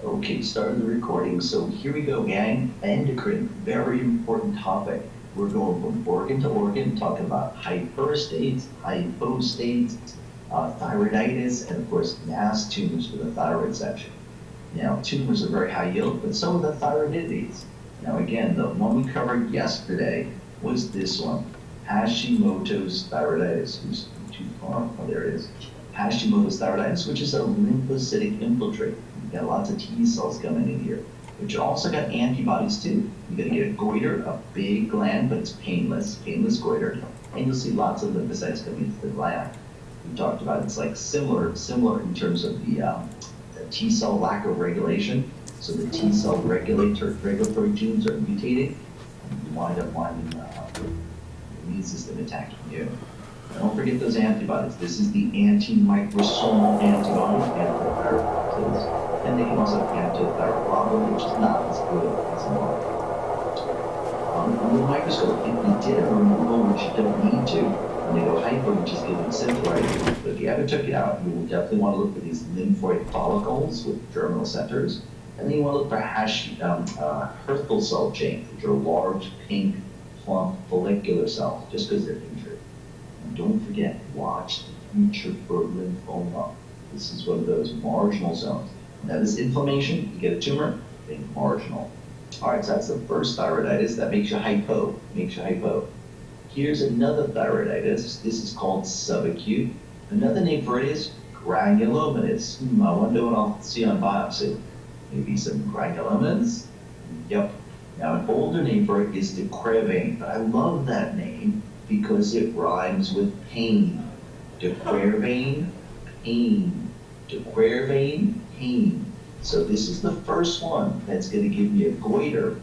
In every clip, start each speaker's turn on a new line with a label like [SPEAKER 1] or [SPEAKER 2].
[SPEAKER 1] Okay, starting the recording. So here we go, gang. Endocrine, very important topic. We're going from organ to organ, talking about hyperestates, hypostates, thyroiditis, and of course, mass tumors for the thyroid section. Now, tumors are very high yield, but so are the thyroidities. Now, again, the one we covered yesterday was this one, Hashimoto's thyroiditis. Who's too far? Oh, there it is. Hashimoto's thyroiditis, which is a lymphocytic infiltrate. You got lots of T cells coming in here, but you also got antibodies too. You're gonna get a goiter, a big gland, but it's painless goiter, and you'll see lots of lymphocytes coming into the gland. We talked about it's like similar in terms of the T cell lack of regulation. So the T cell regulatory genes are mutating, and you wind up finding the immune system attacking you. Don't forget those antibodies. This is the antimicrosomal antibodies, antithyroid, and they can also have antithyroglobulin, which is not as good as normal. Under the microscope, if you did a removal, which you don't need to, when they go hyper, you just give them synthroid. But if you ever took it out, you will definitely want to look for these lymphoid follicles with germinal centers, and then you want to look for Hürthle cell chains, which are large, pink, plump follicular cells, just because they're injured. And don't forget, watch the future for lymphoma. This is one of those marginal zones. Now this inflammation, you get a tumor, think marginal. All right, so that's the first thyroiditis. That makes you hypo, Here's another thyroiditis. This is called subacute. Another name for it is granulomatous. I wonder what I'll see on biopsy. Maybe some granulomas? Yep. Now an older name for it is DeQuervain, but I love that name because it rhymes with pain. DeQuervain, pain. DeQuervain, pain. So this is the first one that's going to give me a goiter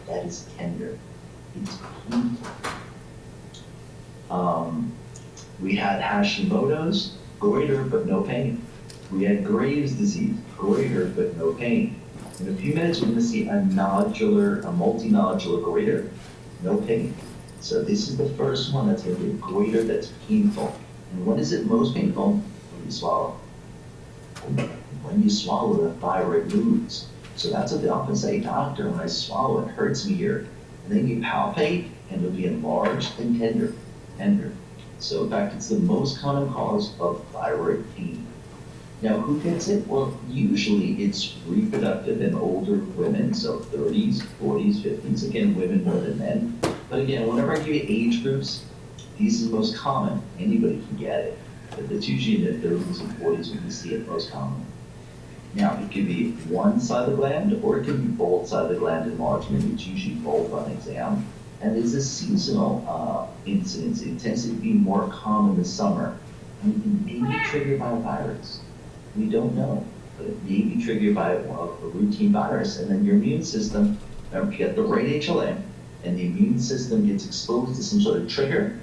[SPEAKER 1] that is tender. It's painful. We had Hashimoto's, goiter but no pain. We had Graves' disease, goiter but no pain. In a few minutes, we're going to see a multinodular goiter, no pain. So this is the first one that's going to be a goiter that's painful. And when is it most painful? When you swallow. When you swallow, the thyroid moves. So that's what they often say, doctor, when I swallow, it hurts me here. And then you palpate, and it'll be enlarged and tender. So in fact, it's the most common cause of thyroid pain. Now, who gets it? Well, usually it's reproductive in older women, so 30s, 40s, 50s, again, women more than men. But again, whenever I give you age groups, these are the most common. Anybody can get it. But it's usually in the 30s and 40s when you see it most commonly. Now, it could be one side of the gland, or it could be both sides of the gland enlargement. It's usually both on exam. And there's a seasonal incidence. It tends to be more common in the summer. And it may be triggered by a virus. We don't know, but it may be triggered by a routine virus. And then your immune system, remember, you get the right HLA, and the immune system gets exposed to some sort of trigger.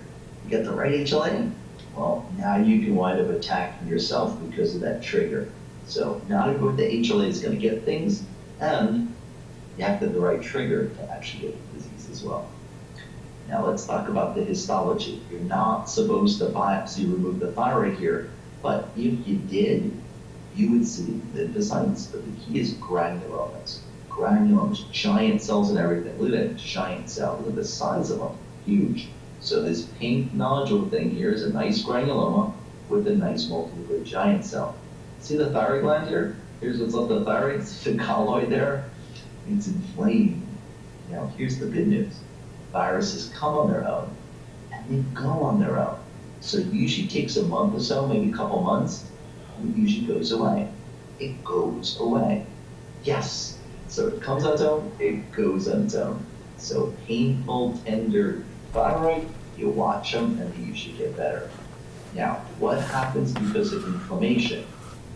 [SPEAKER 1] You get the right HLA, well, now you can wind up attacking yourself because of that trigger. So not everyone with the HLA is going to get things, and you have to have the right trigger to actually get the disease as well. Now let's talk about the histology. You're not supposed to biopsy remove the thyroid here, but if you did, you would see lymphocytes, but the key is granulomas. Granulomas, giant cells and everything. Look at that giant cell. Look at the size of them, huge. So this pink nodule thing here is a nice granuloma with a nice multinuclear giant cell. See the thyroid gland here? Here's what's left of the thyroid. It's the colloid there. It's inflamed. Now here's the good news. Viruses come on their own, and they go on their own. So it usually takes a month or so, maybe a couple months, and it usually goes away. It goes away. Yes. So it comes on its own, it goes on its own. So painful, tender thyroid, you watch them, and they usually get better. Now, what happens because of inflammation?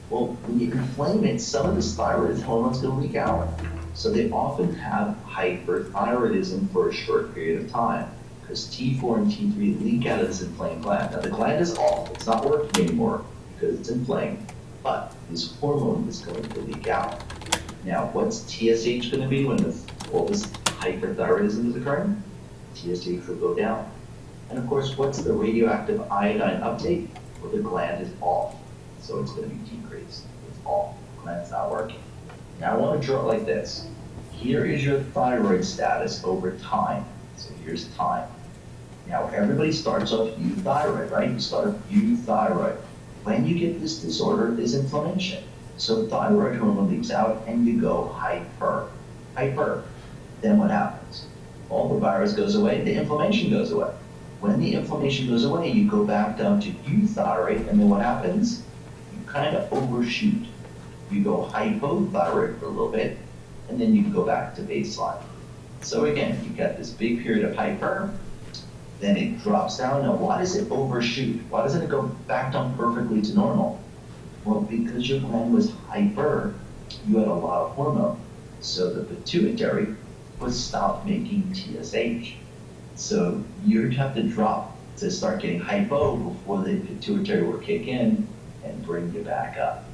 [SPEAKER 1] Well, when you inflame it, some of this thyroid hormone's going to leak out. So they often have hyperthyroidism for a short period of time because T4 and T3 leak out of this inflamed gland. Now the gland is off, it's not working anymore because it's inflamed, but this hormone is going to leak out. Now what's TSH going to be when all this hyperthyroidism is occurring? TSH will go down. And of course, what's the radioactive iodine uptake? Well, the gland is off, so it's going to be decreased. It's off, the gland's not working. Now I want to draw it like this. Here is your thyroid status over time. So here's time. Now everybody starts off euthyroid, right? You start off euthyroid. When you get this disorder, there's inflammation. So thyroid hormone leaks out and you go hyper. Hyper. Then what happens? All the virus goes away, the inflammation goes away. When the inflammation goes away, you go back down to euthyroid, and then what happens? You kind of overshoot. You go hypothyroid for a little bit, and then you can go back to baseline. So again, you've got this big period of hyper, then it drops down. Now, why does it overshoot? Why doesn't it go back down perfectly to normal? Well, because your gland was hyper, you had a lot of hormone. So the pituitary was stopped making TSH. So you'd have to drop to start getting hypo before the pituitary will kick in and bring you back up.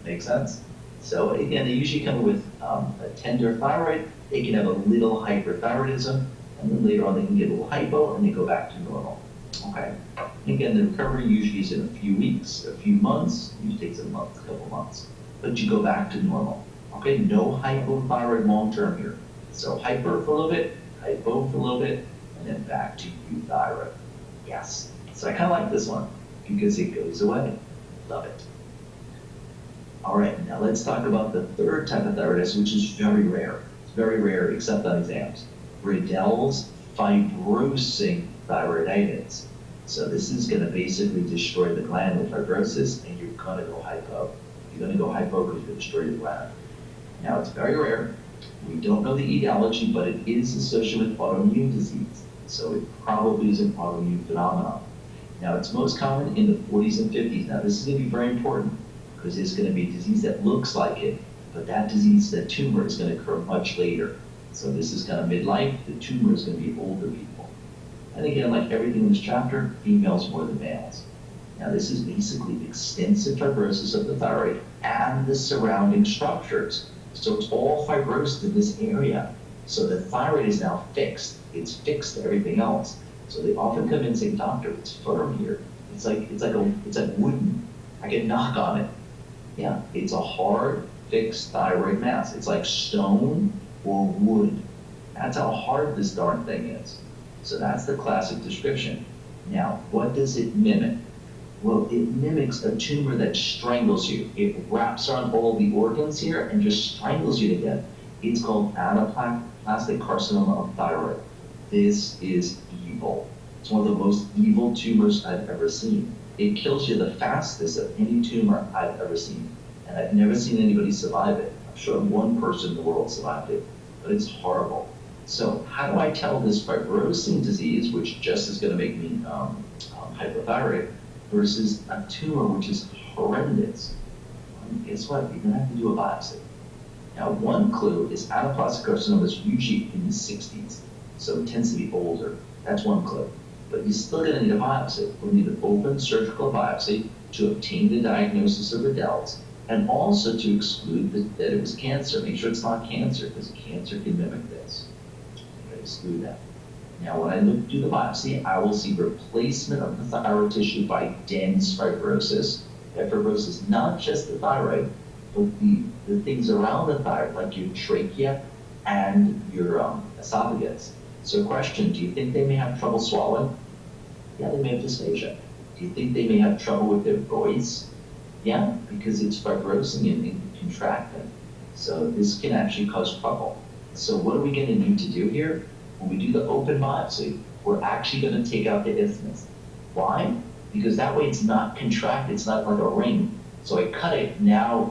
[SPEAKER 1] Make sense? So again, they usually come with a tender thyroid. They can have a little hyperthyroidism, and then later on they can get a little hypo and they go back to normal. Okay. Again, the recovery usually is in a few weeks, a few months. It usually takes a month, a couple months, but you go back to normal. Okay, no hypothyroid long term here. So hyper for a little bit, hypo for a little bit, and then back to euthyroid. Yes. So I kind of like this one because it goes away. Love it. All right, now let's talk about the third type of thyroiditis, which is very rare. It's very rare, except on exams. Riedl's fibrosing thyroiditis. So this is going to basically destroy the gland with fibrosis, and you're going to go hypo. You're going to go hypo because you're going to destroy the gland. Now, it's very rare. We don't know the etiology, but it is associated with autoimmune disease. So it probably is an autoimmune phenomenon. Now, it's most common in the 40s and 50s. Now, this is going to be very important because it's going to be a disease that looks like it, but that disease, that tumor, is going to occur much later. So this is kind of midlife. The tumor is going to be older people. And again, like everything in this chapter, females more than males. Now, this is basically extensive fibrosis of the thyroid and the surrounding structures. So it's all fibrosed in this area. So the thyroid is now fixed. It's fixed to everything else. So they often come in and say, "Doctor, it's firm here. It's like wooden. I can knock on it." Yeah, it's a hard, fixed thyroid mass. It's like stone or wood. That's how hard this darn thing is. So that's the classic description. Now, what does it mimic? Well, it mimics a tumor that strangles you. It wraps around all the organs here and just strangles you to death. It's called anaplastic carcinoma of thyroid. This is evil. It's one of the most evil tumors I've ever seen. It kills you the fastest of any tumor I've ever seen. And I've never seen anybody survive it. I'm sure one person in the world survived it, but it's horrible. So how do I tell this fibrosing disease, which just is going to make me hypothyroid, versus a tumor which is horrendous? Well, guess what? You're going to have to do a biopsy. Now, one clue is anaplastic carcinoma is usually in the 60s, so it tends to be older. That's one clue. But you're still going to need a biopsy. We'll need an open surgical biopsy to obtain the diagnosis of Riedl's, and also to exclude that it was cancer. Make sure it's not cancer, because cancer can mimic this. I'm going to exclude that. Now, when I do the biopsy, I will see replacement of the thyroid tissue by dense fibrosis. That fibrosis, not just the thyroid, but the things around the thyroid, like your trachea and your esophagus. So question, do you think they may have trouble swallowing? Yeah, they may have dysphagia. Do you think they may have trouble with their voice? Yeah, because it's fibrosing and contracting. So this can actually cause trouble. So what are we going to need to do here? When we do the open biopsy, we're actually going to take out the isthmus. Why? Because that way it's not contracted, it's not like a ring. So I cut it, now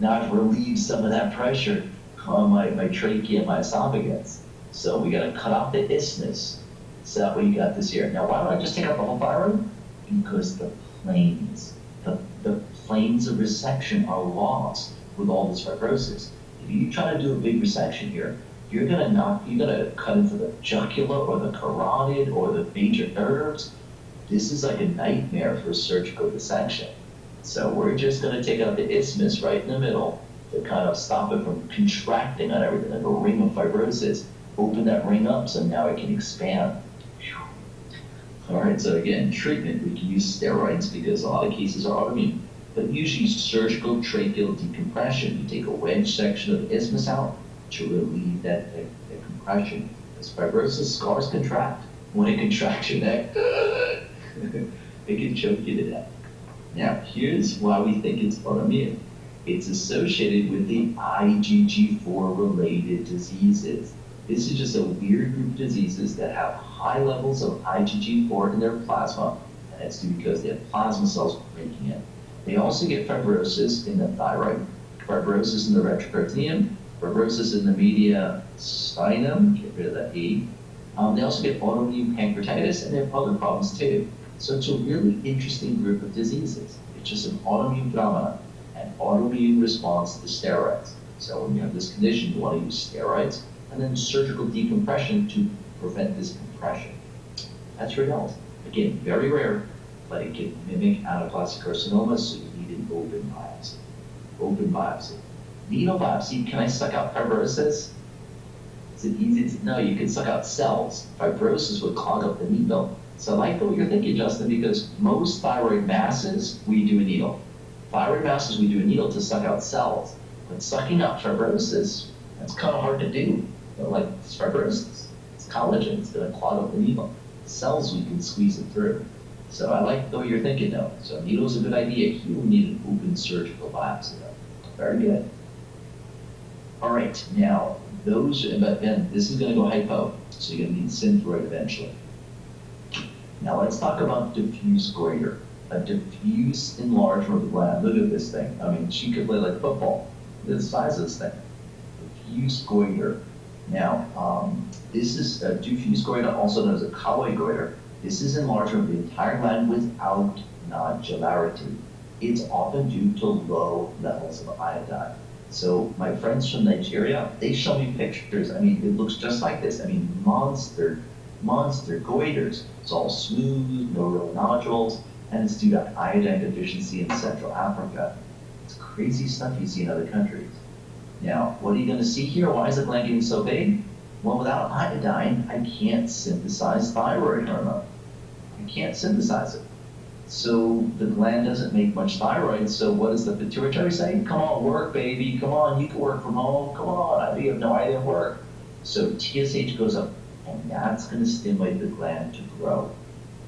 [SPEAKER 1] I've relieved some of that pressure on my trachea and my esophagus. So we got to cut off the isthmus. So that way you got this here. Now, why don't I just take out the whole thyroid? Because the planes of resection are lost with all this fibrosis. If you try to do a big resection here, you're gonna cut into the jugular or the carotid or the major nerves. This is like a nightmare for surgical dissection. So we're just gonna take out the isthmus right in the middle to kind of stop it from contracting on everything, like a ring of fibrosis. Open that ring up so now it can expand. All right, so again, treatment, we can use steroids because a lot of cases are autoimmune. but usually surgical tracheal decompression. You take a wedge section of the isthmus out to relieve that compression. As fibrosis, scars contract. When it contracts your neck, it can choke you to death. Now, here's why we think it's autoimmune. It's associated with the IgG4 related diseases. This is just a weird group of diseases that have high levels of IgG4 in their plasma, and it's due because they have plasma cells breaking it. They also get fibrosis in the thyroid, fibrosis in the retroperitoneum, fibrosis in the mediastinum, get rid of that E. They also get autoimmune pancreatitis, and they have other problems too. So it's a really interesting group of diseases. It's just an autoimmune phenomenon, an autoimmune response to steroids. So when you have this condition, you want to use steroids and then surgical decompression to prevent this compression. That's real. Again, very rare, but it can mimic anaplastic carcinoma, so you need an open biopsy. Open biopsy. Needle biopsy, can I suck out fibrosis? Is it easy to know? You can suck out cells. Fibrosis would clog up the needle. So I like what you're thinking, Justin, because most thyroid masses, we do a needle. Thyroid masses, we do a needle to suck out cells. But sucking out fibrosis, that's kind of hard to do. Like it's fibrosis, it's collagen, it's going to clog up the needle. Cells, we can squeeze it through. So I like the way you're thinking, though. So a needle is a good idea. Here we need an open surgical biopsy, though. Very good. All right, now, but then this is going to go hypo, so you're going to need Synthroid eventually. Now let's talk about diffuse goiter, a diffuse enlargement of the gland. Look at this thing. I mean, she could play like football. Look at the size of this thing. Diffuse goiter. Now, this is a diffuse goiter, also known as a colloid goiter. This is enlargement of the entire gland without nodularity. It's often due to low levels of iodine. So my friends from Nigeria, they show me pictures. I mean, it looks just like this. I mean, monster goiters. It's all smooth, no real nodules, and it's due to iodine deficiency in Central Africa. It's crazy stuff you see in other countries. Now, what are you going to see here? Why is the gland getting so big? Well, without iodine, I can't synthesize thyroid hormone. I can't synthesize it. So the gland doesn't make much thyroid, so what does the pituitary say? Come on, work, baby. Come on, you can work from home. Come on, you have no idea work. So TSH goes up, and that's going to stimulate the gland to grow.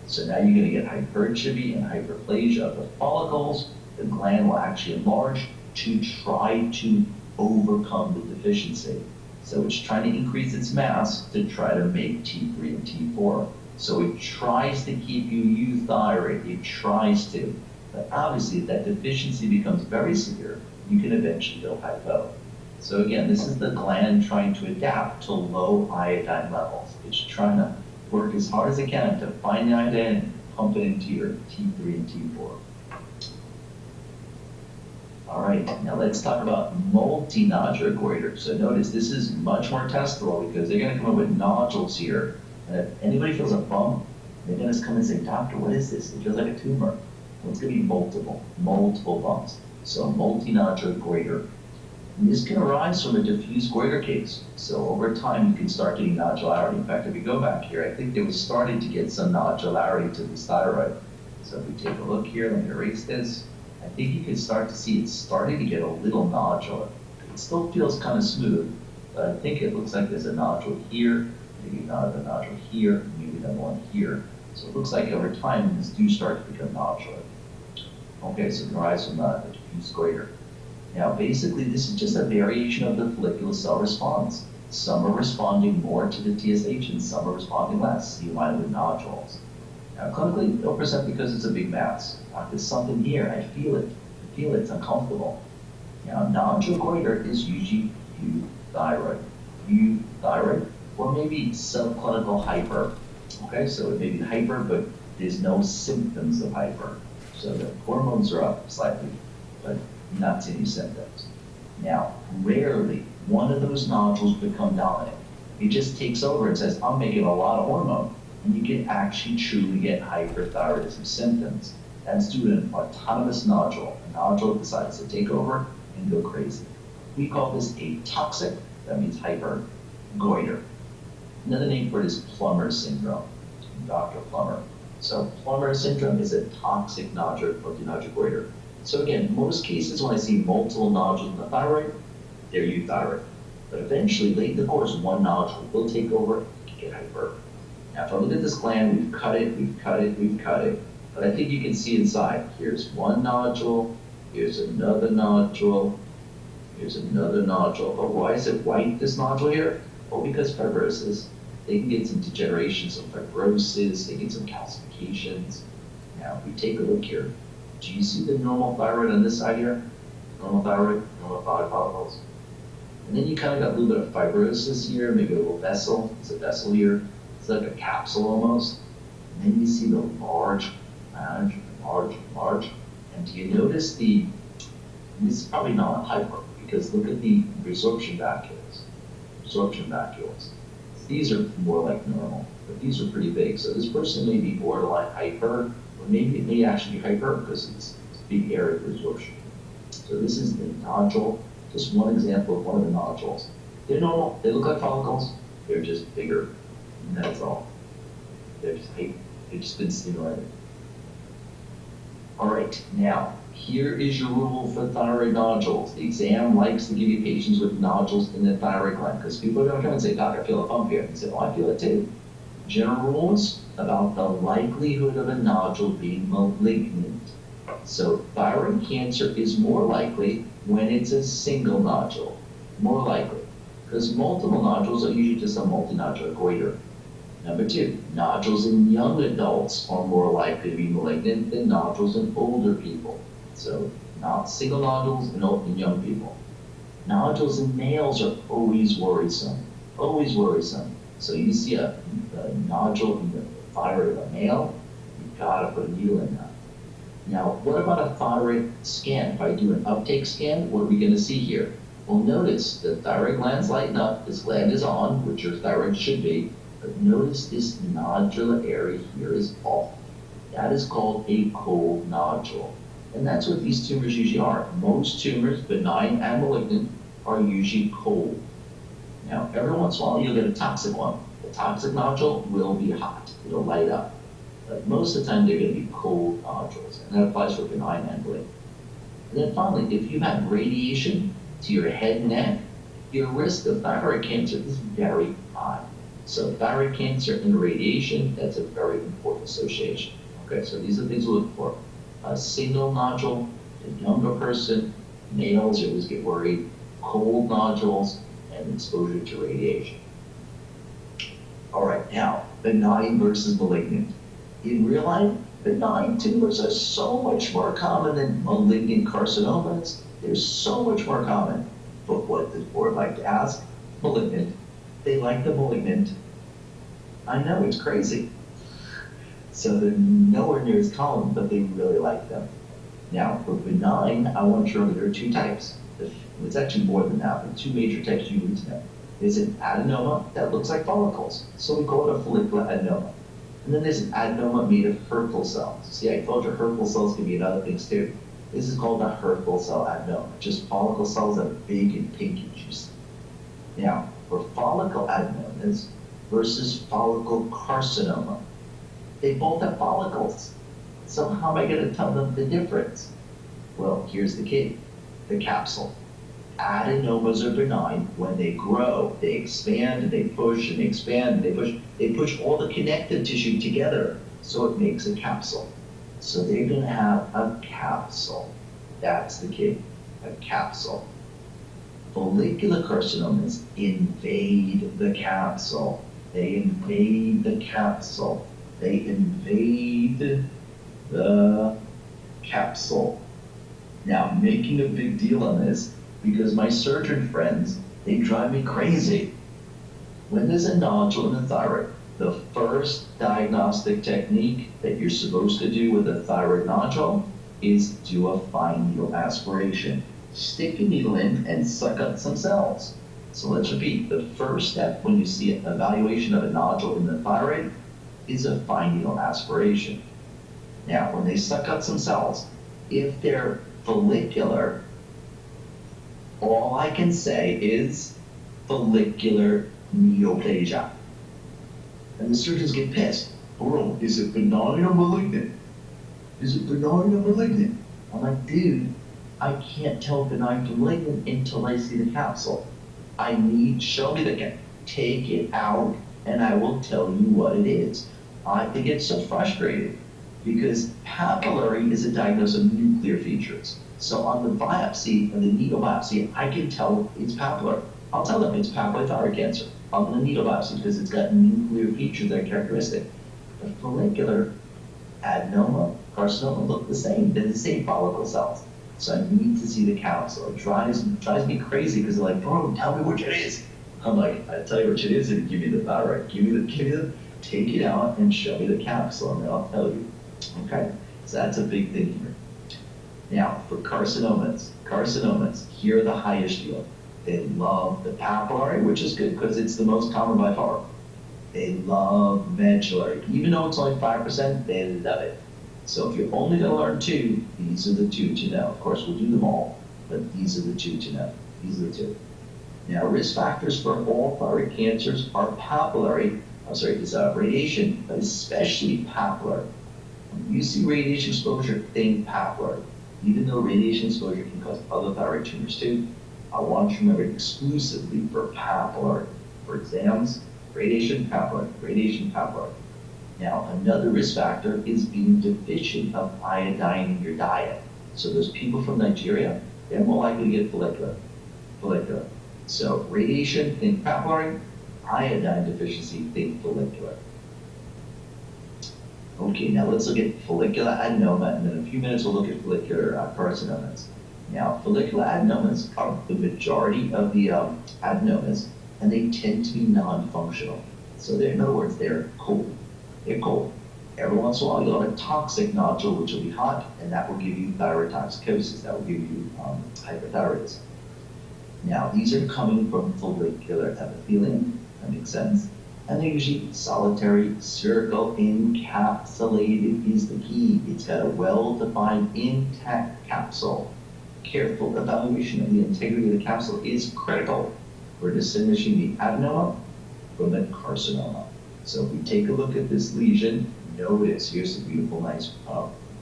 [SPEAKER 1] So now you're going to get hypertrophy and hyperplasia of the follicles. The gland will actually enlarge to try to overcome the deficiency. So it's trying to increase its mass to try to make T3 and T4. So it tries to keep you euthyroid, it tries to. But obviously if that deficiency becomes very severe, you can eventually go hypo. So again, this is the gland trying to adapt to low iodine levels. It's trying to work as hard as it can to find the iodine and pump it into your T3 and T4. All right, now let's talk about multinodular goiter. So notice this is much more testable because they're going to come up with nodules here. And if anybody feels a bump, they're going to come and say, doctor, what is this? It feels like a tumor. Well, it's going to be multiple bumps. So multinodular goiter. And this can arise from a diffuse goiter case. So over time, you can start getting nodularity. In fact, if you go back here, I think they were starting to get some nodularity to this thyroid. So if we take a look here, let me erase this. I think you can start to see it's starting to get a little nodular. It still feels kind of smooth, but I think it looks like there's a nodule here, maybe another nodule here, maybe another one here. So it looks like over time, these do start to become nodular. Okay, so it can rise from a diffuse goiter. Now, basically, this is just a variation of the follicular cell response. Some are responding more to the TSH and some are responding less. You might have with nodules. Now, clinically, they'll present because it's a big mass. There's something here. I feel it. It's uncomfortable. Now, nodular goiter is usually euthyroid, or maybe subclinical hyper. Okay, so it may be hyper, but there's no symptoms of hyper. So the hormones are up slightly, but not any symptoms. Now, rarely one of those nodules become dominant. It just takes over and says, I'm making a lot of hormone. And you can actually truly get hyperthyroidism symptoms. That's due to an autonomous nodule. A nodule decides to take over and go crazy. We call this a toxic, that means hypergoiter. Another name for it is Plummer syndrome, Dr. Plummer. So Plummer syndrome is a toxic nodular multinodular goiter. So again, most cases when I see multiple nodules in the thyroid, they're euthyroid. But eventually, late in the course, one nodule will take over and you can get hyper. Now, if I look at this gland, we've cut it, we've cut it, we've cut it. But I think you can see inside. Here's one nodule, here's another nodule, here's another nodule. Oh, why is it white, this nodule here? Well, because fibrosis. They can get some degeneration, some fibrosis, they get some calcifications. Now, if we take a look here, do you see the normal thyroid on this side here? Normal thyroid, normal thyroid follicles. And then you kind of got a little bit of fibrosis here, maybe a little vessel. It's a vessel here. It's like a capsule almost. And then you see the large. And do you notice this is probably not hyper, because look at the resorption vacuoles. These are more like normal, but these are pretty big. So this person may be borderline hyper, or maybe it may actually be hyper because it's big area of resorption. So this is the nodule, just one example of one of the nodules. They're normal, they look like follicles, they're just bigger, and that's all. They've just been stimulated. All right, now, here is your rule for thyroid nodules. The exam likes to give you patients with nodules in the thyroid gland, because people are going to come and say, Doc, I feel a bump here. And say, oh, I feel it too. General rules about the likelihood of a nodule being malignant. So thyroid cancer is more likely when it's a single nodule, more likely, because multiple nodules are usually just a multinodular goiter. Number two, nodules in young adults are more likely to be malignant than nodules in older people. So not single nodules in young people. Nodules in males are always worrisome, always worrisome. So you see a nodule in the thyroid of a male, you've got to put a needle in that. Now, what about a thyroid scan? If I do an uptake scan, what are we going to see here? Well, notice the thyroid gland's lighting up, this gland is on, which your thyroid should be, but notice this nodular area here is off. That is called a cold nodule. And that's what these tumors usually are. Most tumors, benign and malignant, are usually cold. Now, every once in a while, you'll get a toxic one. The toxic nodule will be hot. It'll light up. But most of the time, they're going to be cold nodules. And that applies for benign and malignant. And then finally, if you have radiation to your head and neck, your risk of thyroid cancer is very high. So thyroid cancer and radiation, that's a very important association. Okay, so these are things to look for. A single nodule, a younger person, males, you always get worried, cold nodules, and exposure to radiation. All right, now, benign versus malignant. In real life, benign tumors are so much more common than malignant carcinomas. They're so much more common. But what does the board like to ask? Malignant. They like the malignant. I know, it's crazy. So they're nowhere near as common, but they really like them. Now, for benign, I want to show that there are two types. It's actually more than that, but two major types you need to know. There's an adenoma that looks like follicles, so we call it a follicular adenoma. And then there's an adenoma made of Hürthle cells. See, I told you Hürthle cells can be in other things too. This is called a Hürthle cell adenoma, just follicle cells that are big and pink and juicy. Now, for follicle adenomas versus follicle carcinoma, they both have follicles. So how am I going to tell them the difference? Well, here's the key, the capsule. Adenomas are benign. When they grow, they expand and they push and they expand and they push. They push all the connective tissue together, so it makes a capsule. So they're going to have a capsule. That's the key, a capsule. Follicular carcinomas invade the capsule. They invade the capsule. They invade the capsule. Now, I'm making a big deal on this because my surgeon friends, they drive me crazy. When there's a nodule in the thyroid, the first diagnostic technique that you're supposed to do with a thyroid nodule is do a fine needle aspiration. Stick a needle in and suck up some cells. So let's repeat, the first step when you see an evaluation of a nodule in the thyroid is a fine needle aspiration. Now, when they suck up some cells, if they're follicular, all I can say is follicular neoplasia. And the surgeons get pissed. Bro, is it benign or malignant? Is it benign or malignant? I'm like, dude, I can't tell benign from malignant until I see the capsule. Show me the capsule. Take it out, and I will tell you what it is. They get so frustrated because papillary is a diagnosis of nuclear features. So on the biopsy, on the needle biopsy, I can tell it's papillary. I'll tell them it's papillary thyroid cancer on the needle biopsy because it's got nuclear features that are characteristic. The follicular adenoma, carcinoma look the same. They're the same follicle cells. So I need to see the capsule. It drives me crazy because they're like, bro, tell me which it is. I'm like, I tell you which it is and give me the thyroid. Take it out and show me the capsule and then I'll tell you. Okay, so that's a big thing here. Now, for carcinomas, here are the highest yield. They love the papillary, which is good because it's the most common by far. They love medullary. Even though it's only 5%, they love it. So if you're only going to learn two, these are the two to know. Of course, we'll do them all, but these are the two to know. These are the two. Now, risk factors for all thyroid cancers are radiation, but especially papillary. When you see radiation exposure, think papillary. Even though radiation exposure can cause other thyroid tumors too, I want you to remember exclusively for papillary. For exams, radiation, papillary. Now, another risk factor is being deficient of iodine in your diet. So those people from Nigeria, they're more likely to get follicular. So radiation, think papillary. Iodine deficiency, think follicular. Okay, now let's look at follicular adenoma, and in a few minutes we'll look at follicular carcinomas. Now, follicular adenomas are the majority of the adenomas, and they tend to be non-functional. So in other words, they're cold. Every once in a while, you'll have a toxic nodule, which will be hot, and that will give you thyroid toxicosis. That will give you hyperthyroidism. Now, these are coming from follicular epithelium. That makes sense. And they're usually solitary, spherical, encapsulated is the key. It's got a well-defined intact capsule. Careful evaluation of the integrity of the capsule is critical for distinguishing the adenoma from the carcinoma. So if we take a look at this lesion, notice here's a beautiful, nice,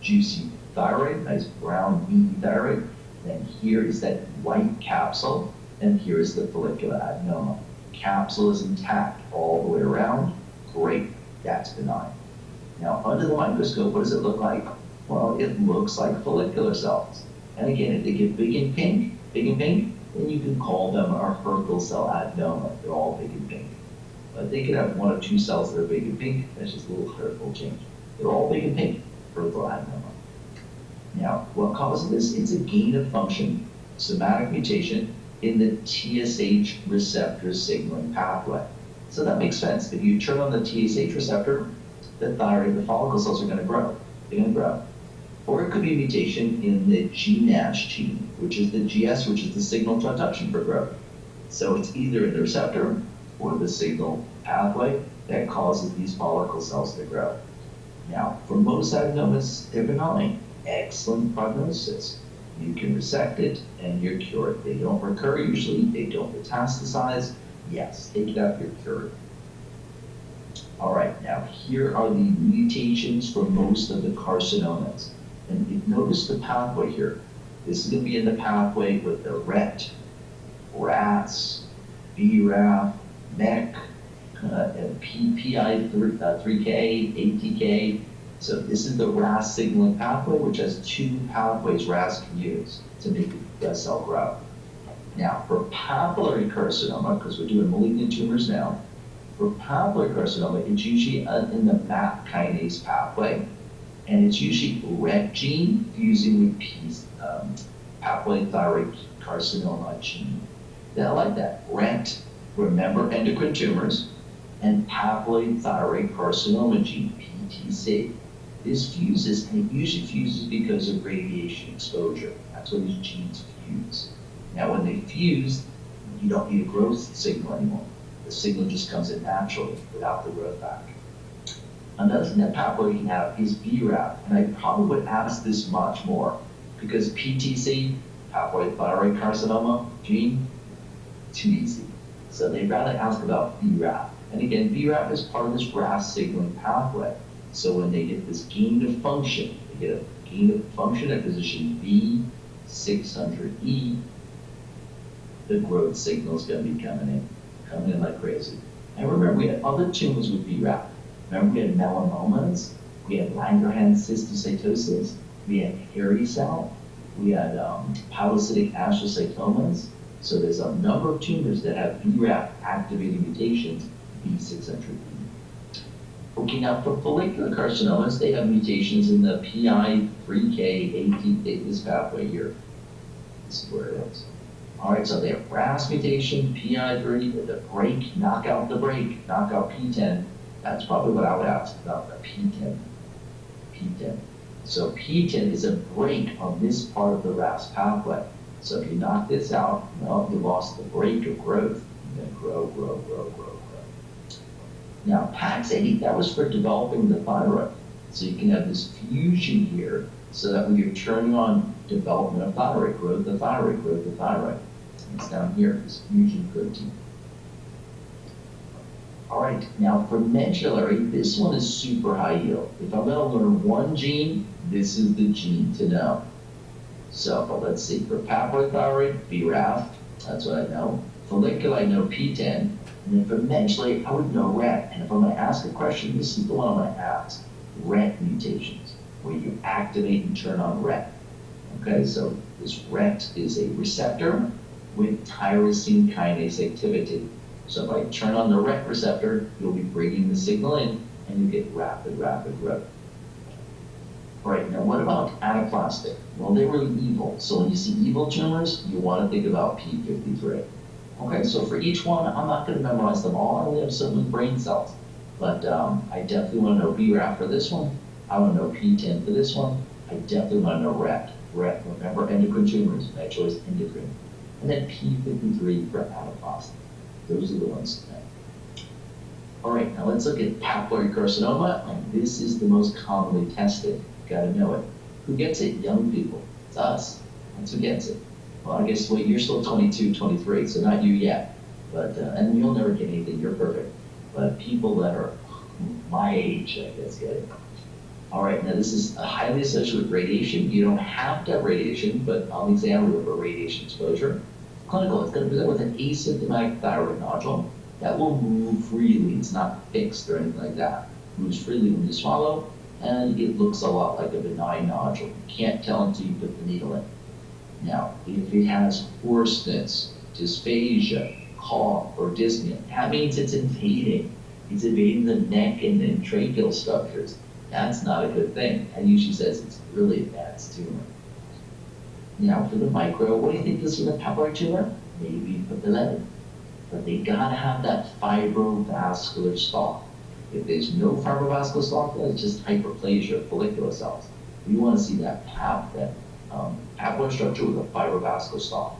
[SPEAKER 1] juicy thyroid, nice brown, meaty thyroid. Then here is that white capsule, and here is the follicular adenoma. Capsule is intact all the way around. Great, that's benign. Now, under the microscope, what does it look like? Well, it looks like follicular cells. And again, if they get big and pink, then you can call them a Hürthle cell adenoma. They're all big and pink. But they could have one or two cells that are big and pink. That's just a little Hürthle change. They're all big and pink, Hürthle adenoma. Now, what causes this? It's a gain of function, somatic mutation in the TSH receptor signaling pathway. So that makes sense. If you turn on the TSH receptor, the follicle cells are going to grow. They're going to grow. Or it could be a mutation in the GNASH gene, which is the GS, which is the signal transduction for growth. So it's either in the receptor or the signal pathway that causes these follicle cells to grow. Now, for most adenomas, they're benign. Excellent prognosis. You can resect it and you're cured. They don't recur usually, they don't metastasize. Yes, take it out, you're cured. All right, now here are the mutations for most of the carcinomas. And you notice the pathway here. This is going to be in the pathway with the RET, RAS, BRAF, MEK, PI3K, ATK. So this is the RAS signaling pathway, which has two pathways RAS can use to make the cell grow. Now, for papillary carcinoma, because we're doing malignant tumors now, for papillary carcinoma, it's usually in the MAP kinase pathway, and it's usually RET gene fusing with papillary thyroid carcinoma gene. Then I like that. RET, remember endocrine tumors, and papillary thyroid carcinoma gene, PTC. This fuses, and it usually fuses because of radiation exposure. That's why these genes fuse. Now, when they fuse, you don't need a growth signal anymore. The signal just comes in naturally without the growth factor. Another thing that papillary can have is BRAF, and I probably would ask this much more because PTC, papillary thyroid carcinoma gene, too easy. So they'd rather ask about BRAF. And again, BRAF is part of this RAS signaling pathway. So when they get this gain of function, they get a gain of function at position B600E, the growth signal is going to be coming in like crazy. And remember, we had other tumors with BRAF. Remember, we had melanomas, we had Langerhans cysticytosis, we had hairy cell, we had pilocytic astrocytomas. So there's a number of tumors that have BRAF activating mutations, B600E. Okay, now for follicular carcinomas, they have mutations in the PI3K18, this pathway here. This is where it is. All right, so they have RAS mutation, PI3, the break, knock out the break, knock out P10. That's probably what I would ask about the P10. So P10 is a break on this part of the RAS pathway. So if you knock this out, well, you lost the break of growth. You're going to grow. Now, PAX8, that was for developing the thyroid. So you can have this fusion here so that when you're turning on development of thyroid, growth of thyroid. It's down here, this fusion protein. All right, now for medullary, this one is super high yield. If I'm gonna learn one gene, this is the gene to know. So let's see, for papillary BRAF, that's what I know. Follicular, I know P10. And then for medullary, I would know RET. And if I'm gonna ask a question, this is the one I'm gonna ask. RET mutations, where you activate and turn on RET. Okay, so this RET is a receptor with tyrosine kinase activity. So if I turn on the RET receptor, you'll be bringing the signal in, and you get rapid growth. All right, now what about anaplastic? Well, they were evil. So when you see evil tumors, you want to think about P53. Okay, so for each one, I'm not going to memorize them all. I only have some with brain cells. But I definitely want to know BRAF for this one. I want to know P10 for this one. I definitely want to know RET. Remember, endocrine tumors, my choice, endocrine. And then P53 for anaplastic. Those are the ones to know. All right, now let's look at papillary carcinoma, and this is the most commonly tested. You gotta know it. Who gets it? Young people. It's us. That's who gets it. Well, I guess, you're still 22, 23, so not you yet. But, and you'll never get anything, you're perfect. But people that are my age, I guess, get it. All right, now this is highly associated with radiation. You don't have to have radiation, but I'll examine you for radiation exposure. Clinical, it's going to present with an asymptomatic thyroid nodule that will move freely. It's not fixed or anything like that. It moves freely when you swallow, and it looks a lot like a benign nodule. You can't tell until you put the needle in. Now, if it has hoarseness, dysphagia, cough, or dyspnea, that means it's invading. It's invading the neck and the tracheal structures. That's not a good thing. That usually says it's really advanced tumor. Now, for the micro, what do you think this is a papillary tumor? Maybe papillary. But they gotta have that fibrovascular stalk. If there's no fibrovascular stalk, then it's just hyperplasia of follicular cells. We want to see that papillary structure with a fibrovascular stalk.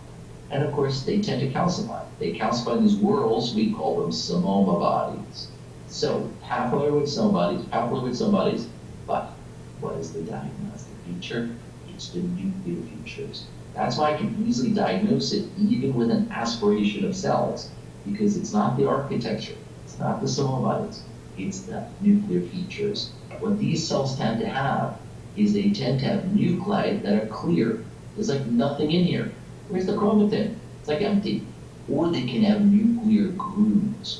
[SPEAKER 1] And of course, they tend to calcify. They calcify these whorls, we call them psammoma bodies. So, papillary with some bodies, but what is the diagnostic feature? It's the nuclear features. That's why I can easily diagnose it even with an aspiration of cells, because it's not the architecture, it's not the psammoma bodies, it's the nuclear features. What these cells tend to have is they tend to have nuclei that are clear. There's like nothing in here. Where's the chromatin? It's like empty. Or they can have nuclear grooves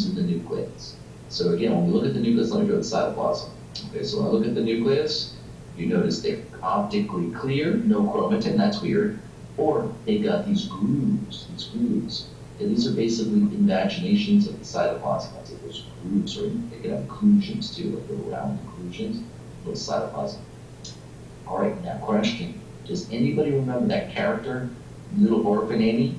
[SPEAKER 1] in the nucleus. So again, when we look at the nucleus, let me go to the cytoplasm. Okay, so when I look at the nucleus, you notice they're optically clear, no chromatin, that's weird. Or they got these grooves. And these are basically invaginations of the cytoplasm. That's like those grooves, or they can have occlusions too, like little round occlusions, little cytoplasm. All right, now question. Does anybody remember that character, Little Orphan Annie?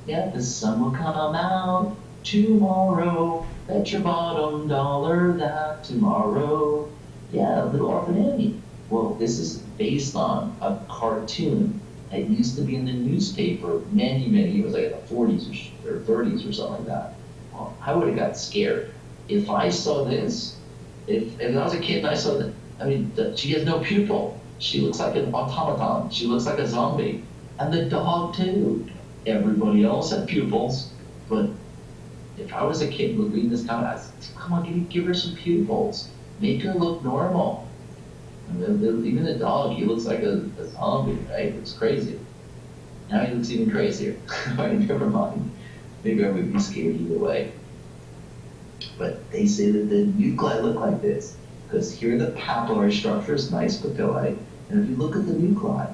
[SPEAKER 1] Yeah, the sun will come out tomorrow. Bet your bottom dollar that tomorrow. Yeah, Little Orphan Annie. Well, this is based on a cartoon that used to be in the newspaper many years, like in the 40s or 30s or something like that. Well, I would have got scared. If I saw this, if I was a kid and I saw that, she has no pupil. She looks like an automaton. She looks like a zombie. And the dog too. Everybody else had pupils. But if I was a kid reading this comment, I'd say, come on, give her some pupils. Make her look normal. And even the dog, he looks like a zombie, right? It's crazy. Now he looks even crazier. All right, never mind. Maybe I would be scared either way. But they say that the nuclei look like this because here are the papillary structures, nice papillae, and if you look at the nuclei,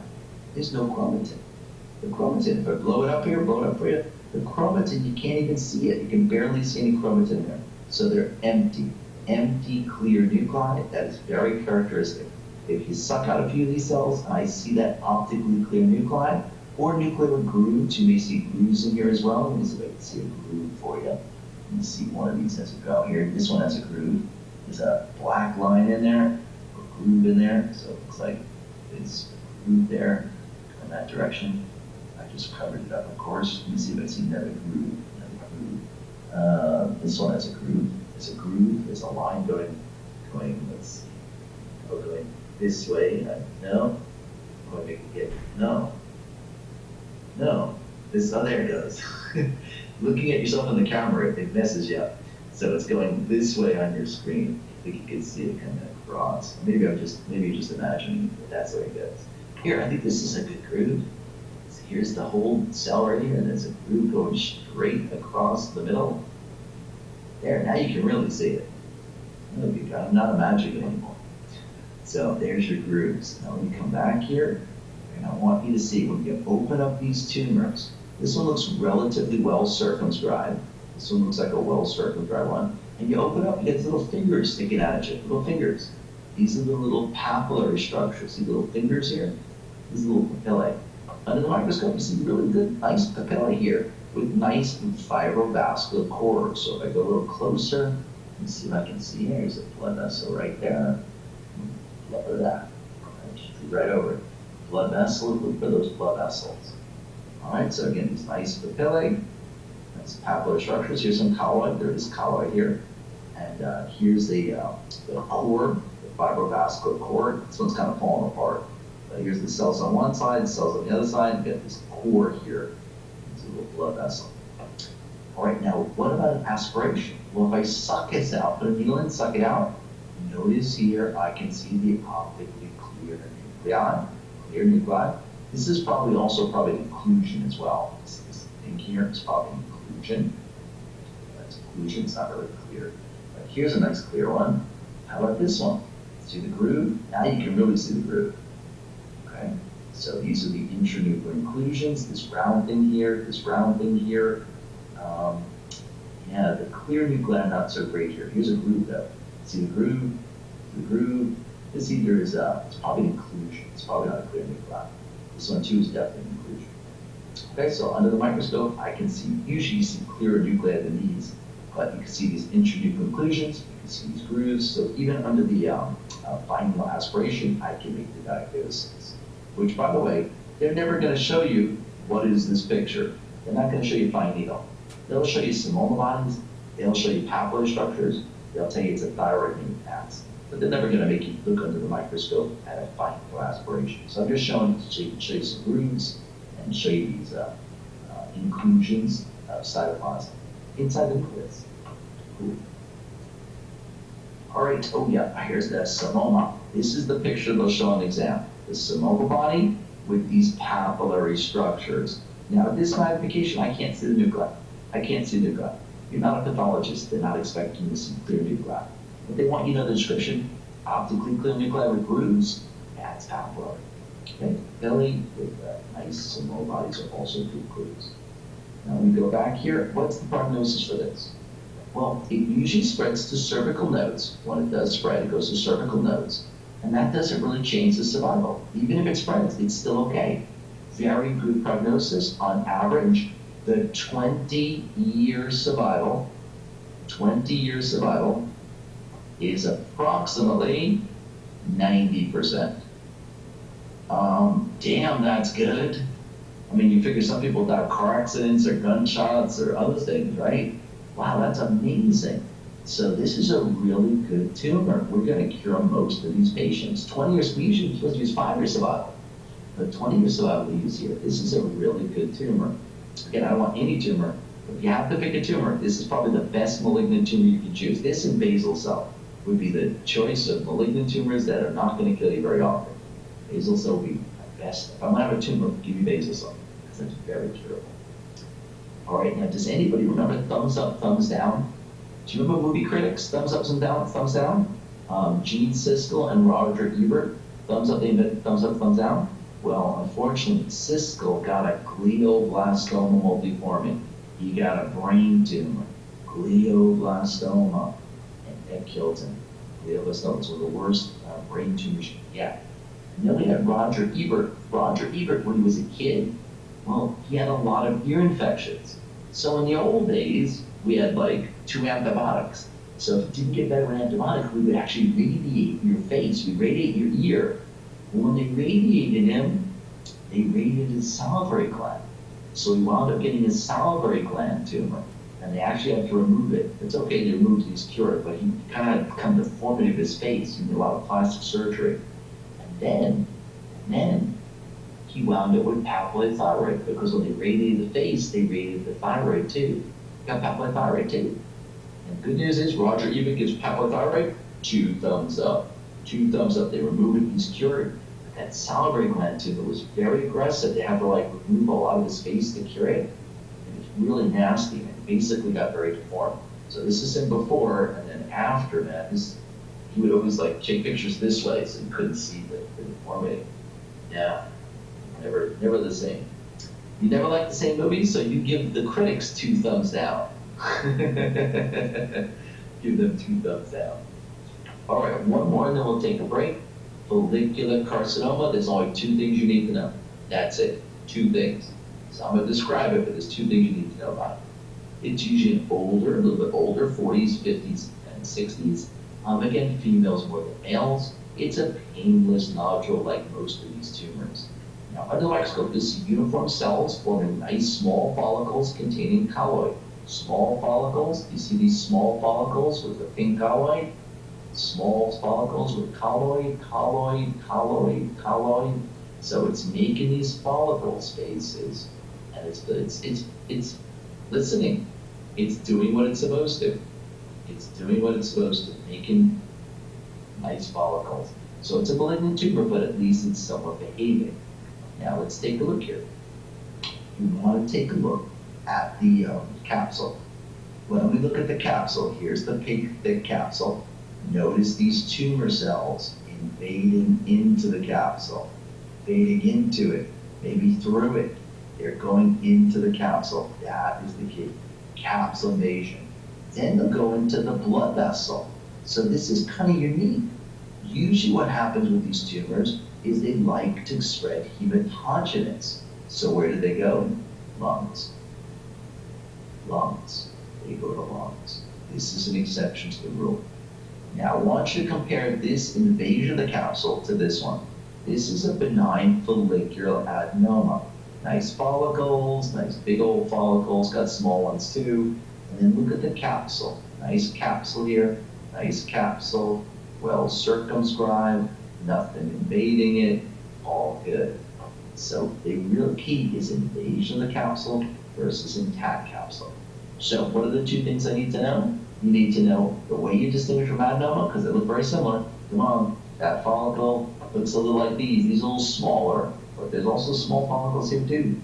[SPEAKER 1] there's no chromatin. The chromatin, if I blow it up here, blow it up for you, the chromatin, you can't even see it. You can barely see any chromatin there. So they're empty, clear nuclei. That is very characteristic. If you suck out a few of these cells, and I see that optically clear nuclei, or nuclear grooves, you may see grooves in here as well. Let me see if I can see a groove for you. Let me see one of these as we go here. This one has a groove. There's a black line in there, a groove in there. So it looks like it's a groove there in that direction. I just covered it up, of course. Let me see if I see another groove. This one has a groove. There's a groove. There's a line going, let's see, going this way. No. Going to get, no. This, oh, there it goes. Looking at yourself on the camera, it messes you up. So it's going this way on your screen. I think you can see it kind of across. Maybe you're just imagining that that's where it goes. Here, I think this is a good groove. So here's the whole cell right here, and there's a groove going straight across the middle. There, now you can really see it. Okay, I'm not imagining it anymore. So there's your grooves. Now when you come back here, and I want you to see when you open up these tumors, this one looks relatively well circumscribed. This one looks like a well circumscribed one. And you open up, you get little fingers sticking out at you, little fingers. These are the little papillary structures. See little fingers here? These little papillae. Under the microscope, you see really good, nice papillae here with nice fibrovascular cords. So if I go a little closer, let me see if I can see. Here's a blood vessel right there. Look at that. Right over it. Blood vessel, look for those blood vessels. All right, so again, these nice papillae, nice papillary structures. Here's some colloid. There is colloid here. And here's the core, the fibrovascular cord. This one's kind of falling apart. But here's the cells on one side, the cells on the other side. You get this core here. It's a little blood vessel. All right, now what about an aspiration? Well, if I suck this out, put a needle in, suck it out, notice here I can see the optically clear nuclei. This is probably also inclusion as well. This thing here is probably inclusion. That's inclusion, it's not really clear. But here's a nice clear one. How about this one? See the groove? Now you can really see the groove. Okay? So these are the intranuclear inclusions, this round thing here, this round thing here. Yeah, the clear nuclei are not so great here. Here's a groove though. See the groove? The groove. This either is it's probably inclusion. It's probably not a clear nuclei. This one too is definitely inclusion. Okay, so under the microscope, I can see, usually you see clearer nuclei than these, but you can see these intranuclear inclusions, you can see these grooves, so even under the fine needle aspiration, I can make the diagnosis. Which, by the way, they're never going to show you what is this picture. They're not going to show you fine needle. They'll show you Simona bodies, they'll show you papillary structures, they'll tell you it's a thyroid mass. But they're never going to make you look under the microscope at a fine needle aspiration. So I'm just showing you some grooves and show you these inclusions of cytoplasm inside the nucleus. Cool. All right, oh yeah, here's the Simona. This is the picture they'll show on the exam. The Simona body with these papillary structures. Now, this magnification, I can't see the nuclei. I can't see the nuclei. You're not a pathologist. They're not expecting you to see clear nuclei. But they want you to know the description. Optically clear nuclei with grooves, that's papillary. Okay, belly with nice Simona bodies are also good grooves. Now we go back here. What's the prognosis for this? Well, it usually spreads to cervical nodes. When it does spread, it goes to cervical nodes. And that doesn't really change the survival. Even if it spreads, it's still okay. Very good prognosis. On average, the 20-year survival is approximately 90%. Damn, that's good. I mean, you figure some people die of car accidents or gunshots or other things, right? Wow, that's amazing. So this is a really good tumor. We're going to cure most of these patients. 20 years, we usually supposed to use 5-year survival. But 20-year survival we use here. This is a really good tumor. Again, I don't want any tumor. If you have to pick a tumor, this is probably the best malignant tumor you can choose. This and basal cell. would be the choice of malignant tumors that are not going to kill you very often. Basal cell would be my best. If I'm going to have a tumor, give me basal cell, because that's very curable. All right, now does anybody remember thumbs up, thumbs down? Do you remember movie critics? Thumbs up, thumbs down? Gene Siskel and Roger Ebert, thumbs up, they invented thumbs up, thumbs down? Well, unfortunately, Siskel got a glioblastoma multiforme. He got a brain tumor, glioblastoma, and that killed him. Glioblastoma is one of the worst brain tumors you can get. And then we had Roger Ebert. Roger Ebert, when he was a kid, well, he had a lot of ear infections. So in the old days, we had like 2 antibiotics. So if you didn't get better with antibiotics, we would actually radiate your face, we radiate your ear. And when they radiated him, they radiated his salivary gland. So he wound up getting a salivary gland tumor. And they actually had to remove it. It's okay to remove it, he's cured, but he kind of had become deformity of his face. He did a lot of plastic surgery. And then he wound up with papillary thyroid, because when they radiated the face, they radiated the thyroid too. He got papillary thyroid too. And the good news is, Roger Ebert gives papillary thyroid 2 thumbs up. 2 thumbs up, they remove it, he's cured. But that salivary gland tumor was very aggressive. They had to like remove a lot of his face to cure it. And it's really nasty, and it basically got very deformed. So this is him before, and then after that, he would always like take pictures this way so you couldn't see the deformity. Yeah. Never the same. You never like the same movie, so you give the critics 2 thumbs down. Give them 2 thumbs down. All right, one more and then we'll take a break. Follicular carcinoma, there's only 2 things you need to know. That's it, 2 things. So I'm gonna describe it, but there's 2 things you need to know about it. It's usually a little bit older, 40s, 50s, and 60s. Again, females more than males. It's a painless nodule like most of these tumors. Now, under the microscope, you see uniform cells forming nice small follicles containing colloid. Small follicles, you see these small follicles with the pink colloid? Small follicles with colloid, colloid, colloid, colloid. So it's making these follicle spaces, and it's listening. It's doing what it's supposed to. It's doing what it's supposed to, making nice follicles. So it's a malignant tumor, but at least it's somewhat behaving. Now let's take a look here. You want to take a look at the capsule. When we look at the capsule, here's the pink, thick capsule. Notice these tumor cells invading into the capsule, invading into it, maybe through it. They're going into the capsule. That is the key. Capsule invasion. Then they'll go into the blood vessel. So this is kind of unique. Usually what happens with these tumors is they like to spread hematogenous. So where do they go? Lungs. Lungs. They go to lungs. This is an exception to the rule. Now I want you to compare this invasion of the capsule to this one. This is a benign follicular adenoma. Nice follicles, nice big old follicles, got small ones too. And then look at the capsule. Nice capsule here, nice capsule, well circumscribed, nothing invading it, all good. So the real key is invasion of the capsule versus intact capsule. So what are the 2 things I need to know? You need to know the way you distinguish from adenoma, because they look very similar. Come on, that follicle looks a little like these. These are a little smaller, but there's also small follicles here too.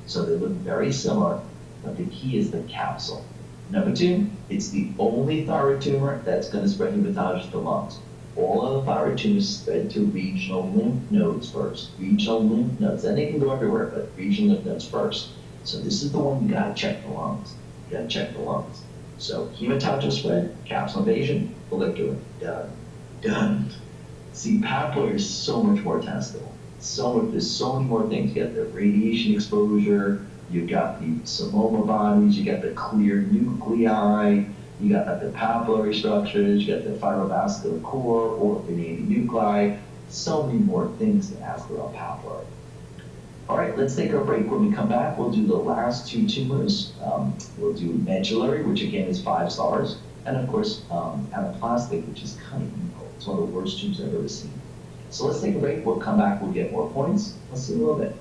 [SPEAKER 1] So they look very similar, but the key is the capsule. Number 2, it's the only thyroid tumor that's going to spread hematogenous to the lungs. All of the thyroid tumors spread to regional lymph nodes first. Regional lymph nodes, then they can go everywhere, but regional lymph nodes first. So this is the one you got to check the lungs. You got to check the lungs. So hematogenous spread, capsule invasion, follicular, done. Done. See, papillary is so much more testable. There's so many more things. You got the radiation exposure, you got the psammoma bodies, you got the clear nuclei, you got the papillary structures, you got the fibrovascular core, orphanating nuclei, so many more things to ask about papillary. All right, let's take our break. When we come back, we'll do the last 2 tumors. We'll do medullary, which again is 5 stars, and of course, anaplastic, which is kind of evil. It's one of the worst tumors I've ever seen. So let's take a break. We'll come back. We'll get more points. Let's see a little bit.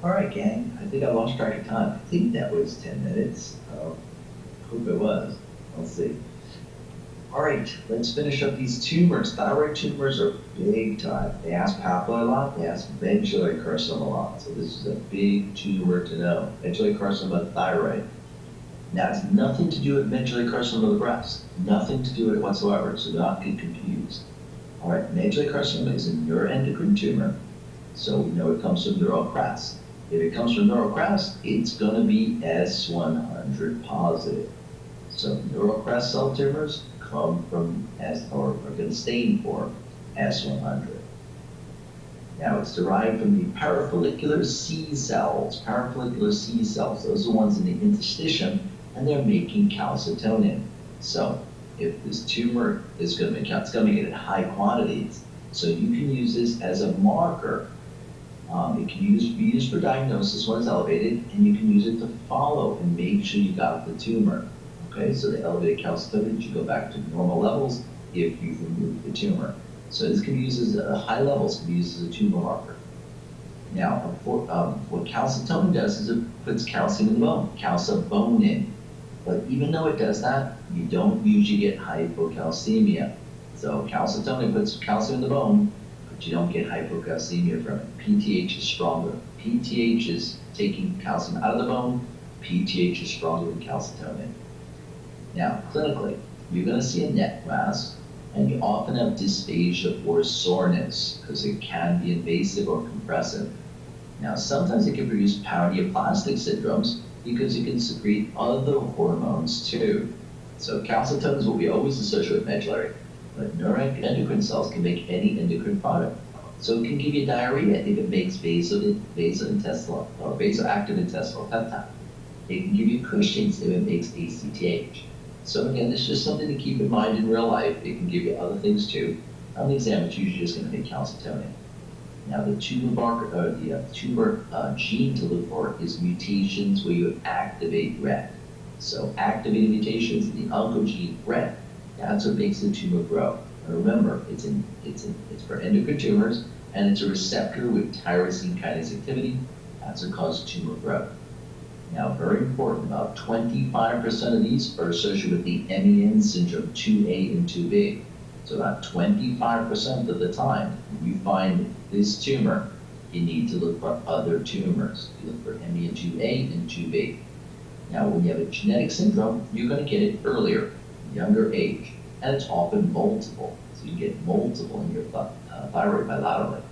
[SPEAKER 1] All right, gang. I think I lost track of time. I think that was 10 minutes. Hope it was. Let's see. All right, let's finish up these tumors. Thyroid tumors are big time. They ask papilla a lot. They ask medullary carcinoma a lot. So this is a big tumor to know. Medullary carcinoma of thyroid. Now, it's nothing to do with medullary carcinoma of the breast. Nothing to do with it whatsoever, so do not get confused. All right, medullary carcinoma is a neuroendocrine tumor, so we know it comes from neural crest. If it comes from neural crest, it's going to be S100 positive. So neural crest cell tumors come from or are going to stain for S100. Now it's derived from the parafollicular C cells. Parafollicular C cells, those are the ones in the interstitium, and they're making calcitonin. So if this tumor is going to make, it's going to make it in high quantities. So you can use this as a marker. It can be used for diagnosis when it's elevated, and you can use it to follow and make sure you got the tumor. Okay, so the elevated calcitonin should go back to normal levels if you remove the tumor. So this can be used as high levels, can be used as a tumor marker. Now, what calcitonin does is it puts calcium in the bone, calcibonin. But even though it does that, you don't usually get hypocalcemia. So calcitonin puts calcium in the bone, but you don't get hypocalcemia from it. PTH is stronger. PTH is taking calcium out of the bone. PTH is stronger than calcitonin. Now, clinically, you're going to see a neck mass, and you often have dysphagia or soreness because it can be invasive or compressive. Now, sometimes it can produce paraneoplastic syndromes because it can secrete other hormones too. So calcitonin will be always associated with medullary, but neuroendocrine cells can make any endocrine product. So it can give you diarrhea if it makes vasointestinal or vasoactive intestinal peptide. It can give you Cushing's if it makes ACTH. So again, this is just something to keep in mind in real life. It can give you other things too. On the exam, it's usually just going to make calcitonin. Now, the tumor marker, or the tumor gene to look for is mutations where you activate RET. So activating mutations in the oncogene RET, that's what makes the tumor grow. And remember, it's for endocrine tumors, and it's a receptor with tyrosine kinase activity. That's what causes tumor growth. Now, very important, about 25% of these are associated with the MEN syndrome 2A and 2B. So about 25% of the time, when you find this tumor, you need to look for other tumors. You look for MEN2A and 2B. Now, when you have a genetic syndrome, you're going to get it earlier, younger age, and it's often multiple. So you get multiple in your thyroid bilaterally.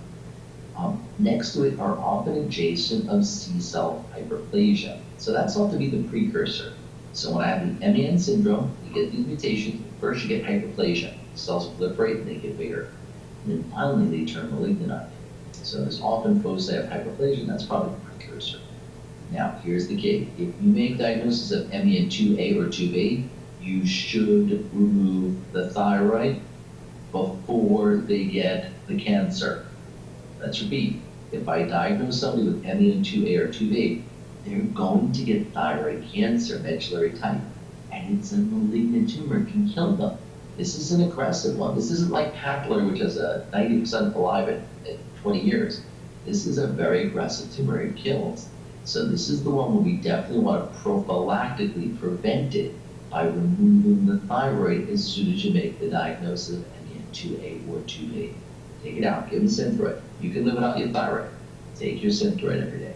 [SPEAKER 1] Next to it are often adjacent of C-cell hyperplasia. So that's thought to be the precursor. So when I have the MEN syndrome, you get these mutations. First, you get hyperplasia. Cells proliferate and they get bigger. And then finally, they turn malignant. So there's often folks that have hyperplasia, and that's probably the precursor. Now, here's the key. If you make diagnosis of MEN2A or 2B, you should remove the thyroid before they get the cancer. Let's repeat. If I diagnose somebody with MEN2A or 2B, they're going to get thyroid cancer, medullary type, and it's a malignant tumor, it can kill them. This is an aggressive one. This isn't like papillary, which has a 90% alive at 20 years. This is a very aggressive tumor, it kills. So this is the one where we definitely want to prophylactically prevent it by removing the thyroid as soon as you make the diagnosis of MEN2A or 2B. Take it out, give them Synthroid. You can live without your thyroid. Take your Synthroid every day.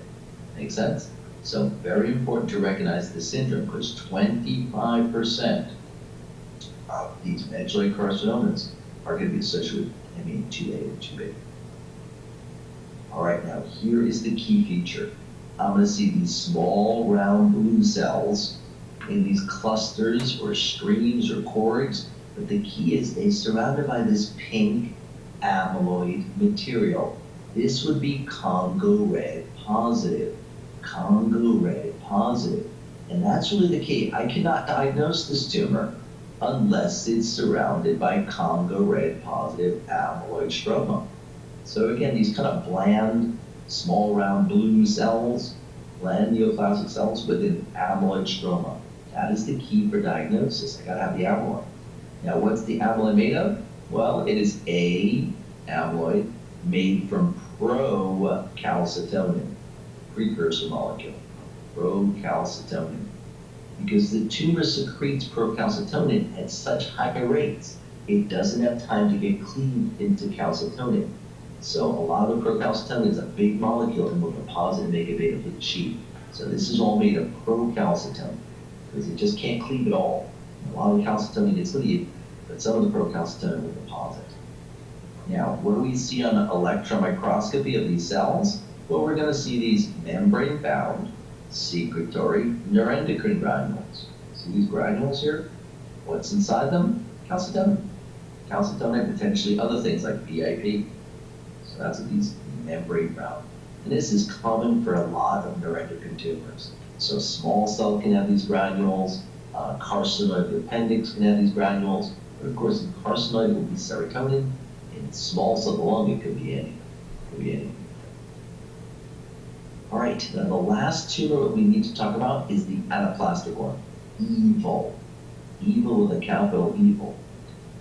[SPEAKER 1] Make sense? So very important to recognize the syndrome because 25% of these medullary carcinomas are going to be associated with MEN2A or 2B. All right, now here is the key feature. I'm going to see these small round blue cells in these clusters or streams or cords, but the key is they're surrounded by this pink amyloid material. This would be Congo red positive. Congo red positive. And that's really the key. I cannot diagnose this tumor unless it's surrounded by Congo red positive amyloid stroma. So again, these kind of bland, small round blue cells, bland neoplastic cells with an amyloid stroma. That is the key for diagnosis. I gotta have the amyloid. Now, what's the amyloid made of? Well, it is A amyloid made from procalcitonin. precursor molecule, procalcitonin. Because the tumor secretes procalcitonin at such high rates, it doesn't have time to get cleaved into calcitonin. So a lot of the procalcitonin is a big molecule and will deposit and make it beta for the sheet. So this is all made of procalcitonin because it just can't cleave at all. A lot of calcitonin gets cleaved, but some of the procalcitonin will deposit. Now, what do we see on an electron microscopy of these cells? Well, we're going to see these membrane-bound secretory neuroendocrine granules. See these granules here? What's inside them? Calcitonin. Calcitonin and potentially other things like VIP. So that's what these membrane-bound. And this is common for a lot of neuroendocrine tumors. So small cell can have these granules, carcinoid of the appendix can have these granules, but of course in carcinoid will be serotonin, in small cell of the lung it could be anything. It could be anything. All right, now the last tumor that we need to talk about is the anaplastic one, evil. Evil with a capital evil.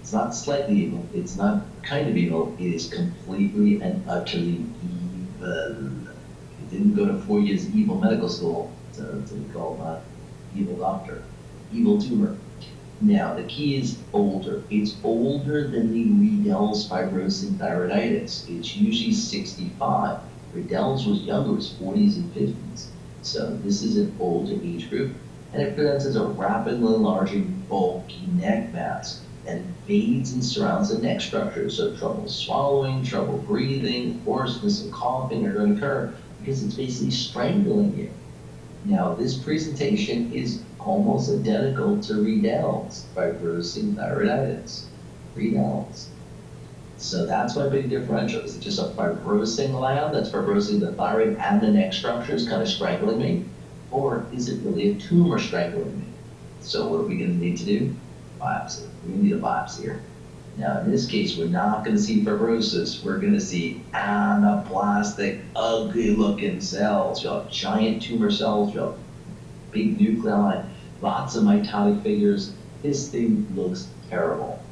[SPEAKER 1] It's not slightly evil, it's not kind of evil, it is completely and utterly evil. It didn't go to 4 years of evil medical school to be called an evil doctor. Evil tumor. Now, the key is older. It's older than the Riedell's fibrosing thyroiditis. It's usually 65. Riedell's was younger, it was 40s and 50s. So this is an older age group, and it presents as a rapidly enlarging, bulky neck mass that invades and surrounds the neck structure. So trouble swallowing, trouble breathing, hoarseness and coughing are going to occur because it's basically strangling you. Now, this presentation is almost identical to Riedell's fibrosing thyroiditis. Riedell's. So that's my big differential. Is it just a fibrosing gland that's fibrosing the thyroid and the neck structures, kind of strangling me? Or is it really a tumor strangling me? So what are we going to need to do? Biopsy. We're going to need a biopsy here. Now, in this case, we're not going to see fibrosis. We're going to see anaplastic, ugly-looking cells. You'll have giant tumor cells. You'll have big nuclei, lots of mitotic figures. This thing looks terrible.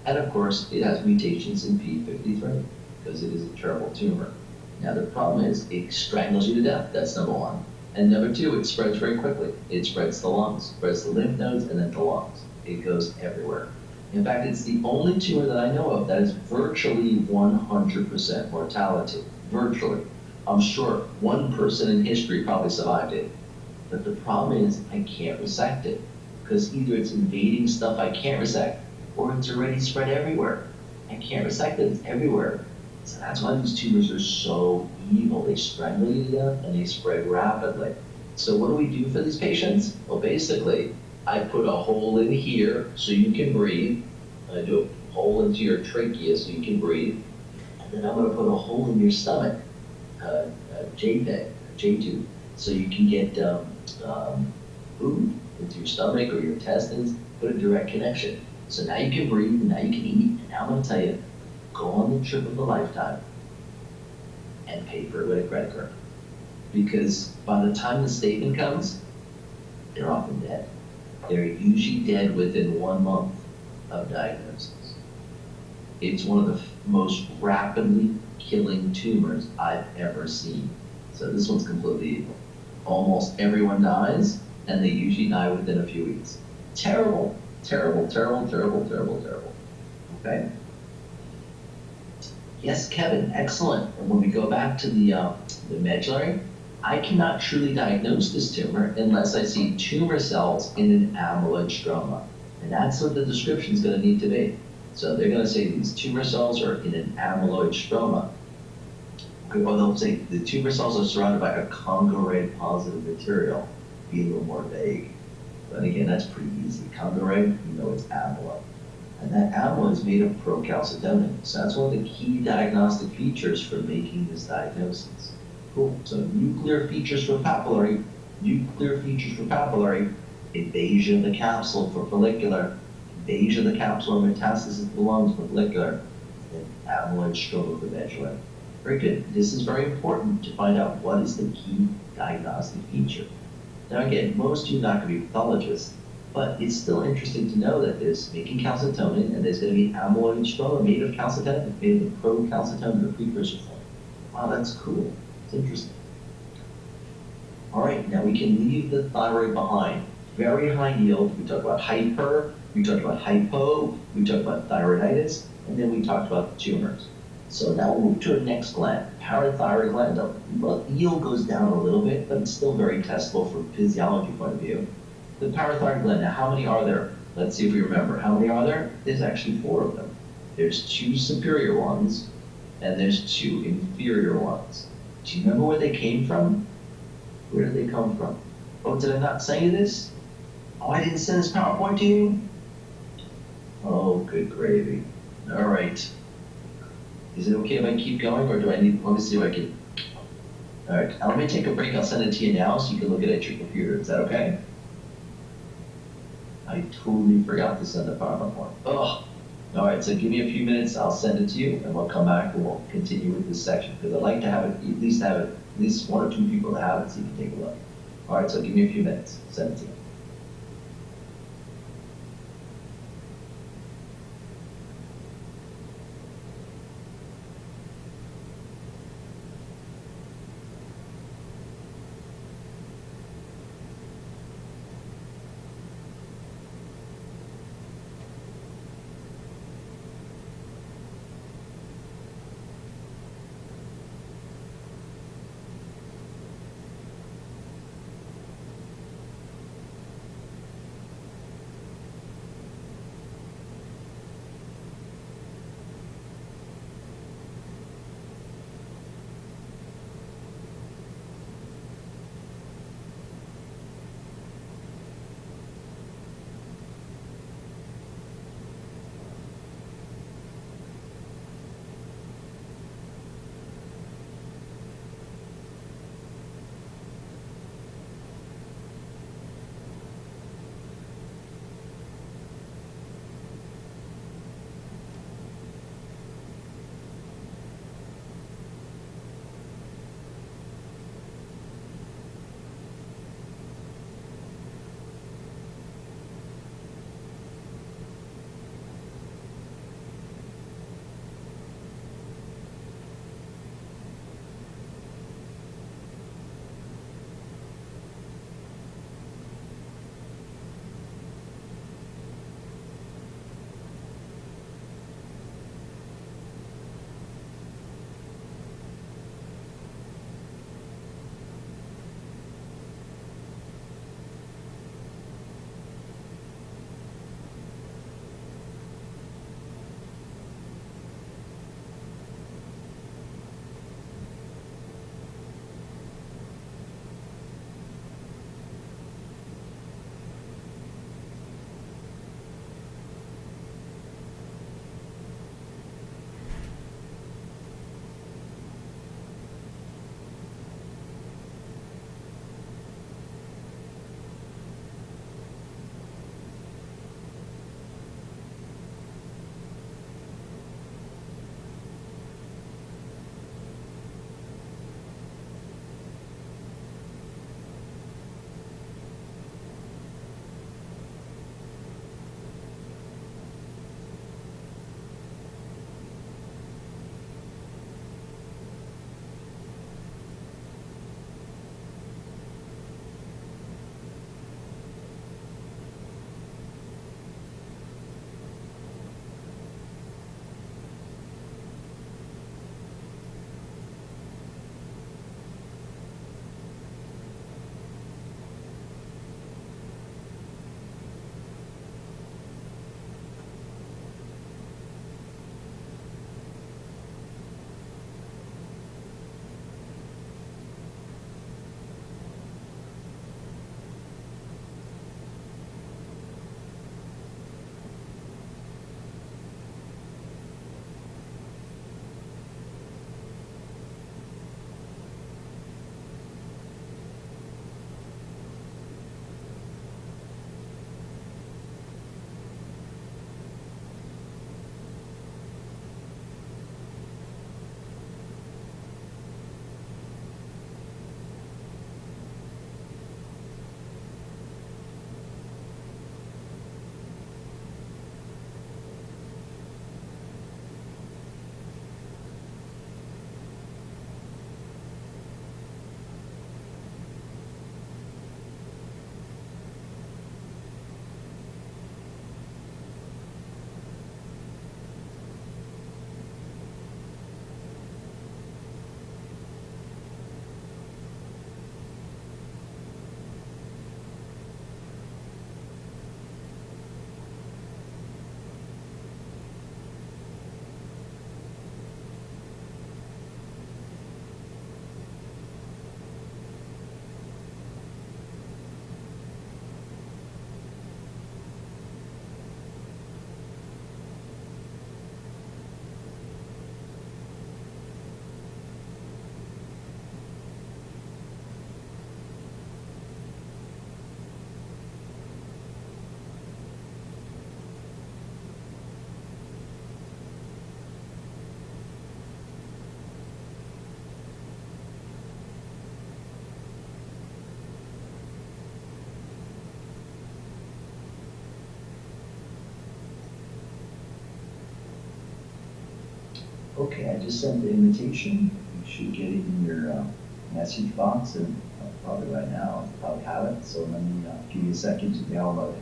[SPEAKER 1] And of course, it has mutations in P53 because it is a terrible tumor. Now, the problem is it strangles you to death. That's number one. And number two, it spreads very quickly. It spreads the lungs, spreads the lymph nodes, and then the lungs. It goes everywhere. In fact, it's the only tumor that I know of that is virtually 100% mortality. Virtually. I'm sure one person in history probably survived it. But the problem is I can't resect it because either it's invading stuff I can't resect or it's already spread everywhere. I can't resect it, it's everywhere. So that's why these tumors are so evil. They strangle you to death and they spread rapidly. So what do we do for these patients? Well, basically, I put a hole in here so you can breathe. I do a hole into your trachea so you can breathe. And then I'm going to put a hole in your stomach, J-tube, so you can get food into your stomach or your intestines, put a direct connection. So now you can breathe, and now you can eat, and now I'm going to tell you, go on the trip of a lifetime and pay for it with a credit card. Because by the time the statement comes, they're often dead. They're usually dead within 1 month of diagnosis. It's one of the most rapidly killing tumors I've ever seen. So this one's completely evil. Almost everyone dies, and they usually die within a few weeks. Terrible, terrible, terrible, terrible, terrible, terrible. Okay? Yes, Kevin, excellent. And when we go back to the medullary, I cannot truly diagnose this tumor unless I see tumor cells in an amyloid stroma. And that's what the description is going to need to be. So they're going to say these tumor cells are in an amyloid stroma. Okay, or they'll say the tumor cells are surrounded by a Congo red positive material. Be a little more vague. But again, that's pretty easy. Congo red, you know it's amyloid. And that amyloid is made of procalcitonin. So that's one of the key diagnostic features for making this diagnosis. Cool. So nuclear features for papillary, invasion of the capsule for follicular, invasion of the capsule or metastasis of the lungs for follicular, and amyloid stroma for medullary. Very good. This is very important to find out what is the key diagnostic feature. Now again, most of you are not going to be pathologists, but it's still interesting to know that there's making calcitonin and there's going to be amyloid stroma made of calcitonin, made of the procalcitonin, the precursor form. Wow, that's cool. It's interesting. All right, now we can leave the thyroid behind. Very high yield. We talked about hyper, we talked about hypo, we talked about thyroiditis, and then we talked about the tumors. So now we'll move to our next gland, parathyroid gland. The yield goes down a little bit, but it's still very testable from physiology point of view. The parathyroid gland, now how many are there? Let's see if we remember. How many are there? There's actually 4 of them. There's 2 superior ones, and there's 2 inferior ones. Do you remember where they came from? Where did they come from? Oh, did I not say this? Oh, I didn't send this PowerPoint to you? Oh, good gravy. All right. Is it okay if I keep going, or do I need, let me see if I can. All right, let me take a break. I'll send it to you now so you can look at it at your computer. Is that okay? I totally forgot to send the PowerPoint. Ugh. All right, so give me a few minutes. I'll send it to you, and we'll come back and we'll continue with this section because I'd like to have it, at least 1 or 2 people to have it so you can take a look. All right, so give me a few minutes. Send it to you. Okay, I just sent the invitation. You should get it in your message box, and probably right now, you probably have it. So let me give you a second to download it.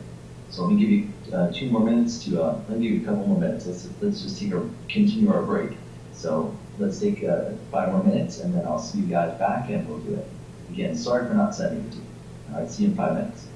[SPEAKER 1] So let me give you 2 more minutes to. Let me give you a couple more minutes. Let's just continue our break. So let's take 5 more minutes, and then I'll see you guys back, and we'll do it. Again, sorry for not sending it to you. All right, see you in 5 minutes.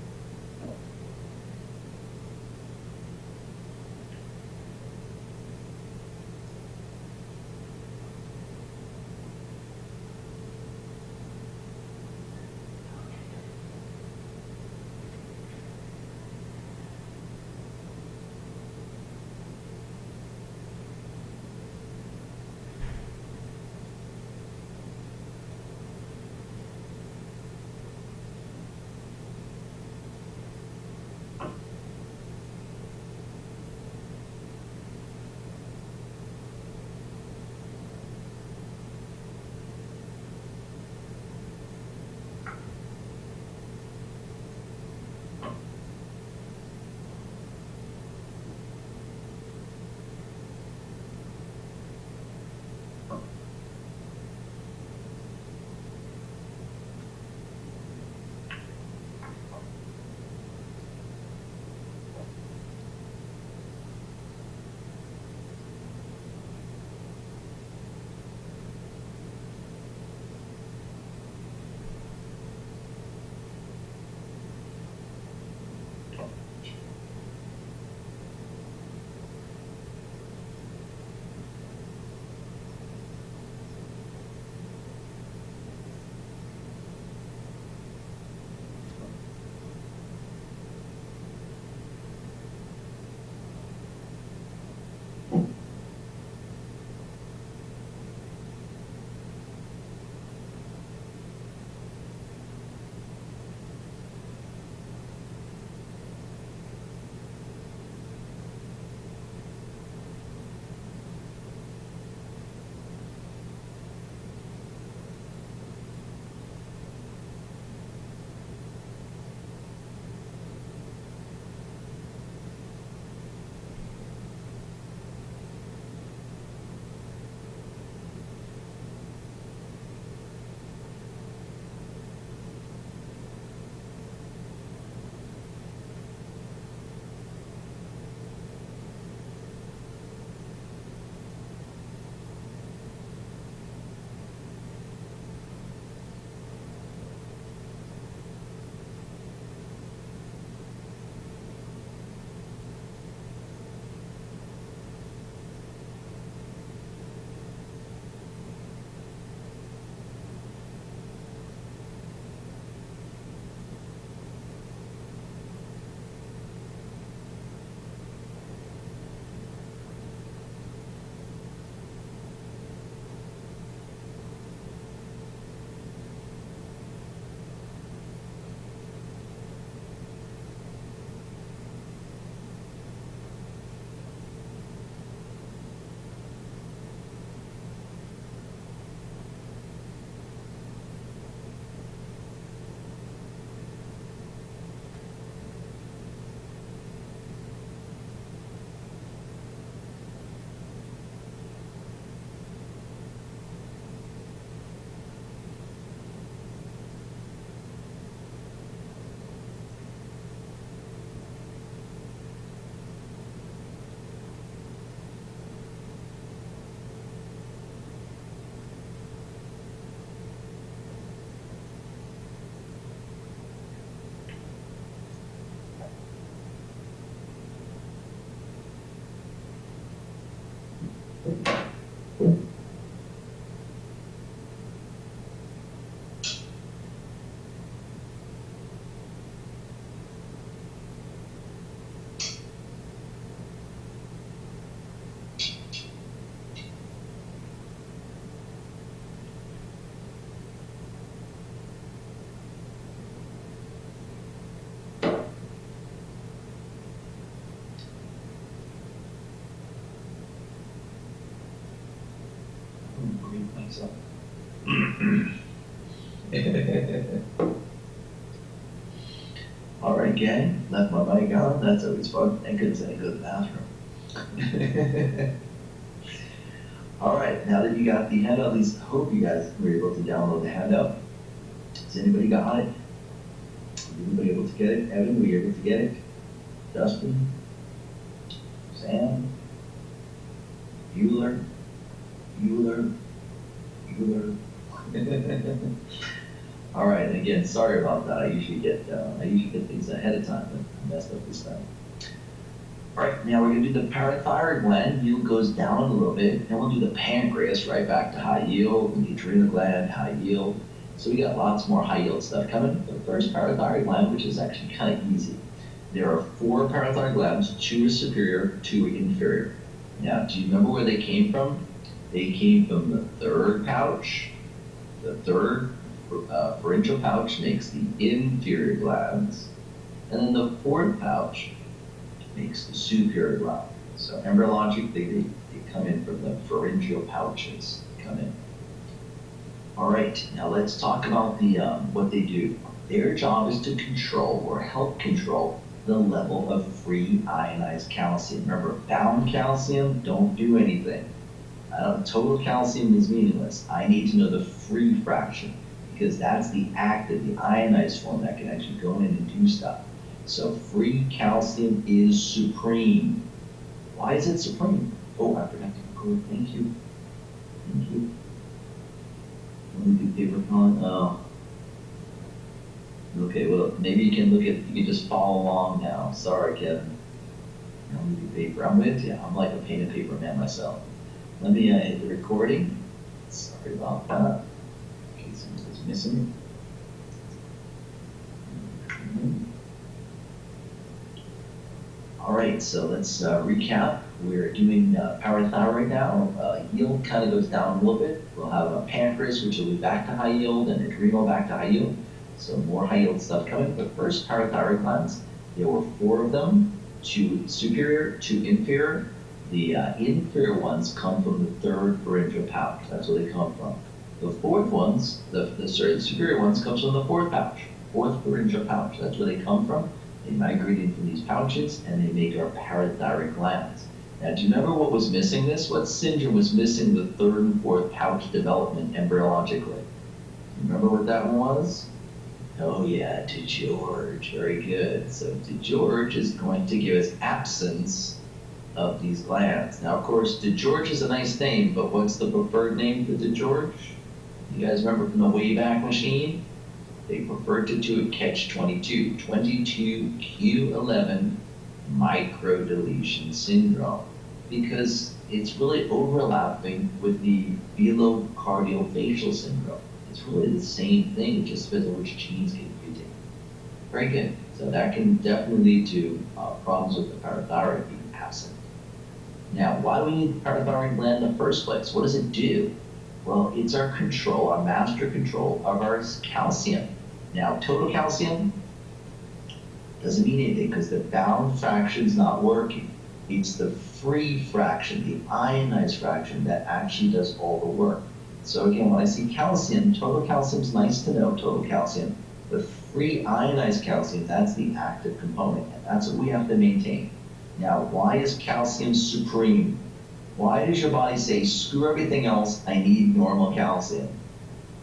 [SPEAKER 1] So. All right, gang. Left my mic on. That's always fun. Thank goodness I didn't go to the bathroom. All right, now that you got the handout, at least I hope you guys were able to download the handout. Has anybody got it? Anybody able to get it? Evan, were you able to get it? Dustin? Sam? Bueller? Bueller? Bueller? All right, and again, sorry about that. I usually get things ahead of time, but I messed up this time. All right, now we're gonna do the parathyroid gland. Yield goes down a little bit, and we'll do the pancreas right back to high yield, and the adrenal gland, high yield. So we got lots more high yield stuff coming. The first parathyroid gland, which is actually kind of easy. There are 4 parathyroid glands, 2 are superior, 2 are inferior. Now, do you remember where they came from? They came from the third pouch. The third pharyngeal pouch makes the inferior glands, and then the fourth pouch makes the superior gland. So embryologically, they come in from the pharyngeal pouches. Come in. All right, now let's talk about the what they do. Their job is to control or help control the level of free ionized calcium. Remember, bound calcium, don't do anything. Total calcium is meaningless. I need to know the free fraction, because that's the active, the ionized form that can actually go in and do stuff. So free calcium is supreme. Why is it supreme? Oh, I forgot to record. Thank you. Thank you. Let me do paper con. Oh. Okay, well, maybe you can just follow along now. Sorry, Kevin. Let me do paper. I'm with you. I'm like a pen and paper man myself. Let me hit the recording. Sorry about that. Okay, something's missing. All right, so let's recap. We're doing parathyroid now. Yield kind of goes down a little bit. We'll have a pancreas, which will be back to high yield, and adrenal back to high yield. So more high yield stuff coming. But first, parathyroid glands. There were 4 of them, 2 superior, 2 inferior. The inferior ones come from the third pharyngeal pouch. That's where they come from. The fourth ones, the superior ones, comes from the fourth pouch, fourth pharyngeal pouch. That's where they come from. They migrate in from these pouches, and they make our parathyroid glands. Now, do you remember what was missing this? What syndrome was missing the third and fourth pouch development embryologically? Remember what that one was? Oh yeah, DeGeorge. Very good. So DeGeorge is going to give us absence of these glands. Now, of course, DeGeorge is a nice name, but what's the preferred name for DeGeorge? You guys remember from the Wayback Machine? They preferred it to a catch-22, 22q11 microdeletion syndrome, because it's really overlapping with the velocardiofacial syndrome. It's really the same thing, it just depends on which genes get mutated. Very good. So that can definitely lead to problems with the parathyroid being absent. Now, why do we need the parathyroid gland in the first place? What does it do? Well, it's our control, our master control of our calcium. Now, total calcium doesn't mean anything because the bound fraction is not working. It's the free fraction, the ionized fraction, that actually does all the work. So again, when I see calcium, total calcium is nice to know, total calcium. But free ionized calcium, that's the active component, and that's what we have to maintain. Now, why is calcium supreme? Why does your body say, screw everything else, I need normal calcium?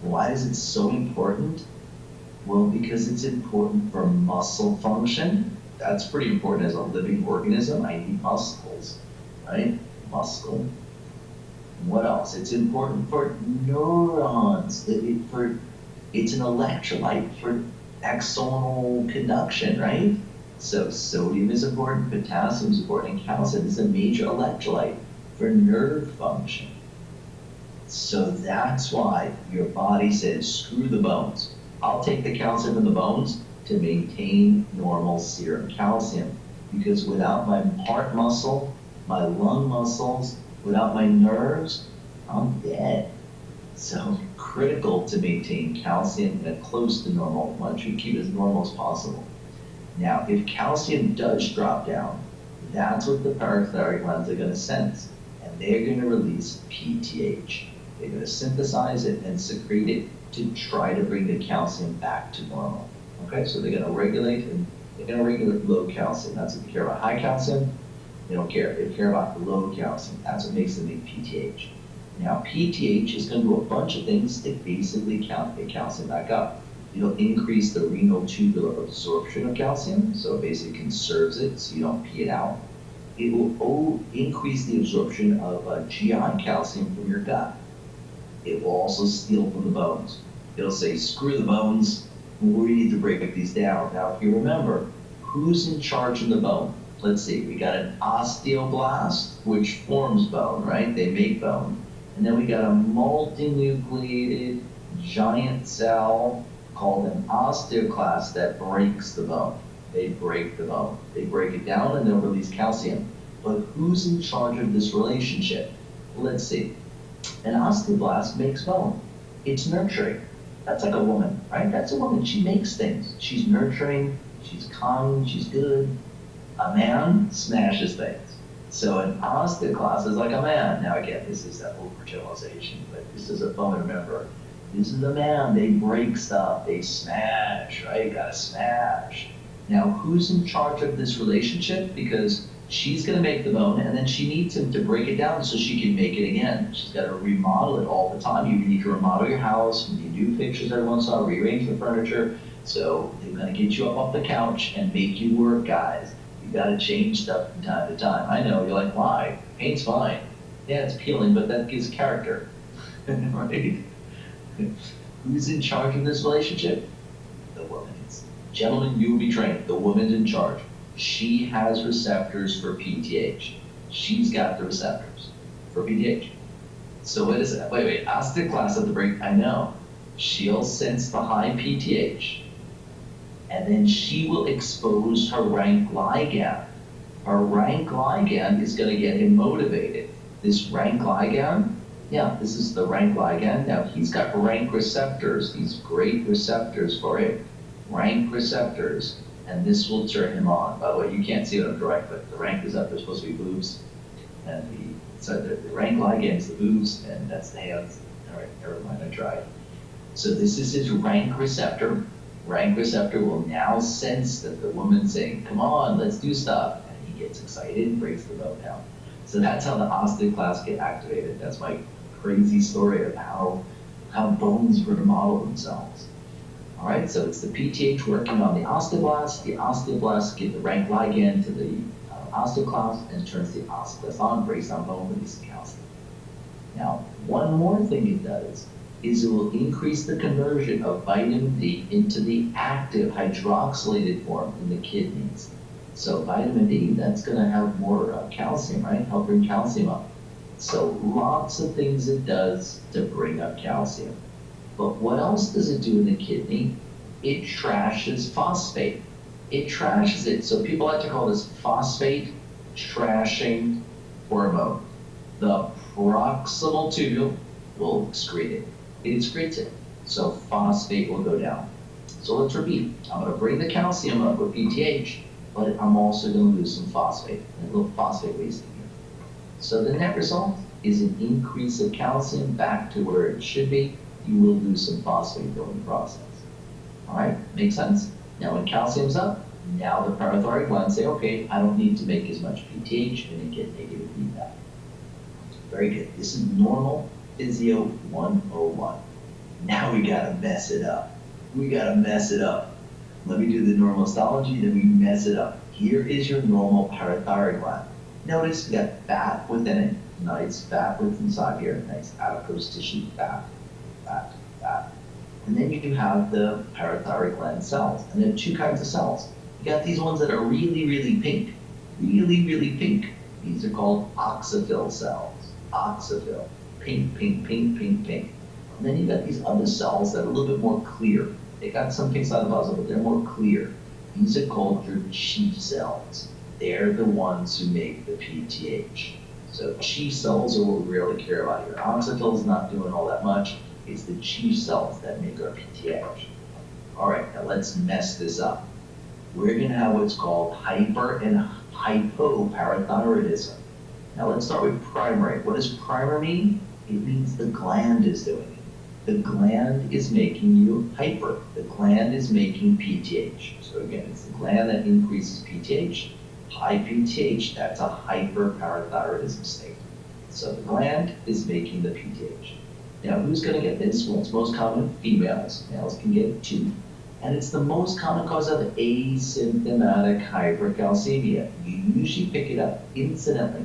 [SPEAKER 1] Why is it so important? Well, because it's important for muscle function. That's pretty important as a living organism. I need muscles, right? Muscle. What else? It's important for neurons. It's an electrolyte for axonal conduction, right? So sodium is important, potassium is important, and calcium is a major electrolyte for nerve function. So that's why your body says, screw the bones. I'll take the calcium in the bones to maintain normal serum calcium, because without my heart muscle, my lung muscles, without my nerves, I'm dead. So critical to maintain calcium at close to normal. Why don't you keep it as normal as possible? Now, if calcium does drop down, that's what the parathyroid glands are going to sense, and they're going to release PTH. They're going to synthesize it and secrete it to try to bring the calcium back to normal. Okay, so they're going to regulate low calcium. That's what they care about. High calcium, they don't care. They care about low calcium. That's what makes them make PTH. Now, PTH is going to do a bunch of things to basically get calcium back up. It'll increase the renal tubular absorption of calcium, so it basically conserves it so you don't pee it out. It will increase the absorption of GI calcium from your gut. It will also steal from the bones. It'll say, screw the bones, we need to break these down. Now, if you remember, who's in charge of the bone? Let's see, we got an osteoblast, which forms bone, right? They make bone. And then we got a multinucleated giant cell called an osteoclast that breaks the bone. They break the bone. They break it down and they'll release calcium. But who's in charge of this relationship? Let's see. An osteoblast makes bone. It's nurturing. That's like a woman, right? That's a woman. She makes things. She's nurturing. She's kind. She's good. A man smashes things. So an osteoclast is like a man. Now again, this is that overgeneralization, but this is a fun to remember. This is a man. They break stuff. They smash, right? You gotta smash. Now, who's in charge of this relationship? Because she's gonna make the bone, and then she needs him to break it down so she can make it again. She's gotta remodel it all the time. You need to remodel your house. You need new pictures every once in a while, rearrange the furniture. So they're gonna get you up off the couch and make you work, guys. You gotta change stuff from time to time. I know, you're like, why? Paint's fine. Yeah, it's peeling, but that gives character, right? Who's in charge of this relationship? The woman is. Gentlemen, you will be trained. The woman's in charge. She has receptors for PTH. She's got the receptors for PTH. So what is that? Wait, osteoclast at the break, I know. She'll sense the high PTH, and then she will expose her rank ligand. Her rank ligand is going to get him motivated. This rank ligand, yeah, this is the rank ligand. Now, he's got rank receptors, these great receptors for it. Rank receptors, and this will turn him on. By the way, you can't see what I'm drawing, but the rank receptor is supposed to be boobs, and the rank ligand is the boobs, and that's the hands. All right, never mind, I tried. So this is his rank receptor. Rank receptor will now sense that the woman's saying, come on, let's do stuff. And he gets excited and breaks the bone down. So that's how the osteoclasts get activated. That's my crazy story of how bones remodel themselves. All right, so it's the PTH working on the osteoblasts give the rank ligand to the osteoclast and turns the osteoclast on, breaks down bone, releasing calcium. Now, one more thing it does is it will increase the conversion of vitamin D into the active hydroxylated form in the kidneys. So vitamin D, that's going to have more calcium, right? Help bring calcium up. So lots of things it does to bring up calcium. But what else does it do in the kidney? It trashes phosphate. It trashes it. So people like to call this phosphate trashing hormone. The proximal tubule will excrete it. It excretes it. So phosphate will go down. So let's repeat. I'm going to bring the calcium up with PTH, but I'm also going to lose some phosphate, a little phosphate wasting here. So the net result is an increase of calcium back to where it should be. You will lose some phosphate during the process. All right, makes sense? Now when calcium's up, now the parathyroid glands say, okay, I don't need to make as much PTH, and they get negative feedback. Very good. This is normal Physio 101. Now we gotta mess it up. We gotta mess it up. Let me do the normal histology, then we mess it up. Here is your normal parathyroid gland. Notice we got fat within it. Nice fat within inside here. Nice adipose tissue, fat. And then you have the parathyroid gland cells. And there are two kinds of cells. You got these ones that are really, really pink. Really, really pink. These are called oxaphyll cells. Oxaphyll. Pink, pink, pink, pink, pink. And then you got these other cells that are a little bit more clear. They got some pink cytoplasm, but they're more clear. These are called your chief cells. They're the ones who make the PTH. So chief cells are what we really care about here. Oxaphyll is not doing all that much. It's the chief cells that make our PTH. All right, now let's mess this up. We're going to have what's called hyper and hypoparathyroidism. Now let's start with primary. What does primary mean? It means the gland is doing it. The gland is making you hyper. The gland is making PTH. So again, it's the gland that increases PTH. High PTH, that's a hyperparathyroidism state. So the gland is making the PTH. Now, who's going to get this? Well, it's most common in females. Males can get it too. And it's the most common cause of asymptomatic hypercalcemia. You usually pick it up incidentally.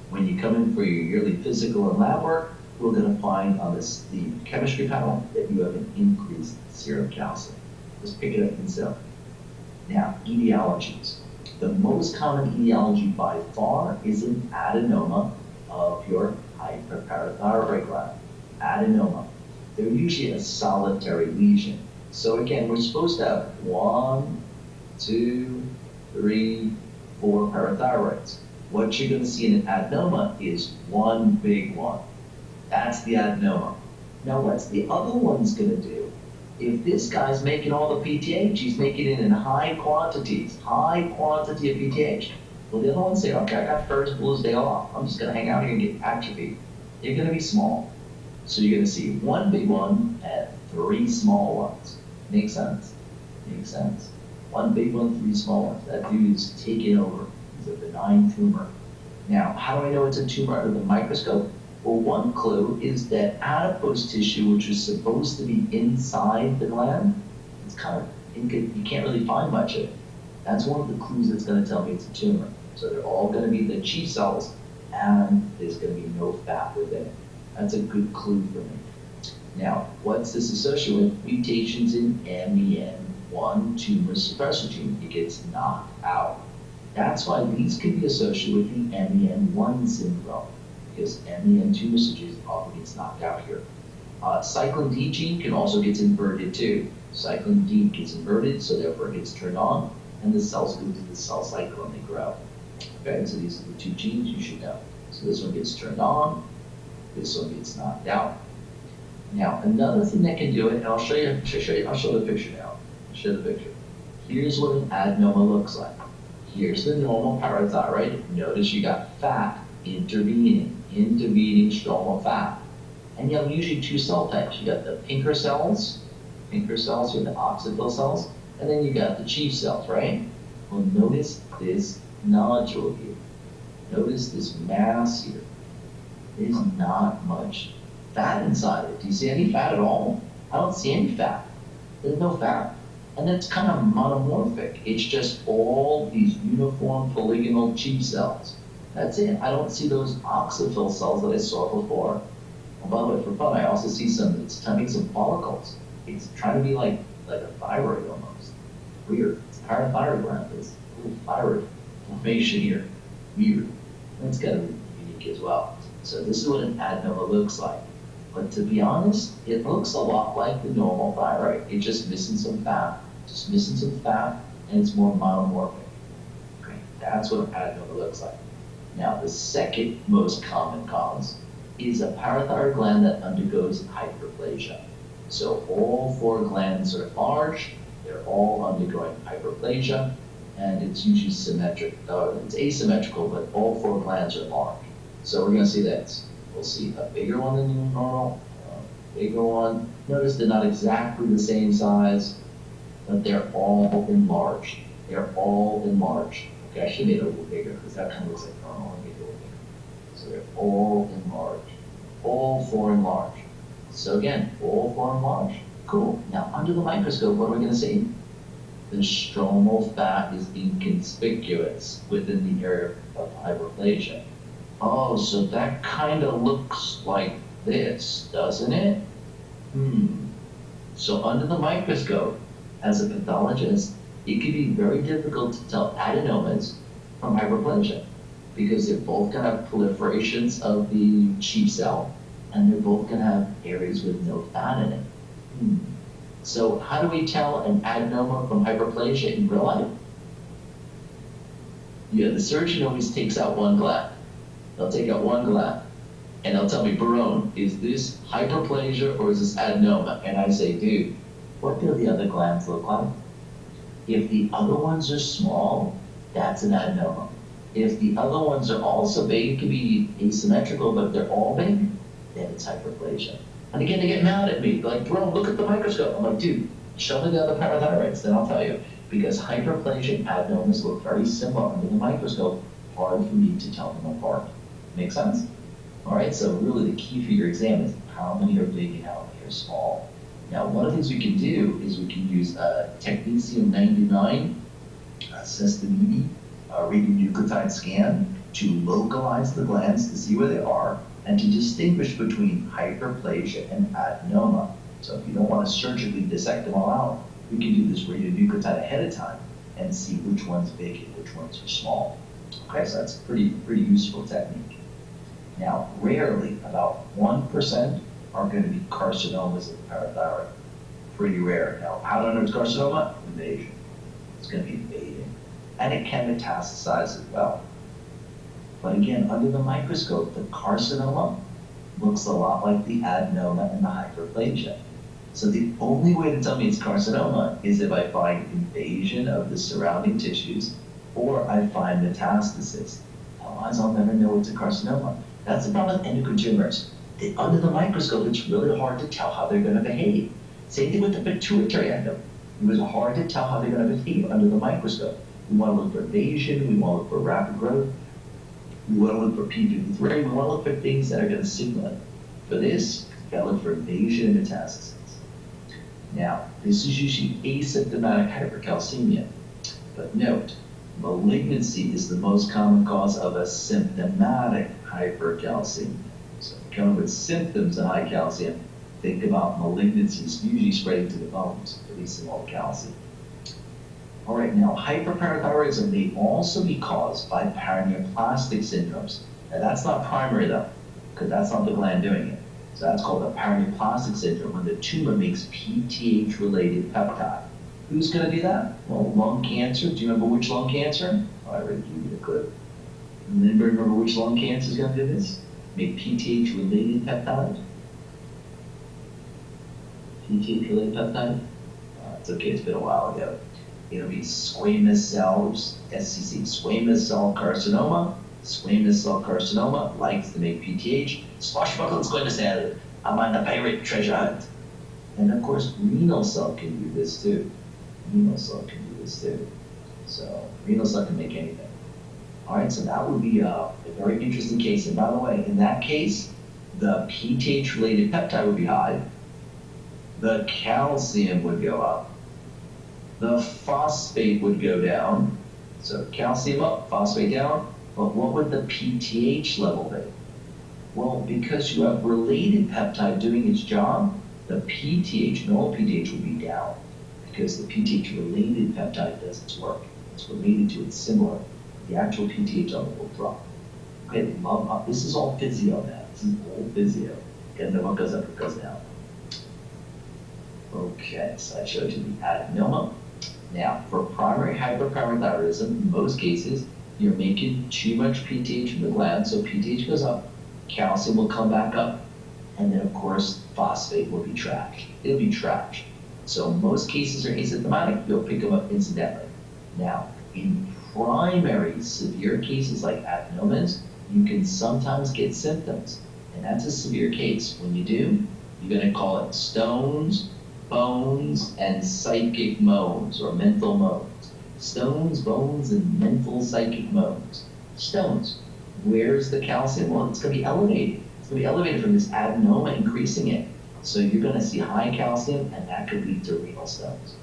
[SPEAKER 1] When you come in for your yearly physical and lab work, we're going to find on the chemistry panel that you have an increased serum calcium. Just pick it up incidentally. Now, etiologies. The most common etiology by far is an adenoma of your hyperparathyroid gland. Adenoma. They're usually a solitary lesion. So again, we're supposed to have 1, 2, 3, 4 parathyroids. What you're going to see in an adenoma is one big one. That's the adenoma. Now, what's the other one's going to do? If this guy's making all the PTH, he's making it in high quantities, high quantity of PTH. Well, the other ones say, okay, I got first blues day off. I'm just going to hang out here and get atrophy. They're going to be small. So you're going to see one big one and 3 small ones. Make sense? Makes sense. One big one, 3 small ones. That dude's taking over. He's a benign tumor. Now, how do I know it's a tumor under the microscope? Well, one clue is that adipose tissue, which is supposed to be inside the gland, it's kind of, you can't really find much of it. That's one of the clues that's going to tell me it's a tumor. So they're all going to be the chief cells, and there's going to be no fat within it. That's a good clue for me. Now, what's this associated with? Mutations in MEN1 tumor suppressor gene. It gets knocked out. That's why these can be associated with the MEN1 syndrome, because MEN tumor suppressor often gets knocked out here. Cyclin D gene can also get inverted too. Cyclin D gets inverted, so therefore it gets turned on, and the cells go to the cell cycle and they grow. Okay, so these are the 2 genes you should know. So this one gets turned on, this one gets knocked out. Now, another thing that can do it, and I'll show the picture now. I'll show the picture. Here's what an adenoma looks like. Here's the normal parathyroid. Notice you got fat intervening stromal fat. And you have usually 2 cell types. You got the pinker cells, you have the oxyphil cells, and then you got the chief cells, right? Well, notice this nodule here. Notice this mass here. There's not much fat inside it. Do you see any fat at all? I don't see any fat. There's no fat. And it's kind of monomorphic. It's just all these uniform polygonal chief cells. That's it. I don't see those oxyphil cells that I saw before. And by the way, for fun, I also see it's having some follicles. It's trying to be like a thyroid almost. Weird. It's a parathyroid gland. There's a little thyroid formation here. Weird. That's kind of unique as well. So this is what an adenoma looks like. But to be honest, it looks a lot like the normal thyroid. It's just missing some fat. And it's more monomorphic. Okay, that's what an adenoma looks like. Now, the second most common cause is a parathyroid gland that undergoes hyperplasia. So all 4 glands are large, they're all undergoing hyperplasia, and it's usually symmetric. It's asymmetrical, but all 4 glands are large. So we're going to see that. We'll see a bigger one than normal, a bigger one. Notice they're not exactly the same size, but they're all enlarged. They're all enlarged. Okay, I should make it a little bigger because that kind of looks like normal. Let me make it a little bigger. So they're all enlarged. All 4 enlarged. So again, all 4 enlarged. Cool. Now under the microscope, what are we going to see? The stromal fat is inconspicuous within the area of hyperplasia. Oh, so that kind of looks like this, doesn't it? So under the microscope, as a pathologist, it can be very difficult to tell adenomas from hyperplasia because they're both going to have proliferations of the chief cell, and they're both going to have areas with no fat in it. So how do we tell an adenoma from hyperplasia in real life? Yeah, the surgeon always takes out one gland. They'll take out one gland, and they'll tell me, Barone, is this hyperplasia or is this adenoma? And I say, dude, what do the other glands look like? If the other ones are small, that's an adenoma. If the other ones are also big, it could be asymmetrical, but if they're all big, then it's hyperplasia. And again, they get mad at me, like, bro, look at the microscope. I'm like, dude, show me the other parathyroids, then I'll tell you. Because hyperplasia and adenomas look very similar under the microscope, hard for me to tell them apart. Make sense? All right, so really the key for your exam is how many are big and how many are small. Now, one of the things we can do is we can use technetium-99, sensitivity, radionuclide scan to localize the glands to see where they are and to distinguish between hyperplasia and adenoma. So if you don't want to surgically dissect them all out, we can do this radionuclide ahead of time and see which one's big and which ones are small. Okay, so that's a pretty useful technique. Now, rarely, about 1% are going to be carcinomas of the parathyroid. Pretty rare. Now, how do I know it's carcinoma? Invasion. It's going to be invading. And it can metastasize as well. But again, under the microscope, the carcinoma looks a lot like the adenoma and the hyperplasia. So the only way to tell me it's carcinoma is if I find invasion of the surrounding tissues or I find metastasis. Otherwise, I'll never know it's a carcinoma. That's the problem with endocrine tumors. Under the microscope, it's really hard to tell how they're going to behave. Same thing with the pituitary endo. It was hard to tell how they're going to behave under the microscope. We want to look for invasion, we want to look for rapid growth, we want to look for P53, we want to look for things that are going to signal it. For this, you've got to look for invasion and metastasis. Now, this is usually asymptomatic hypercalcemia. But note, malignancy is the most common cause of a symptomatic hypercalcemia. So if you come up with symptoms of high calcium, think about malignancies usually spreading to the bones, releasing all the calcium. All right, now hyperparathyroidism may also be caused by paraneoplastic syndromes. Now that's not primary though, because that's not the gland doing it. So that's called a paraneoplastic syndrome when the tumor makes PTH-related peptide. Who's going to do that? Well, lung cancer. Do you remember which lung cancer? Oh, I already gave you the clue. Anybody remember which lung cancer is going to do this? Make PTH-related peptide? PTH-related peptide? It's okay, it's been a while ago. It'll be squamous cells, SCC, squamous cell carcinoma. Squamous cell carcinoma likes to make PTH. Swashbuckling squamous cell. I'm on the pirate treasure hunt. And of course, renal cell can do this too. Renal cell can do this too. So renal cell can make anything. All right, so that would be a very interesting case. And by the way, in that case, the PTH-related peptide would be high. The calcium would go up. The phosphate would go down. So calcium up, phosphate down. But what would the PTH level be? Well, because you have related peptide doing its job, the PTH, normal PTH, would be down because the PTH-related peptide does its work. It's related to it, similar. The actual PTH level will drop. Okay, this is all physio now. This is all physio. And then what goes up, it goes down. Okay, so I showed you the adenoma. Now, for primary hyperparathyroidism, in most cases, you're making too much PTH in the gland, so PTH goes up, calcium will come back up, and then, of course, phosphate will be trashed. It'll be trashed. So most cases are asymptomatic. You'll pick them up incidentally. Now, in primary severe cases like adenomas, you can sometimes get symptoms, and that's a severe case. When you do, you're going to call it stones, bones, and psychic moans, or mental moans. Stones, bones, and mental psychic moans. Stones. Where's the calcium? Well, it's going to be elevated. It's going to be elevated from this adenoma, increasing it. So you're going to see high calcium, and that could lead to renal stones.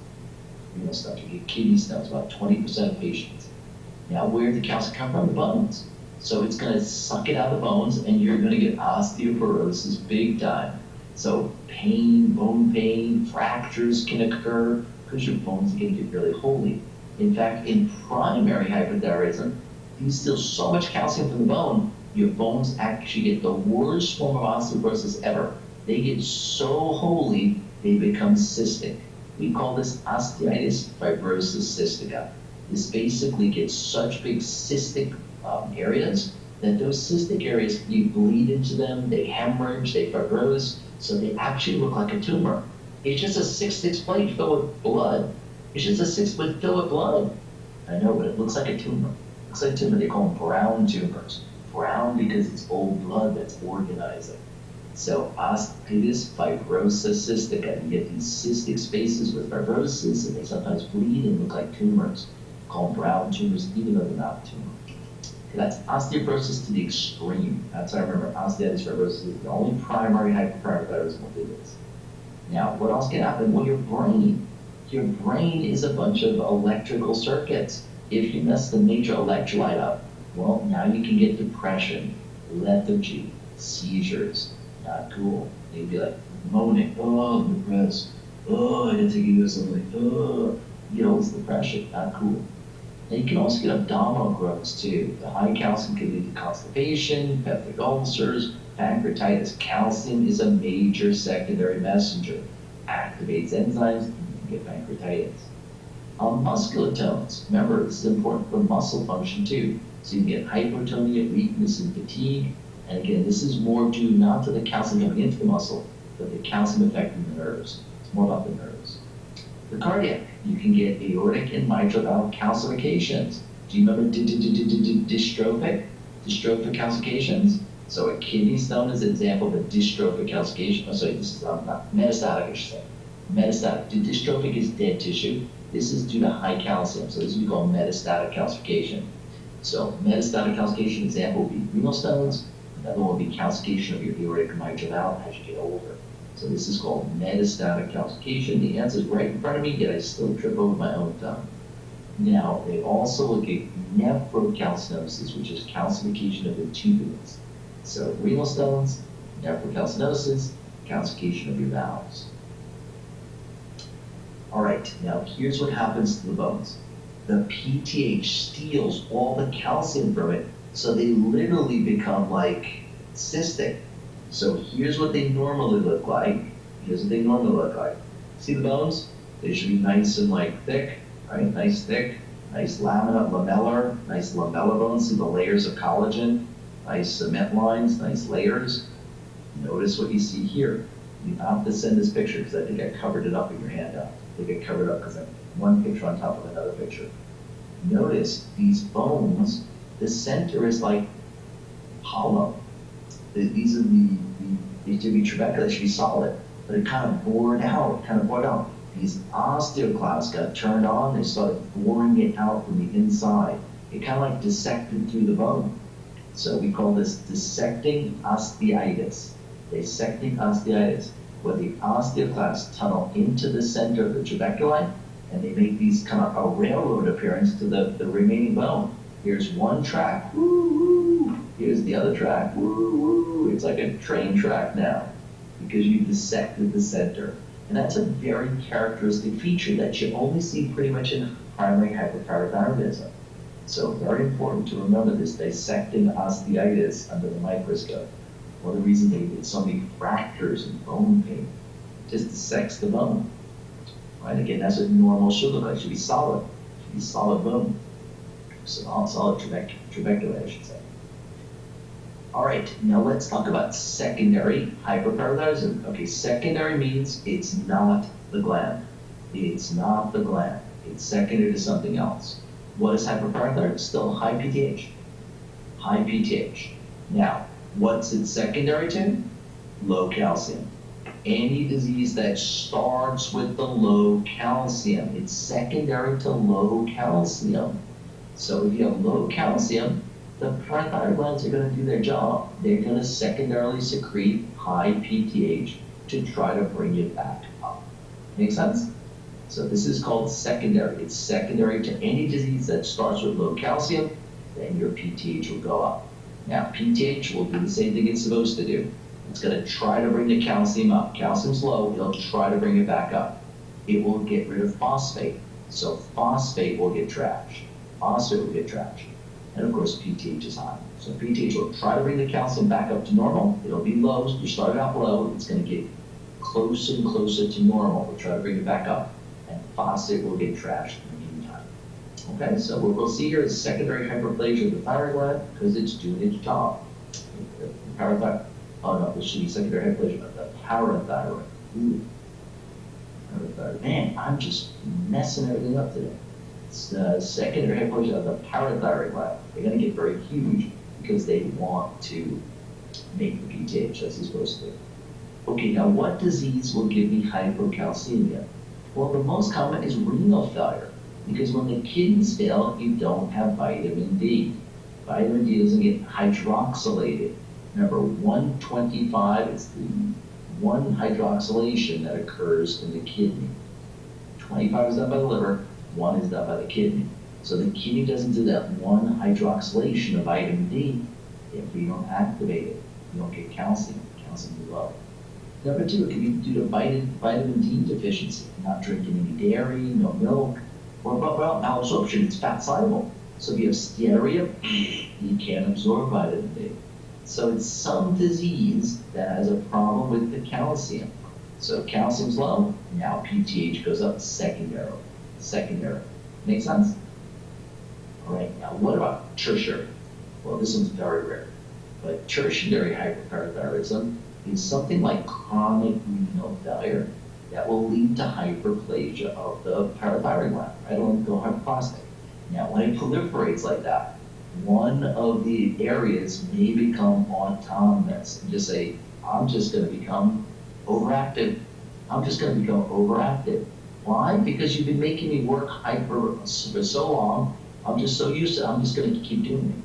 [SPEAKER 1] Renal stones. You get kidney stones, about 20% of patients. Now, where did the calcium come from? The bones. So it's going to suck it out of the bones, and you're going to get osteoporosis big time. So bone pain, fractures can occur because your bones are going to get really holy. In fact, in primary hypothyroidism, you steal so much calcium from the bone, your bones actually get the worst form of osteoporosis ever. They get so holy, they become cystic. We call this osteitis fibrosis cystica. This basically gets such big cystic areas that those cystic areas, you bleed into them, they hemorrhage, they fibrose, so they actually look like a tumor. It's just a 6-6 plate filled with blood. It's just a 6 plate filled with blood. I know, but it looks like a tumor. It looks like a tumor. They call them brown tumors. Brown because it's old blood that's organizing. So osteitis fibrosis cystica. You get these cystic spaces with fibrosis, and they sometimes bleed and look like tumors. Call them brown tumors, even though they're not a tumor. That's osteoporosis to the extreme. That's how I remember osteoitis fibrosis is the only primary hyperparathyroidism will do this. Now, what else can happen? Well, your brain is a bunch of electrical circuits. If you mess the major electrolyte up, well, now you can get depression, lethargy, seizures. Not cool. You'd be like moaning, oh, I'm depressed. Oh, I didn't take you something. Oh, you get all this depression. Not cool. And you can also get abdominal growths too. The high calcium can lead to constipation, peptic ulcers, pancreatitis. Calcium is a major secondary messenger. Activates enzymes, and you can get pancreatitis. Muscular tones. Remember, this is important for muscle function too. So you can get hypotonia, weakness, and fatigue. And again, this is more due not to the calcium coming into the muscle, but the calcium affecting the nerves. It's more about the nerves. The cardiac, you can get aortic and mitral valve calcifications. Do you remember dystrophic calcifications? So a kidney stone is an example of a dystrophic calcification. Oh, sorry, this is not metastatic, I should say. Metastatic. Dystrophic is dead tissue. This is due to high calcium. So this is what we call metastatic calcification. So metastatic calcification example would be renal stones. Another one would be calcification of your aortic and mitral valve as you get older. So this is called metastatic calcification. The answer is right in front of me, yet I still trip over my own tongue. Now, they also look at nephrocalcinosis, which is calcification of the tubules. So renal stones, nephrocalcinosis, calcification of your valves. All right, now here's what happens to the bones. The PTH steals all the calcium from it, so they literally become like cystic. So here's what they normally look like. See the bones? They should be nice and like thick, right? Nice thick, nice lamellar bones. See the layers of collagen, nice cement lines, nice layers. Notice what you see here. You have to send this picture because I think I covered it up in your handout. I think I covered it up because I have one picture on top of another picture. Notice these bones, the center is like hollow. These are these should be trabecular, they should be solid, but it kind of bored out, These osteoclasts got turned on, they started boring it out from the inside. It kind of like dissected through the bone. So we call this dissecting osteitis. Dissecting osteitis, where the osteoclasts tunnel into the center of the trabeculi, and they make these kind of a railroad appearance to the remaining bone. Here's one track, woo, woo. Here's the other track, woo, woo. It's like a train track now, because you dissected the center. And that's a very characteristic feature that you only see pretty much in primary hyperparathyroidism. So very important to remember this dissecting osteitis under the microscope. One of the reasons they get so many fractures and bone pain, just dissects the bone. Right? Again, that's what normal should look like. It should be solid. It should be solid bone. Solid trabecula, I should say. All right, now let's talk about secondary hyperparathyroidism. Okay, secondary means it's not the gland. It's not the gland. It's secondary to something else. What is hyperparathyroidism? Still high PTH. High PTH. Now, what's it secondary to? Low calcium. Any disease that starts with the low calcium, it's secondary to low calcium. So if you have low calcium, the parathyroid glands are going to do their job. They're going to secondarily secrete high PTH to try to bring it back up. Make sense? So this is called secondary. It's secondary to any disease that starts with low calcium, then your PTH will go up. Now, PTH will do the same thing it's supposed to do. It's going to try to bring the calcium up. Calcium's low, it'll try to bring it back up. It will get rid of phosphate. So phosphate will get trashed. Phosphate will get trashed. And of course, PTH is high. So PTH will try to bring the calcium back up to normal. It'll be low. So you started out low. It's going to get closer and closer to normal. We'll try to bring it back up. And phosphate will get trashed in the meantime. Okay, so what we'll see here is secondary hyperplasia of the thyroid gland because it's doing its job. Oh no, this should be secondary hyperplasia of the parathyroid. Ooh. Parathyroid. Man, I'm just messing everything up today. It's the secondary hyperplasia of the parathyroid gland. They're going to get very huge because they want to make the PTH as it's supposed to. Okay, now what disease will give me hypocalcemia? Well, the most common is renal failure because when the kidneys fail, you don't have vitamin D. Vitamin D doesn't get hydroxylated. Remember, 125 is the one hydroxylation that occurs in the kidney. 25 is done by the liver, 1 is done by the kidney. So the kidney doesn't do that one hydroxylation of vitamin D if we don't activate it. You don't get calcium. Calcium is low. Number 2, it could be due to vitamin D deficiency, not drinking any dairy, no milk, or malabsorption. It's fat soluble. So if you have stearia, you can't absorb vitamin D. So it's some disease that has a problem with the calcium. So calcium's low, now PTH goes up secondarily. Make sense? All right, now what about tertiary? Well, this one's very rare. But tertiary hyperparathyroidism is something like chronic renal failure that will lead to hyperplasia of the parathyroid gland, right? It'll go hyperplastic. Now, when it proliferates like that, one of the areas may become autonomous and just say, I'm just going to become overactive. Why? Because you've been making me work hyper for so long. I'm just so used to it. I'm just going to keep doing it.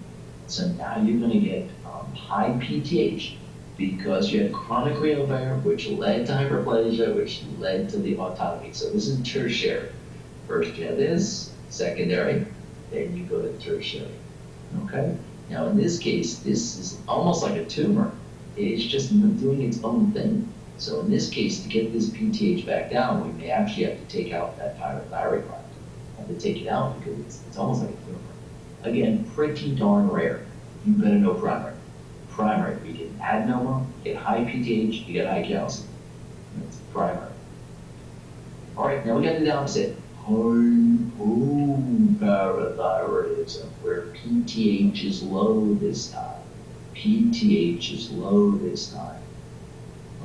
[SPEAKER 1] So now you're going to get high PTH because you had chronic renal failure, which led to hyperplasia, which led to the autonomy. So this is tertiary. First you have this, secondary, then you go to tertiary. Okay? Now in this case, this is almost like a tumor. It's just doing its own thing. So in this case, to get this PTH back down, we may actually have to take out that parathyroid gland. Have to take it out because it's almost like a tumor. Again, pretty darn rare. You better know primary. Primary, we get adenoma, you get high PTH, you get high calcium. That's primary. All right, now we got to do the opposite. Hypoparathyroidism, where PTH is low this time.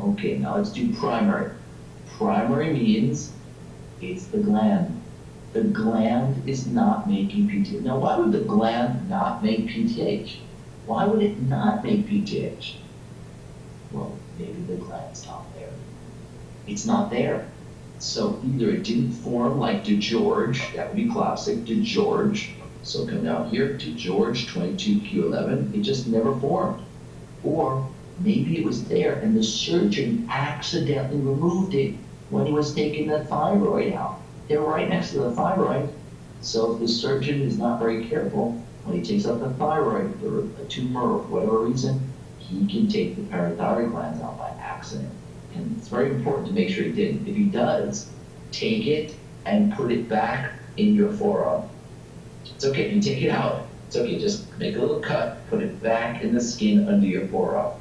[SPEAKER 1] Okay, now let's do primary. Primary means it's the gland. The gland is not making PTH. Now, why would the gland not make PTH? Why would it not make PTH? Well, maybe the gland's not there. It's not there. So either it didn't form like DeGeorge, that would be classic, DeGeorge. So come down here, DeGeorge 22q11, it just never formed. Or maybe it was there and the surgeon accidentally removed it when he was taking the thyroid out. They're right next to the thyroid. So if the surgeon is not very careful, when he takes out the thyroid for a tumor or for whatever reason, he can take the parathyroid glands out by accident. And it's very important to make sure he didn't. If he does, take it and put it back in your forearm. It's okay if you take it out. It's okay, just make a little cut, put it back in the skin under your forearm.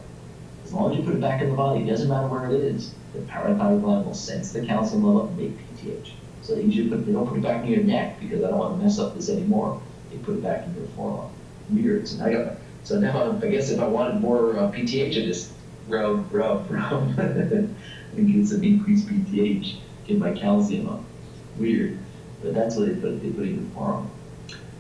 [SPEAKER 1] As long as you put it back in the body, it doesn't matter where it is. The parathyroid gland will sense the calcium level and make PTH. So they usually they don't put it back in your neck because I don't want to mess up this anymore. They put it back in your forearm. Weird. So now I guess if I wanted more PTH, I just rub and get some increased PTH, get my calcium up. Weird. But that's what they put in your forearm.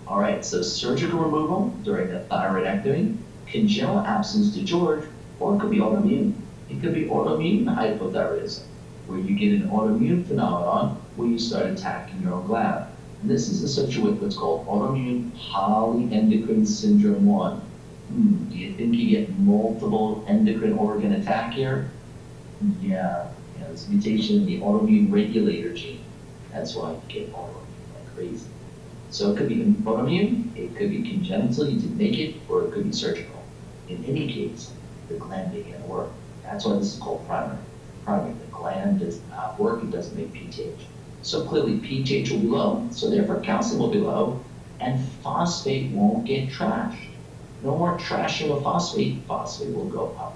[SPEAKER 1] All right, so surgical removal during a thyroidectomy, congenital absence DeGeorge, or it could be autoimmune. It could be autoimmune hypothyroidism, where you get an autoimmune phenomenon where you start attacking your own gland. And this is associated with what's called autoimmune polyendocrine syndrome 1. Do you think you get multiple endocrine organ attack here? Yeah, it's a mutation in the autoimmune regulator gene. That's why you get autoimmune like crazy. So it could be autoimmune, it could be congenital, you didn't make it, or it could be surgical. In any case, the gland began to work. That's why this is called primary. Primary, the gland does not work, it doesn't make PTH. So clearly PTH will be low, so therefore calcium will be low, and phosphate won't get trashed. No more trashing of phosphate, phosphate will go up.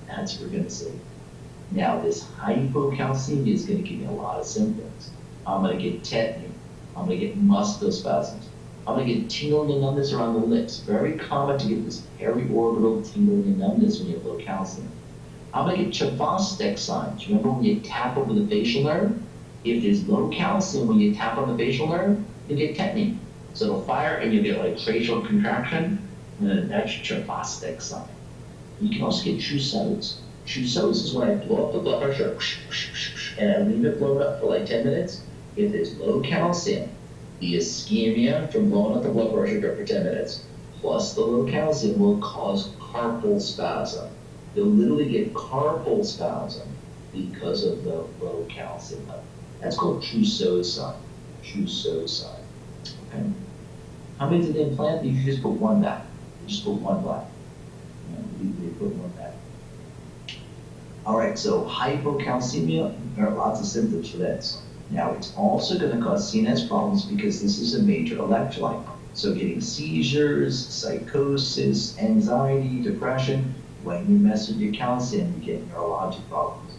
[SPEAKER 1] That's what we're gonna see. Now this hypocalcemia is gonna give me a lot of symptoms. I'm gonna get tetany, I'm gonna get muscular spasms, I'm gonna get tingling and numbness around the lips. Very common to get this periorbital tingling and numbness when you have low calcium. I'm gonna get Chvostek signs. Remember when you tap over the facial nerve? If there's low calcium when you tap on the facial nerve, you get tetany. So it'll fire and you get like facial contraction, and then that's Chvostek sign. You can also get Trousseau's. Trousseau's is when I blow up the blood pressure and I leave it blown up for like 10 minutes. If there's low calcium, the ischemia from blowing up the blood pressure for 10 minutes, plus the low calcium will cause carpal spasm. You'll literally get carpal spasm because of the low calcium level. That's called Trousseau sign. Trousseau sign. Okay. How many did they implant? You just put one back. You just put one back. You put one back. All right, so hypocalcemia, there are lots of symptoms for this. Now, it's also going to cause CNS problems because this is a major electrolyte. So getting seizures, psychosis, anxiety, depression, when you mess with your calcium, you get neurologic problems.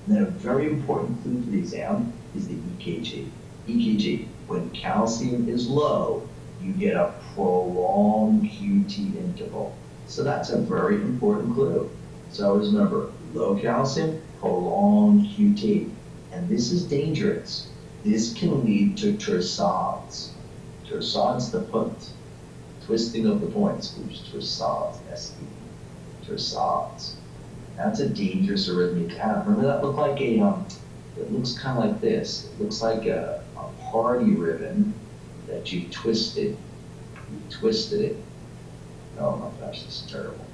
[SPEAKER 1] And then a very important clue for the exam is the EKG. EKG, when calcium is low, you get a prolonged QT interval. So that's a very important clue. So always remember, low calcium, prolonged QT. And this is dangerous. This can lead to torsades. Torsades the point, twisting of the points, torsades, S-E, torsades. That's a dangerous arrhythmia to have. Remember that looked like it looks kind of like this. It looks like a party ribbon that you twisted. You twisted it. Oh my gosh, this is terrible.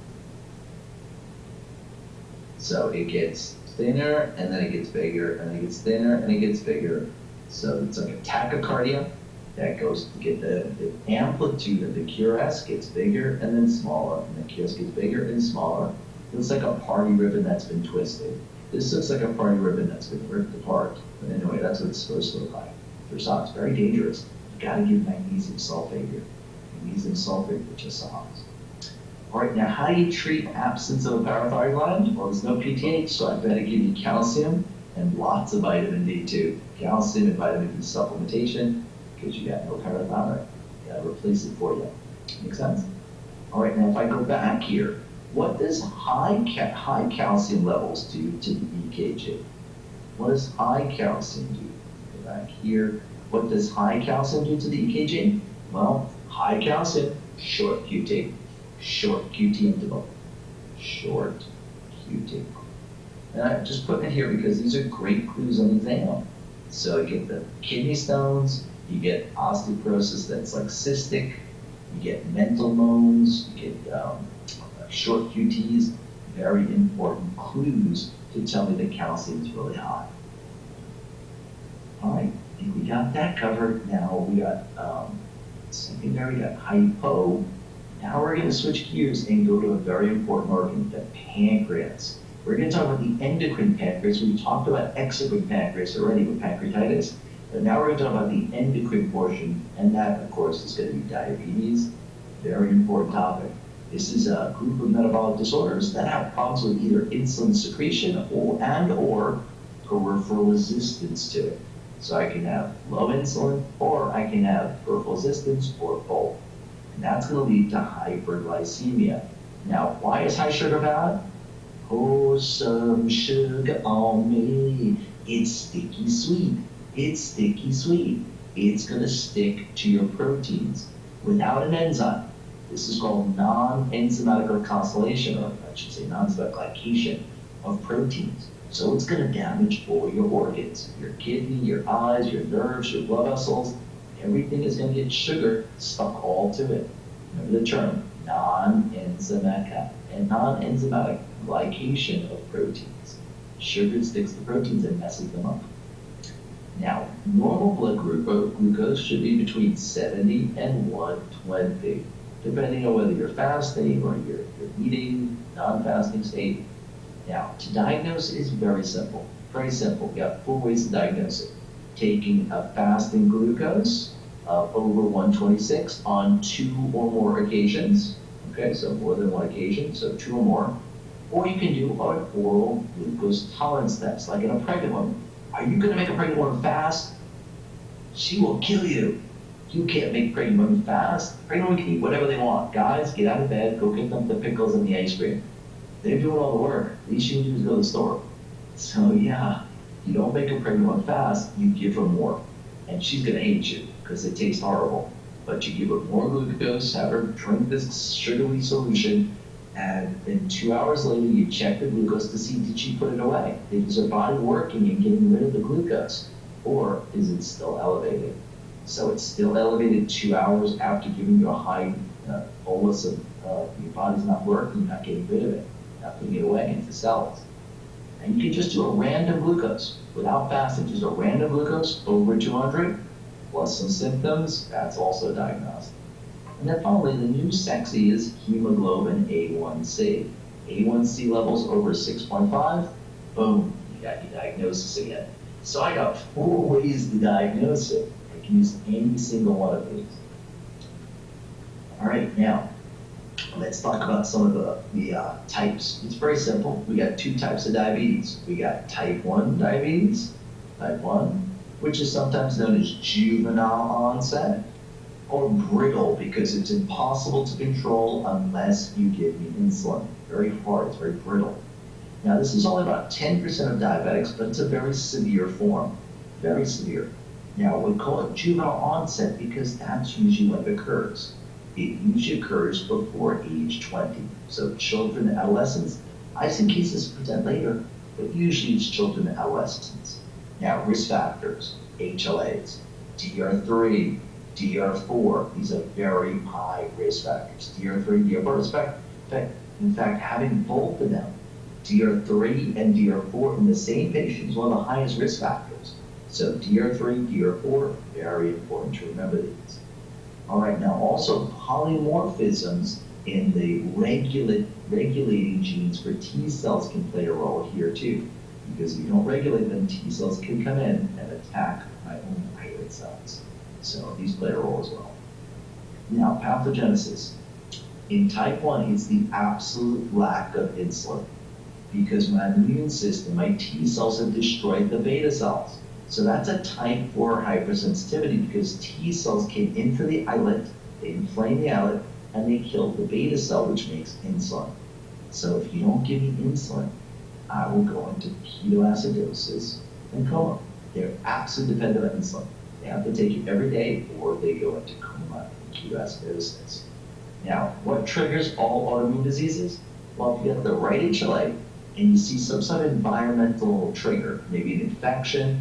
[SPEAKER 1] So it gets thinner, and then it gets bigger, and then it gets thinner, and it gets bigger. So it's like a tachycardia that goes to get the amplitude of the QRS gets bigger and then smaller, and the QRS gets bigger and smaller. It looks like a party ribbon that's been twisted. This looks like a party ribbon that's been ripped apart. But anyway, that's what it's supposed to look like. Torsades, very dangerous. You gotta give magnesium sulfate here. Magnesium sulfate for torsades. All right, now how do you treat absence of a parathyroid gland? Well, there's no PTH, so I better give you calcium and lots of vitamin D2. Calcium and vitamin D supplementation, because you got no parathyroid. You gotta replace it for you. Make sense? All right, now if I go back here, what does high calcium levels do to the EKG? What does high calcium do? Go back here. What does high calcium do to the EKG? Well, high calcium, short QT. Short QT interval. Short QT. And I'm just putting it here because these are great clues on the exam. So you get the kidney stones, you get osteoporosis that's like cystic, you get mental moans, you get short QTs, very important clues to tell me the calcium is really high. All right, I think we got that covered. Now we got secondary, we got hypo. Now we're going to switch gears and go to a very important organ, the pancreas. We're going to talk about the endocrine pancreas. We talked about exocrine pancreas already with pancreatitis, but now we're going to talk about the endocrine portion, and that, of course, is going to be diabetes. Very important topic. This is a group of metabolic disorders that have problems with either insulin secretion or peripheral resistance to it. So I can have low insulin, or I can have peripheral resistance, or both. And that's going to lead to hyperglycemia. Now, why is high sugar bad? Pour some sugar on me. It's sticky sweet. It's sticky sweet. It's going to stick to your proteins without an enzyme. This is called non-enzymatic reconciliation, or I should say non-enzymatic glycation of proteins. So it's going to damage all your organs, your kidney, your eyes, your nerves, your blood vessels. Everything is going to get sugar stuck all to it. Remember the term, non-enzymatic glycation of proteins. Sugar sticks to proteins and messes them up. Now, normal blood glucose should be between 70 and 120, depending on whether you're fasting or you're eating, non-fasting state. Now, to diagnose it is very simple. Very simple. We have 4 ways to diagnose it. Taking a fasting glucose over 126 on 2 or more occasions. Okay, so more than 1 occasion, so 2 or more. Or you can do an oral glucose tolerance test, like in a pregnant woman. Are you going to make a pregnant woman fast? She will kill you. You can't make pregnant women fast. Pregnant women can eat whatever they want. Guys, get out of bed, go get them the pickles and the ice cream. They're doing all the work. The least you can do is go to the store. So yeah, you don't make a pregnant woman fast, you give her more. And she's going to hate you because it tastes horrible. But you give her more glucose, have her drink this sugary solution, and then 2 hours later you check the glucose to see did she put it away? Is her body working and getting rid of the glucose? Or is it still elevated? So it's still elevated 2 hours after giving you a high bolus of your body's not working, you're not getting rid of it, not putting it away into cells. And you can just do a random glucose without fasting, just a random glucose over 200 plus some symptoms, that's also diagnosed. And then finally, the new sexy is hemoglobin A1C. A1C levels over 6.5, boom, you got your diagnosis again. So I got 4 ways to diagnose it. I can use any single one of these. All right, now, let's talk about some of the types. It's very simple. We got 2 types of diabetes. We got type 1 diabetes, type 1, which is sometimes known as juvenile onset, or brittle because it's impossible to control unless you give me insulin. Very hard, it's very brittle. Now this is only about 10% of diabetics, but it's a very severe form, very severe. Now we call it juvenile onset because that's usually when it occurs. It usually occurs before age 20. So children and adolescents, I've seen cases present later, but usually it's children and adolescents. Now risk factors, HLAs, DR3, DR4, these are very high risk factors. DR3, DR4, in fact, having both of them, DR3 and DR4 in the same patient is one of the highest risk factors. So DR3, DR4, very important to remember these. All right, now also polymorphisms in the regulating genes for T cells can play a role here too. Because if you don't regulate them, T cells can come in and attack my own islet cells. So these play a role as well. Now, pathogenesis. In type 1, it's the absolute lack of insulin because my immune system, my T cells have destroyed the beta cells. So that's a type 4 hypersensitivity because T cells came into the islet, they inflame the islet, and they kill the beta cell, which makes insulin. So if you don't give me insulin, I will go into ketoacidosis and coma. They're absolutely dependent on insulin. They have to take it every day or they go into coma and ketoacidosis. Now, what triggers all autoimmune diseases? Well, if you get the right HLA and you see some sort of environmental trigger, maybe an infection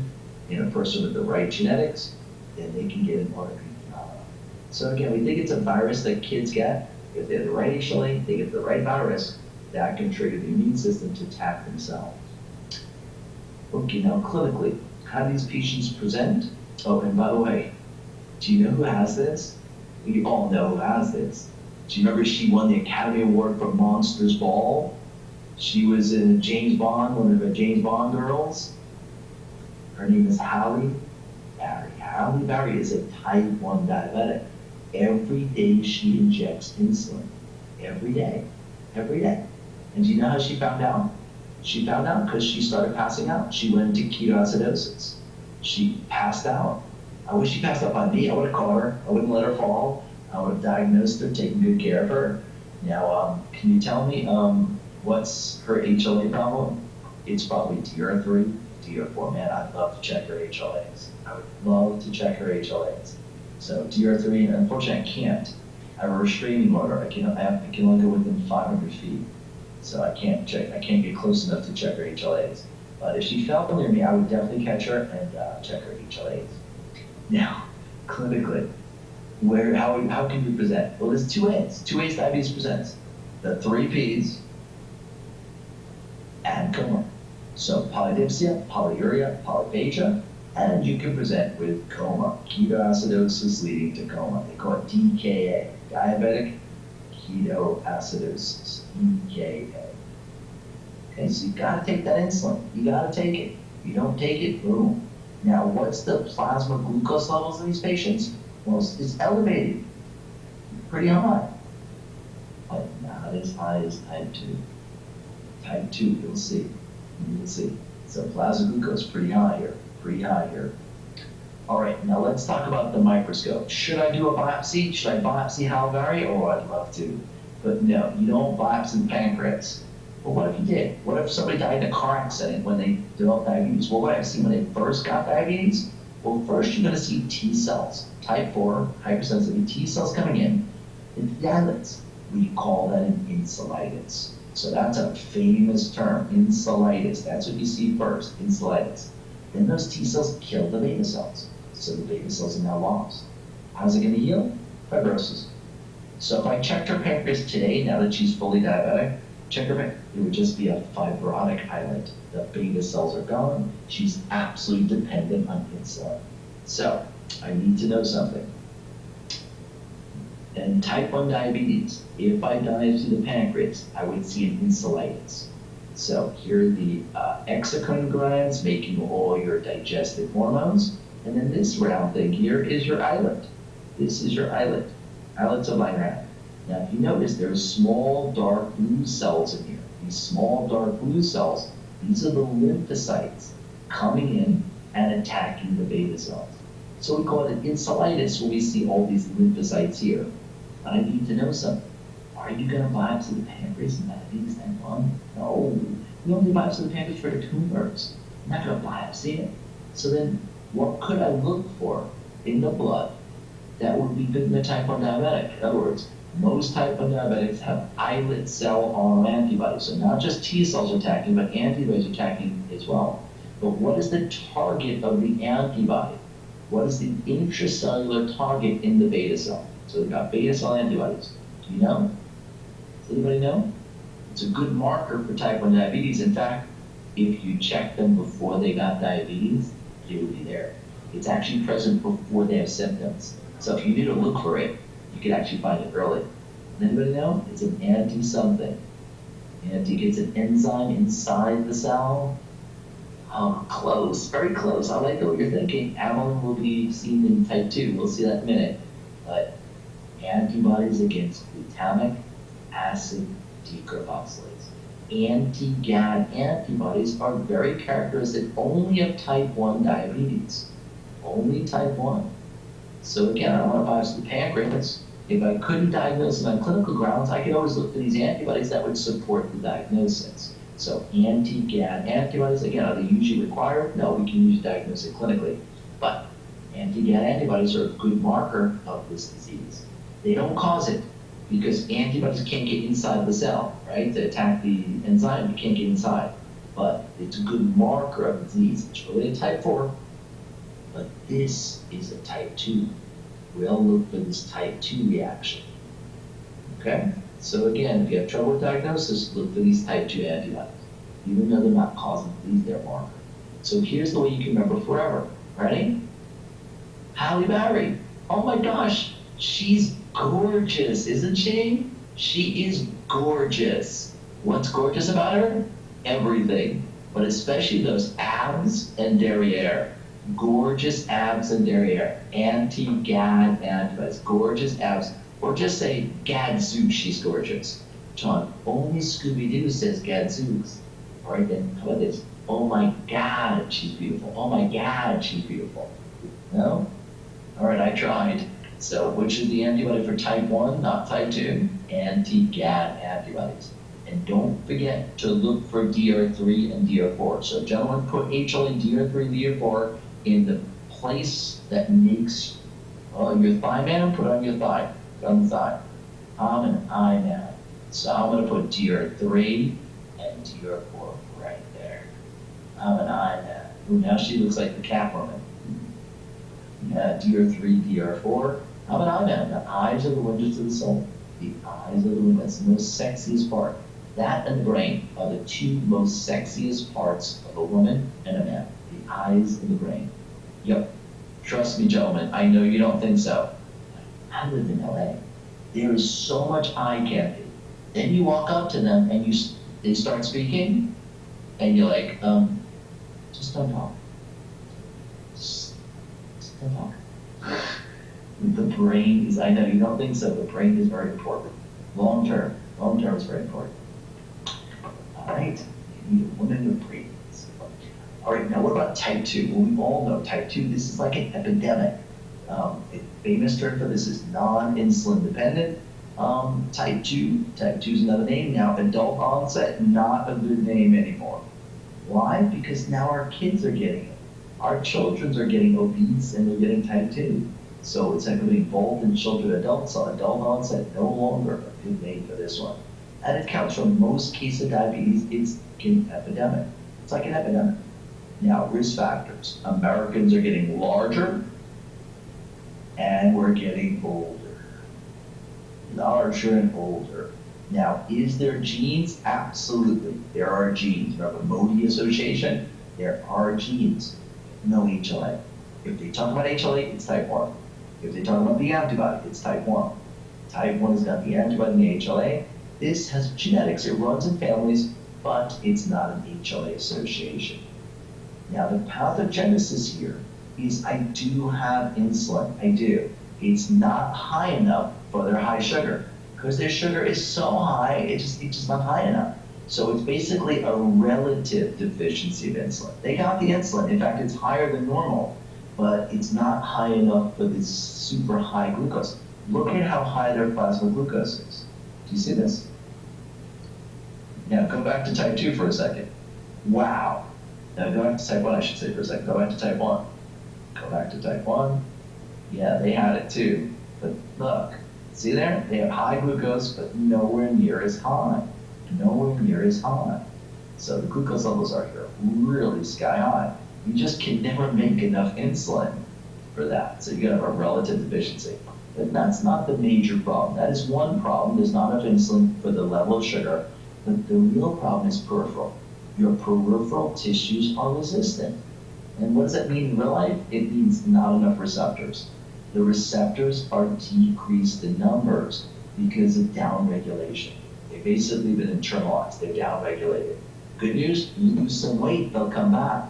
[SPEAKER 1] in a person with the right genetics, then they can get an autoimmune phenomenon. So again, we think it's a virus that kids get. If they have the right HLA, they get the right virus, that can trigger the immune system to attack themselves. Okay, now clinically, how do these patients present? Oh, and by the way, do you know who has this? We all know who has this. Do you remember she won the Academy Award for Monsters Ball? She was in James Bond, one of the James Bond girls. Her name is Halle Berry. Halle Berry is a type 1 diabetic. Every day she injects insulin. Every day. Every day. And do you know how she found out? She found out because she started passing out. She went into ketoacidosis. She passed out. I wish she passed out by me. I would have caught her. I wouldn't let her fall. I would have diagnosed her, taken good care of her. Now, can you tell me what's her HLA problem? It's probably DR3, DR4. Man, I'd love to check her HLAs. I would love to check her HLAs. So DR3, unfortunately, I can't. I have a restraining order. I can only go within 500 feet. So I can't get close enough to check her HLAs. But if she fell near me, I would definitely catch her and check her HLAs. Now, clinically, how can you present? Well, there's 2 ways. 2 ways diabetes presents. The 3 Ps and coma. So polydipsia, polyuria, polyphagia, and you can present with coma, ketoacidosis leading to coma. They call it DKA, diabetic ketoacidosis, DKA. Okay, so you gotta take that insulin. You gotta take it. If you don't take it, boom. Now, what's the plasma glucose levels in these patients? Well, it's elevated, pretty high, but not as high as type 2. Type 2, you'll see. So plasma glucose pretty high here. All right, now let's talk about the microscope. Should I do a biopsy? Should I biopsy Halle Berry? Oh, I'd love to. But no, you don't biopsy the pancreas. Well, what if you did? What if somebody died in a car accident when they developed diabetes? Well, what I've seen when they first got diabetes, well, first you're gonna see T cells, type 4, hypersensitive T cells coming in the islets. We call that an insulitis. So that's a famous term, insulitis. That's what you see first, insulitis. Then those T cells kill the beta cells. So the beta cells are now lost. How's it going to heal? Fibrosis. So if I checked her pancreas today, now that she's fully diabetic, check her pancreas, it would just be a fibrotic islet. The beta cells are gone. She's absolutely dependent on insulin. So I need to know something. In type 1 diabetes, if I dive through the pancreas, I would see an insulitis. So here are the exocrine glands making all your digestive hormones. And then this round thing here is your islet. This is your islet. Islets are lying around. Now, if you notice, there are small dark blue cells in here. These small dark blue cells, these are the lymphocytes coming in and attacking the beta cells. So we call it an insulitis when we see all these lymphocytes here. But I need to know something. Are you going to biopsy the pancreas in diabetes type 1? No. You only biopsy the pancreas for the tumors. You're not going to biopsy it. So then, what could I look for in the blood that would be good in the type 1 diabetic? In other words, most type 1 diabetics have islet cell autoantibodies. So not just T cells attacking, but antibodies attacking as well. But what is the target of the antibody? What is the intracellular target in the beta cell? So we've got beta cell antibodies. Do you know? Does anybody know? It's a good marker for type 1 diabetes. In fact, if you check them before they got diabetes, it will be there. It's actually present before they have symptoms. So if you need to look for it, you can actually find it early. Anybody know? It's an anti-something. It's an enzyme inside the cell. Oh, close, very close. I like what you're thinking. Amylin will be seen in type 2. We'll see that in a minute. But antibodies against glutamic acid decarboxylase. Anti-GAD antibodies are very characteristic only of type 1 diabetes. Only type 1. So again, I don't want to biopsy the pancreas. If I couldn't diagnose it on clinical grounds, I could always look for these antibodies that would support the diagnosis. So anti-GAD antibodies, again, are they usually required? No, we can usually diagnose it clinically. But anti-GAD antibodies are a good marker of this disease. They don't cause it because antibodies can't get inside the cell, right? To attack the enzyme, you can't get inside. But it's a good marker of disease. It's really a type 4, but this is a type 2. We'll look for this type 2 reaction. Okay? So again, if you have trouble with diagnosis, look for these type 2 antibodies. Even though they're not causing disease, they're a marker. So here's the way you can remember forever. Ready? Halle Berry. Oh my gosh, she's gorgeous, isn't she? She is gorgeous. What's gorgeous about her? Everything, but especially those abs and derriere. Gorgeous abs and derriere. Anti-GAD antibodies. Gorgeous abs. Or just say gadzooks, she's gorgeous. John, only Scooby-Doo says gadzooks. All right, then, how about this? Oh my God, she's beautiful. Oh my God, she's beautiful. No? All right, I tried. So which is the antibody for type 1, not type 2? Anti-GAD antibodies. And don't forget to look for DR3 and DR4. So gentlemen, put HLA DR3, DR4 in the place that makes your thigh man, put on your thigh. Put on the thigh. I'm an I man. So I'm going to put DR3 and DR4 right there. I'm an I man. Ooh, now she looks like the Catwoman. DR3, DR4. I'm an eye man. The eyes are the windows of the soul. The eyes are the windows. That's the most sexiest part. That and the brain are the two most sexiest parts of a woman and a man. The eyes and the brain. Yep. Trust me, gentlemen. I know you don't think so. I live in LA. There is so much eye candy. Then you walk up to them and they start speaking, and you're like, just don't talk. Just don't talk. The brain is, I know you don't think so, the brain is very important. Long term is very important. All right, you need a woman with brains. All right, now what about type 2? Well, we all know type 2, this is like an epidemic. A famous term for this is non-insulin dependent. Type 2 is another name now. Adult onset, not a good name anymore. Why? Because now our kids are getting it. Our children are getting obese and they're getting type 2. So it's like being both in children and adults. So adult onset, no longer a good name for this one. And it counts for most cases of diabetes. It's an epidemic. It's like an epidemic. Now, risk factors. Americans are getting larger. And we're getting older, larger and older. Now, is there genes? Absolutely. There are genes. Remember Modi association? There are genes. No HLA. If they talk about HLA, it's type 1. If they talk about the antibody, it's type 1. Type 1 has got the antibody and the HLA. This has genetics. It runs in families, but it's not an HLA association. Now, the pathogenesis here is I do have insulin. I do. It's not high enough for their high sugar because their sugar is so high, it's just not high enough. So it's basically a relative deficiency of insulin. They got the insulin. In fact, it's higher than normal, but it's not high enough for this super high glucose. Look at how high their plasma glucose is. Do you see this? Now go back to type 2 for a second. Wow. Now go back to type 1, I should say for a second. Go back to type 1. Go back to type 1. Yeah, they had it too. But look, see there? They have high glucose, but nowhere near as high. Nowhere near as high. So the glucose levels are here really sky high. You just can never make enough insulin for that. So you're going to have a relative deficiency. But that's not the major problem. That is one problem. There's not enough insulin for the level of sugar. But the real problem is peripheral. Your peripheral tissues are resistant. And what does that mean in real life? It means not enough receptors. The receptors are decreased in numbers because of downregulation. They've basically been internalized. They're downregulated. Good news, lose some weight, they'll come back.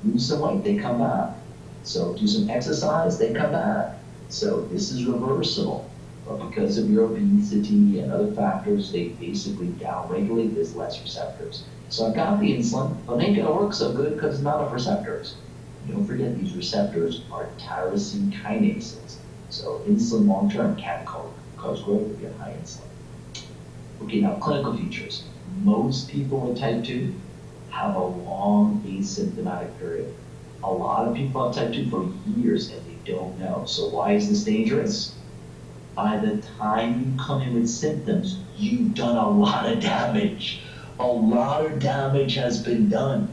[SPEAKER 1] Lose some weight, they come back. So do some exercise, they come back. So this is reversible. But because of your obesity and other factors, they basically downregulate. There's less receptors. So I've got the insulin, but it ain't gonna work so good because it's not enough receptors. Don't forget these receptors are tyrosine kinases. So insulin long-term can cause growth if you have high insulin. Okay, now clinical features. Most people with type 2 have a long asymptomatic period. A lot of people have type 2 for years and they don't know. So why is this dangerous? By the time you come in with symptoms, you've done a lot of damage. A lot of damage has been done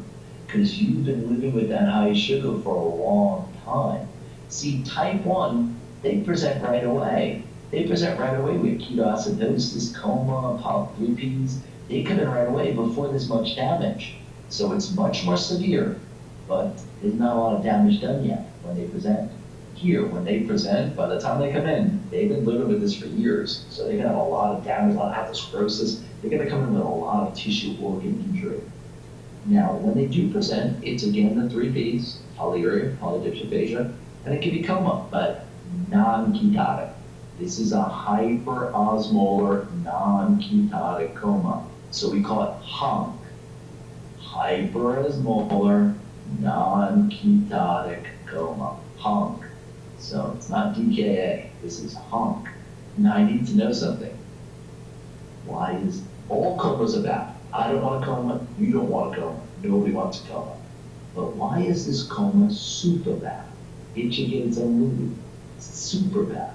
[SPEAKER 1] because you've been living with that high sugar for a long time. See, type 1, they present right away. They present right away with ketoacidosis, coma, polyps. They come in right away before there's much damage. So it's much more severe, but there's not a lot of damage done yet when they present. Here, when they present, by the time they come in, they've been living with this for years. So they're gonna have a lot of damage, a lot of atherosclerosis. They're gonna come in with a lot of tissue organ injury. Now, when they do present, it's again the 3 Ps, polyuria, polydipsophagia, and it can be coma, but non-ketotic. This is a hyperosmolar, non-ketotic coma. So we call it HONC, hyperosmolar, non-ketotic coma, HONC. So it's not DKA, this is HONC. Now I need to know something. Why is all comas are bad? I don't want a coma, you don't want a coma, nobody wants a coma. But why is this coma super bad? It should get its own movie. It's super bad.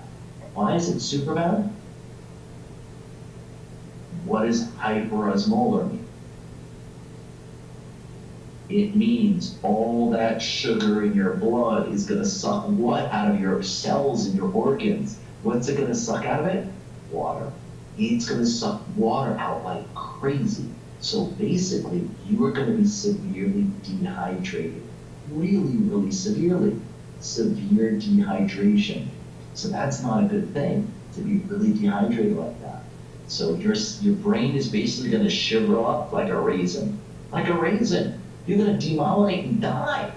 [SPEAKER 1] Why is it super bad? What does hyperosmolar mean? It means all that sugar in your blood is going to suck what out of your cells and your organs? What's it going to suck out of it? Water. It's going to suck water out like crazy. So basically, you are going to be severely dehydrated. Really, really severely. Severe dehydration. So that's not a good thing, to be really dehydrated like that. So your brain is basically going to shiver up like a raisin. Like a raisin. You're going to demyelinate and die.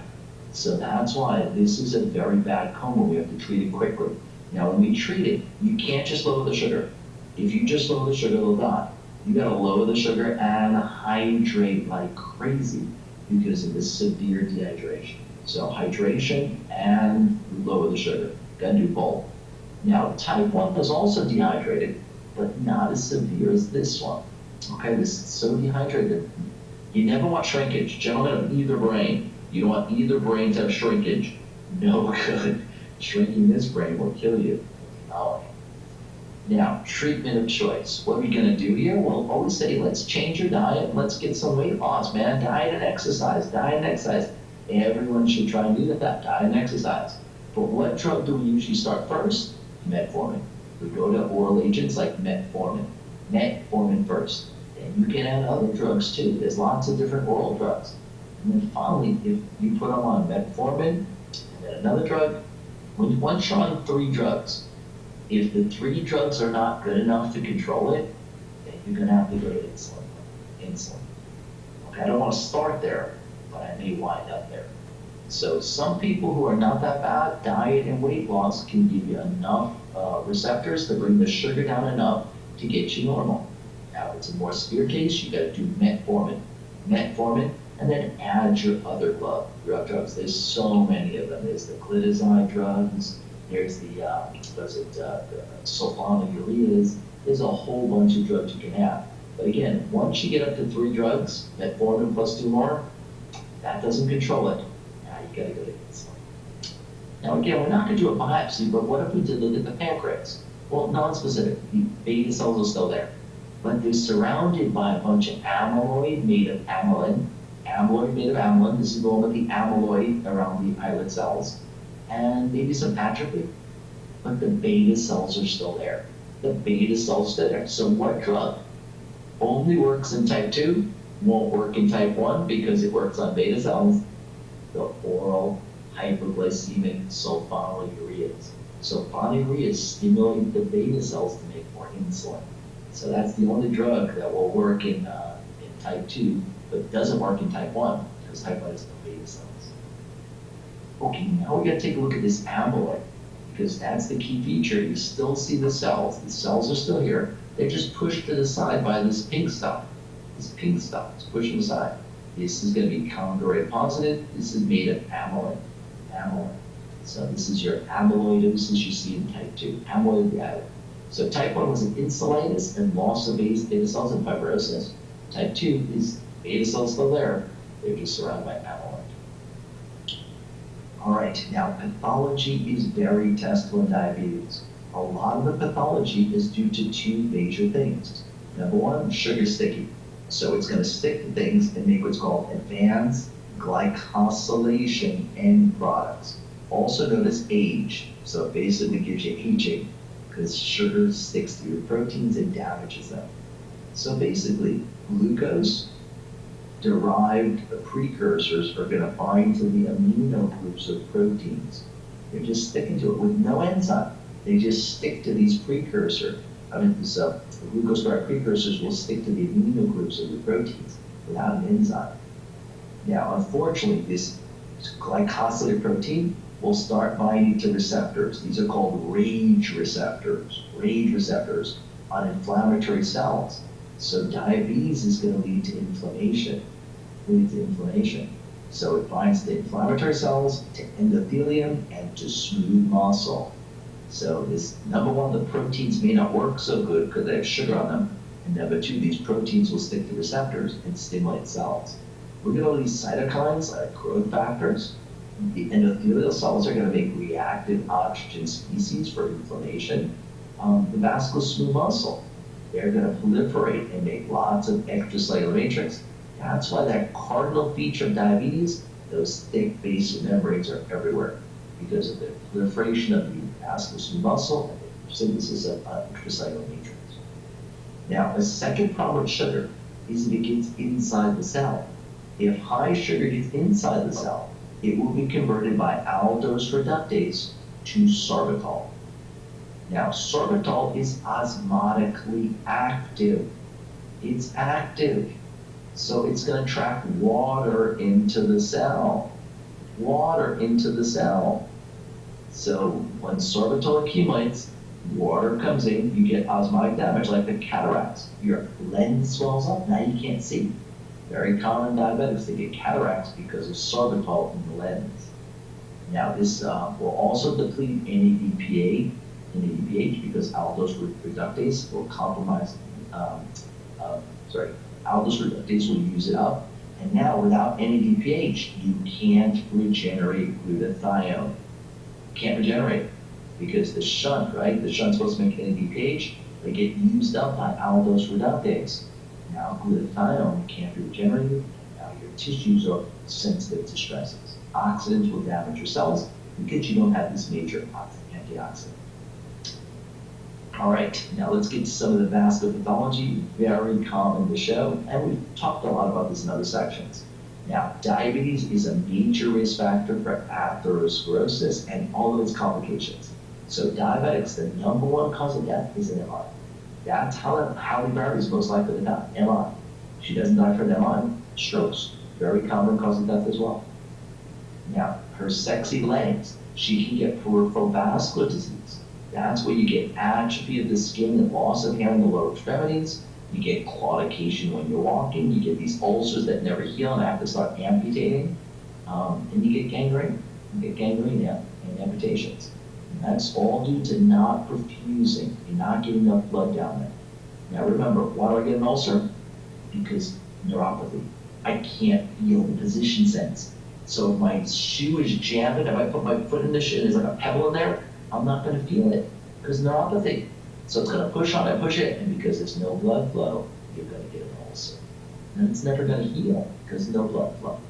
[SPEAKER 1] So that's why this is a very bad coma. We have to treat it quickly. Now, when we treat it, you can't just lower the sugar. If you just lower the sugar, they'll die. You got to lower the sugar and hydrate like crazy because of this severe dehydration. So hydration and lower the sugar. Got to do both. Now, type 1 is also dehydrated, but not as severe as this one. Okay, this is so dehydrated. You never want shrinkage. Gentlemen of either brain, you don't want either brain to have shrinkage. No good. Shrinking this brain will kill you. Oh. Now, treatment of choice. What are we going to do here? Well, always say, let's change your diet. Let's get some weight loss, man. Diet and exercise. Diet and exercise. Everyone should try and do that. Diet and exercise. But what drug do we usually start first? Metformin. We go to oral agents like metformin. Metformin first. And you can add other drugs too. There's lots of different oral drugs. And then finally, if you put them on metformin and then another drug, once you're on 3 drugs, if the 3 drugs are not good enough to control it, then you're going to have to go to insulin. Insulin. Okay, I don't want to start there, but I may wind up there. So some people who are not that bad, diet and weight loss can give you enough receptors to bring the sugar down enough to get you normal. Now, if it's a more severe case, you got to do metformin, and then add your other drugs. There's so many of them. There's the glitazide drugs. There's the sulfonylureas. There's a whole bunch of drugs you can have. But again, once you get up to 3 drugs, metformin plus 2 more, that doesn't control it. Now you got to go to insulin. Now again, we're not going to do a biopsy, but what if we did look at the pancreas? Well, non-specific. The beta cells are still there, but they're surrounded by a bunch of amyloid made of amylin. Amyloid made of amylin. This is all of the amyloid around the islet cells, and maybe some atrophy. But the beta cells are still there. The beta cells are still there. So what drug only works in type 2, won't work in type 1 because it works on beta cells? The oral hypoglycemic sulfonylureas. Sulfonylureas stimulate the beta cells to make more insulin. So that's the only drug that will work in type 2, but doesn't work in type 1 because type 1 is no beta cells. Okay, now we got to take a look at this amyloid because that's the key feature. You still see the cells. The cells are still here. They're just pushed to the side by this pink stuff. This pink stuff is pushed to the side. This is going to be counter positive. This is made of amylin. Amylin. So this is your amyloidosis you see in type 2. Amyloid reactive. So type 1 was an insulitis and loss of beta cells and fibrosis. Type 2 is beta cells still there. They're just surrounded by amyloid. All right, now pathology is very testable in diabetes. A lot of the pathology is due to 2 major things. Number 1, sugar sticky. So it's going to stick to things and make what's called advanced glycosylation end products, also known as age. So it basically gives you aging because sugar sticks to your proteins and damages them. So basically, glucose derived precursors are going to bind to the amino groups of proteins. They're just sticking to it with no enzyme. They just stick to these precursors. The glucose-derived precursors will stick to the amino groups of the proteins without an enzyme. Now, unfortunately, this glycosylated protein will start binding to receptors. These are called rage receptors on inflammatory cells. So diabetes is going to lead to inflammation. So it binds to inflammatory cells, to endothelium, and to smooth muscle. So this, number 1, the proteins may not work so good because they have sugar on them. And number 2, these proteins will stick to receptors and stimulate cells. Look at all these cytokines, like growth factors. The endothelial cells are going to make reactive oxygen species for inflammation. The vascular smooth muscle, they're going to proliferate and make lots of extracellular matrix. That's why that cardinal feature of diabetes, those thick basal membranes are everywhere because of the proliferation of the vascular smooth muscle and the synthesis of extracellular matrix. Now, a second problem with sugar is if it gets inside the cell. If high sugar gets inside the cell, it will be converted by aldose reductase to sorbitol. Now, sorbitol is osmotically active. It's active. So it's going to trap water into the cell. So when sorbitol accumulates, water comes in, you get osmotic damage like the cataracts. Your lens swells up, now you can't see. Very common in diabetics, they get cataracts because of sorbitol in the lens. Now this will also deplete NADPH because aldose reductase will compromise, aldose reductase will use it up. And now without NADPH, you can't regenerate glutathione. Can't regenerate because the shunt, right? The shunt's supposed to make NADPH, they get used up by aldose reductase. Now glutathione can't be regenerated. Now your tissues are sensitive to stresses. Oxidants will damage your cells, because you don't have this major antioxidant. All right, now let's get to some of the vascular pathology, very common to show, and we've talked a lot about this in other sections. Now, diabetes is a major risk factor for atherosclerosis and all of its complications. So diabetics, the number one cause of death is an MI. That's how Halle Berry is most likely to die, MI. She doesn't die from MI, strokes, very common cause of death as well. Now, her sexy legs, she can get peripheral vascular disease. That's where you get atrophy of the skin and loss of hair in the lower extremities. You get claudication when you're walking. You get these ulcers that never heal and have to start amputating. And you get gangrene. You get gangrene and amputations. And that's all due to not perfusing and not getting enough blood down there. Now remember, why do I get an ulcer? Because neuropathy. I can't feel the position sense. So if my shoe is jamming, if I put my foot in the shoe, there's like a pebble in there, I'm not going to feel it because neuropathy. So it's going to push on it, push it, and because there's no blood flow, you're going to get an ulcer. And it's never going to heal because no blood flow.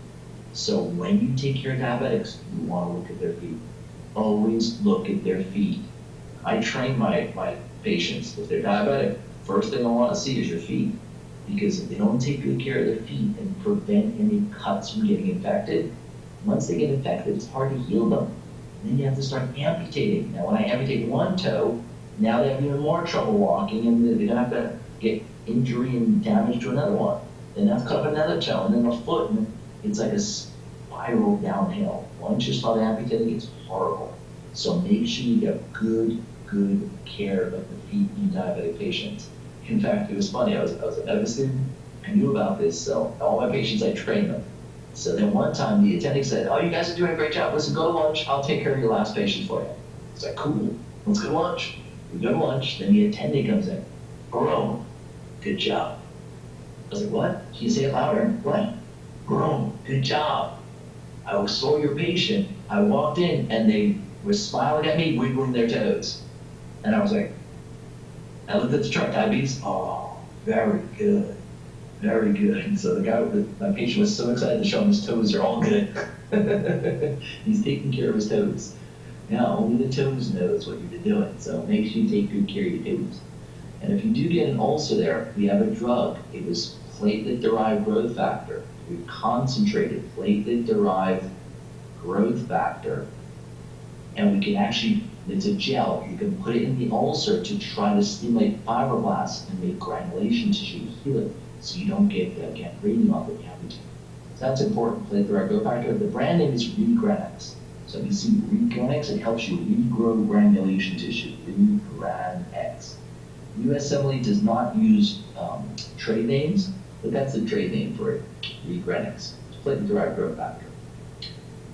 [SPEAKER 1] So when you take care of diabetics, you want to look at their feet. Always look at their feet. I train my patients, if they're diabetic, first thing I want to see is your feet. Because if they don't take good care of their feet and prevent any cuts from getting infected, once they get infected, it's hard to heal them. And then you have to start amputating. Now, when I amputate one toe, now they have even more trouble walking, and they're going to have to get injury and damage to another one. Then have to cut up another toe, and then a foot, and it's like a spiral downhill. Once you start amputating, it's horrible. So make sure you get good care of the feet in diabetic patients. In fact, it was funny, I was a medical student, I knew about this, so all my patients, I trained them. So then one time the attending said, oh, you guys are doing a great job, listen, go to lunch, I'll take care of your last patient for you. It's like, cool, let's go to lunch. We go to lunch, then the attending comes in, Jerome, good job. I was like, what? Can you say it louder? What? Jerome, good job. I saw your patient, I walked in, and they were smiling at me, wiggling their toes. And I was like, I looked at the chart, diabetes, oh, very good, very good. So the guy, my patient was so excited to show him his toes are all good. He's taking care of his toes. Now, only the toes knows what you've been doing, so make sure you take good care of your toes. And if you do get an ulcer there, we have a drug. It was platelet-derived growth factor. We concentrated platelet-derived growth factor, and we can actually, it's a gel, you can put it in the ulcer to try to stimulate fibroblasts and make granulation tissue to heal it, so you don't get gangrene off the amputate. So that's important, platelet-derived growth factor. The brand name is Regranix. So if you see Regranix, it helps you regrow granulation tissue, Regranix. US Emily does not use trade names, but that's the trade name for it, Regranix. It's platelet-derived growth factor.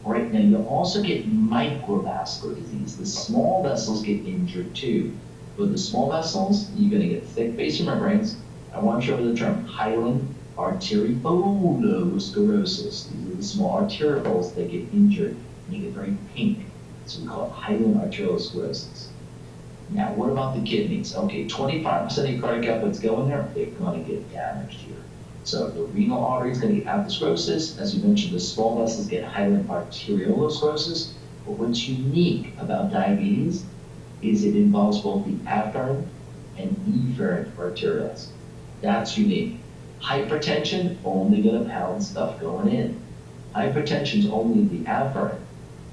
[SPEAKER 1] All right, now you also get microvascular disease. The small vessels get injured too. But the small vessels, you're going to get thick basal membranes. I want you to know the term hyaline arteriolosclerosis. These are the small arterioles that get injured and you get very pink. So we call it hyaline arteriolosclerosis. Now, what about the kidneys? Okay, 25% of your cardiac output's going there, they're going to get damaged here. So the renal artery is going to get atherosclerosis. As you mentioned, the small vessels get hyaline arteriolosclerosis. But what's unique about diabetes is it involves both the afferent and efferent arterioles. That's unique. Hypertension, only going to pound stuff going in. Hypertension is only the afferent.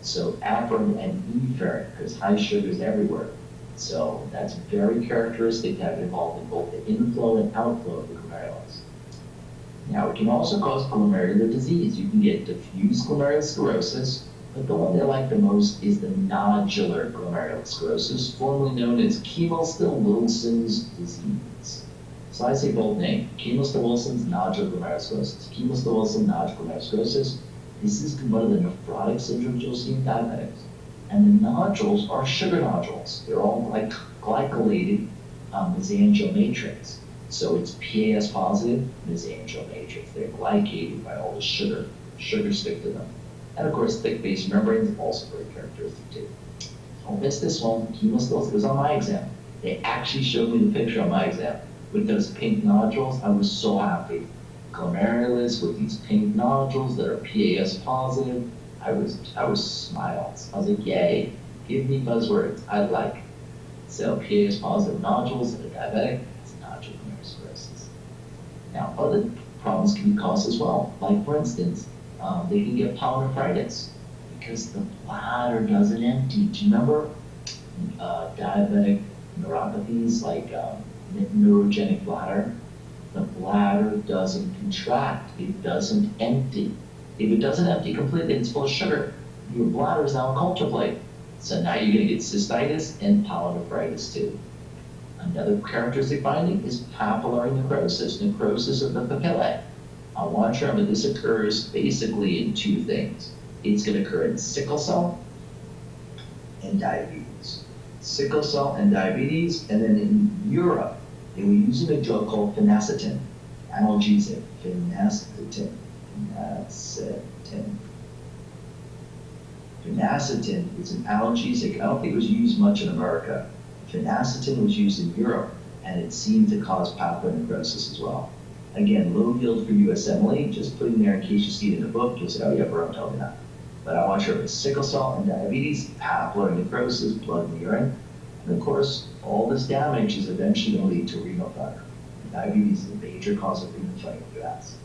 [SPEAKER 1] So afferent and efferent, because high sugar is everywhere. So that's very characteristic to have it involved in both the inflow and outflow of the glomerulus. Now, it can also cause glomerular disease. You can get diffuse glomerulosclerosis, but the one they like the most is the nodular glomerulosclerosis, formerly known as Keimel-Still-Wilson's disease. So I say both names, Keimel-Still-Wilson's nodular glomerulosclerosis. Keimel-Still-Wilson nodular glomerulosclerosis. This is one of the nephrotic syndromes you'll see in diabetics. And the nodules are sugar nodules. They're all like glycolated mesangial matrix. So it's PAS positive mesangial matrix. They're glycated by all the sugar. Sugar stick to them. And of course, thick basal membranes, also very characteristic too. Don't miss this one. Keimel-Still, it was on my exam. They actually showed me the picture on my exam with those pink nodules. I was so happy. Glomerulus with these pink nodules that are PAS positive. I was smiles. I was like, yay, give me buzzwords I like. So PA is positive nodules that are diabetic. It's nodular sclerosis. Now, other problems can be caused as well. Like, for instance, they can get pyelonephritis because the bladder doesn't empty. Do you remember diabetic neuropathies like neurogenic bladder? The bladder doesn't contract. It doesn't empty. If it doesn't empty completely, it's full of sugar. Your bladder is now a culture plate. So now you're going to get cystitis and pyelonephritis too. Another characteristic finding is papillary necrosis of the papillae. I want you to remember this occurs basically in two things. It's going to occur in sickle cell and diabetes. Sickle cell and diabetes, and then in Europe, they were using a drug called phenacetin, analgesic, phenacetin. Phenacetin is an analgesic. I don't think it was used much in America. Phenacetin was used in Europe, and it seemed to cause papillary necrosis as well. Again, low yield for USMLE, just putting there in case you see it in the book, you'll say, oh yeah, Bro told me that. But I want you to sickle cell and diabetes, papillary necrosis, blood in the urine, and of course, all this damage is eventually going to lead to renal failure. Diabetes is a major cause of renal failure in the US.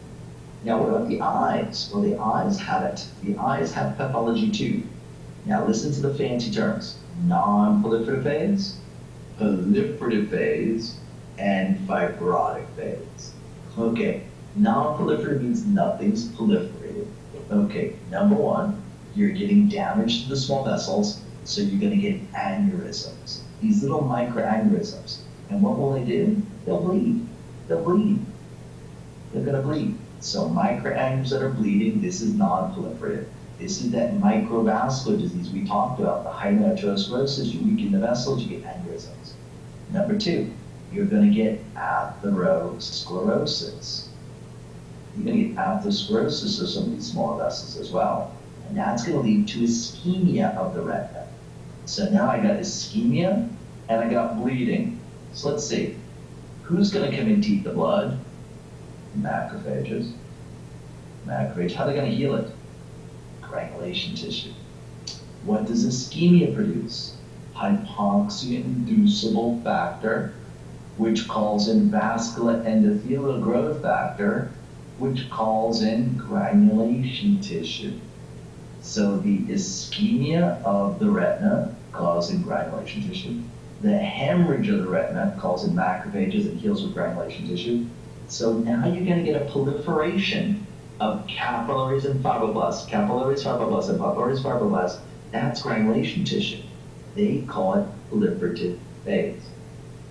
[SPEAKER 1] Now, what about the eyes? Well, the eyes have it. The eyes have pathology too. Now, listen to the fancy terms. Non-proliferative phase, proliferative phase, and fibrotic phase. Okay, non-proliferative means nothing's proliferated. Okay, number one, you're getting damage to the small vessels, so you're going to get aneurysms. These little microaneurysms. And what will they do? They'll bleed. They'll bleed. They're going to bleed. So microaneurysms that are bleeding, this is non-proliferative. This is that microvascular disease we talked about, the hyperarteriosclerosis. You weaken the vessels, you get aneurysms. Number two, you're going to get atherosclerosis. You're going to get atherosclerosis of some of these small vessels as well. And that's going to lead to ischemia of the retina. So now I got ischemia and I got bleeding. So let's see. Who's going to come and eat the blood? Macrophages. Macrophage. How are they going to heal it? Granulation tissue. What does ischemia produce? Hypoxia-inducible factor, which calls in vascular endothelial growth factor, which calls in granulation tissue. So the ischemia of the retina causing granulation tissue. The hemorrhage of the retina causing macrophages and heals with granulation tissue. So now you're going to get a proliferation of capillaries and fibroblasts. Capillaries, fibroblasts, and fibroblasts. That's granulation tissue. They call it proliferative phase.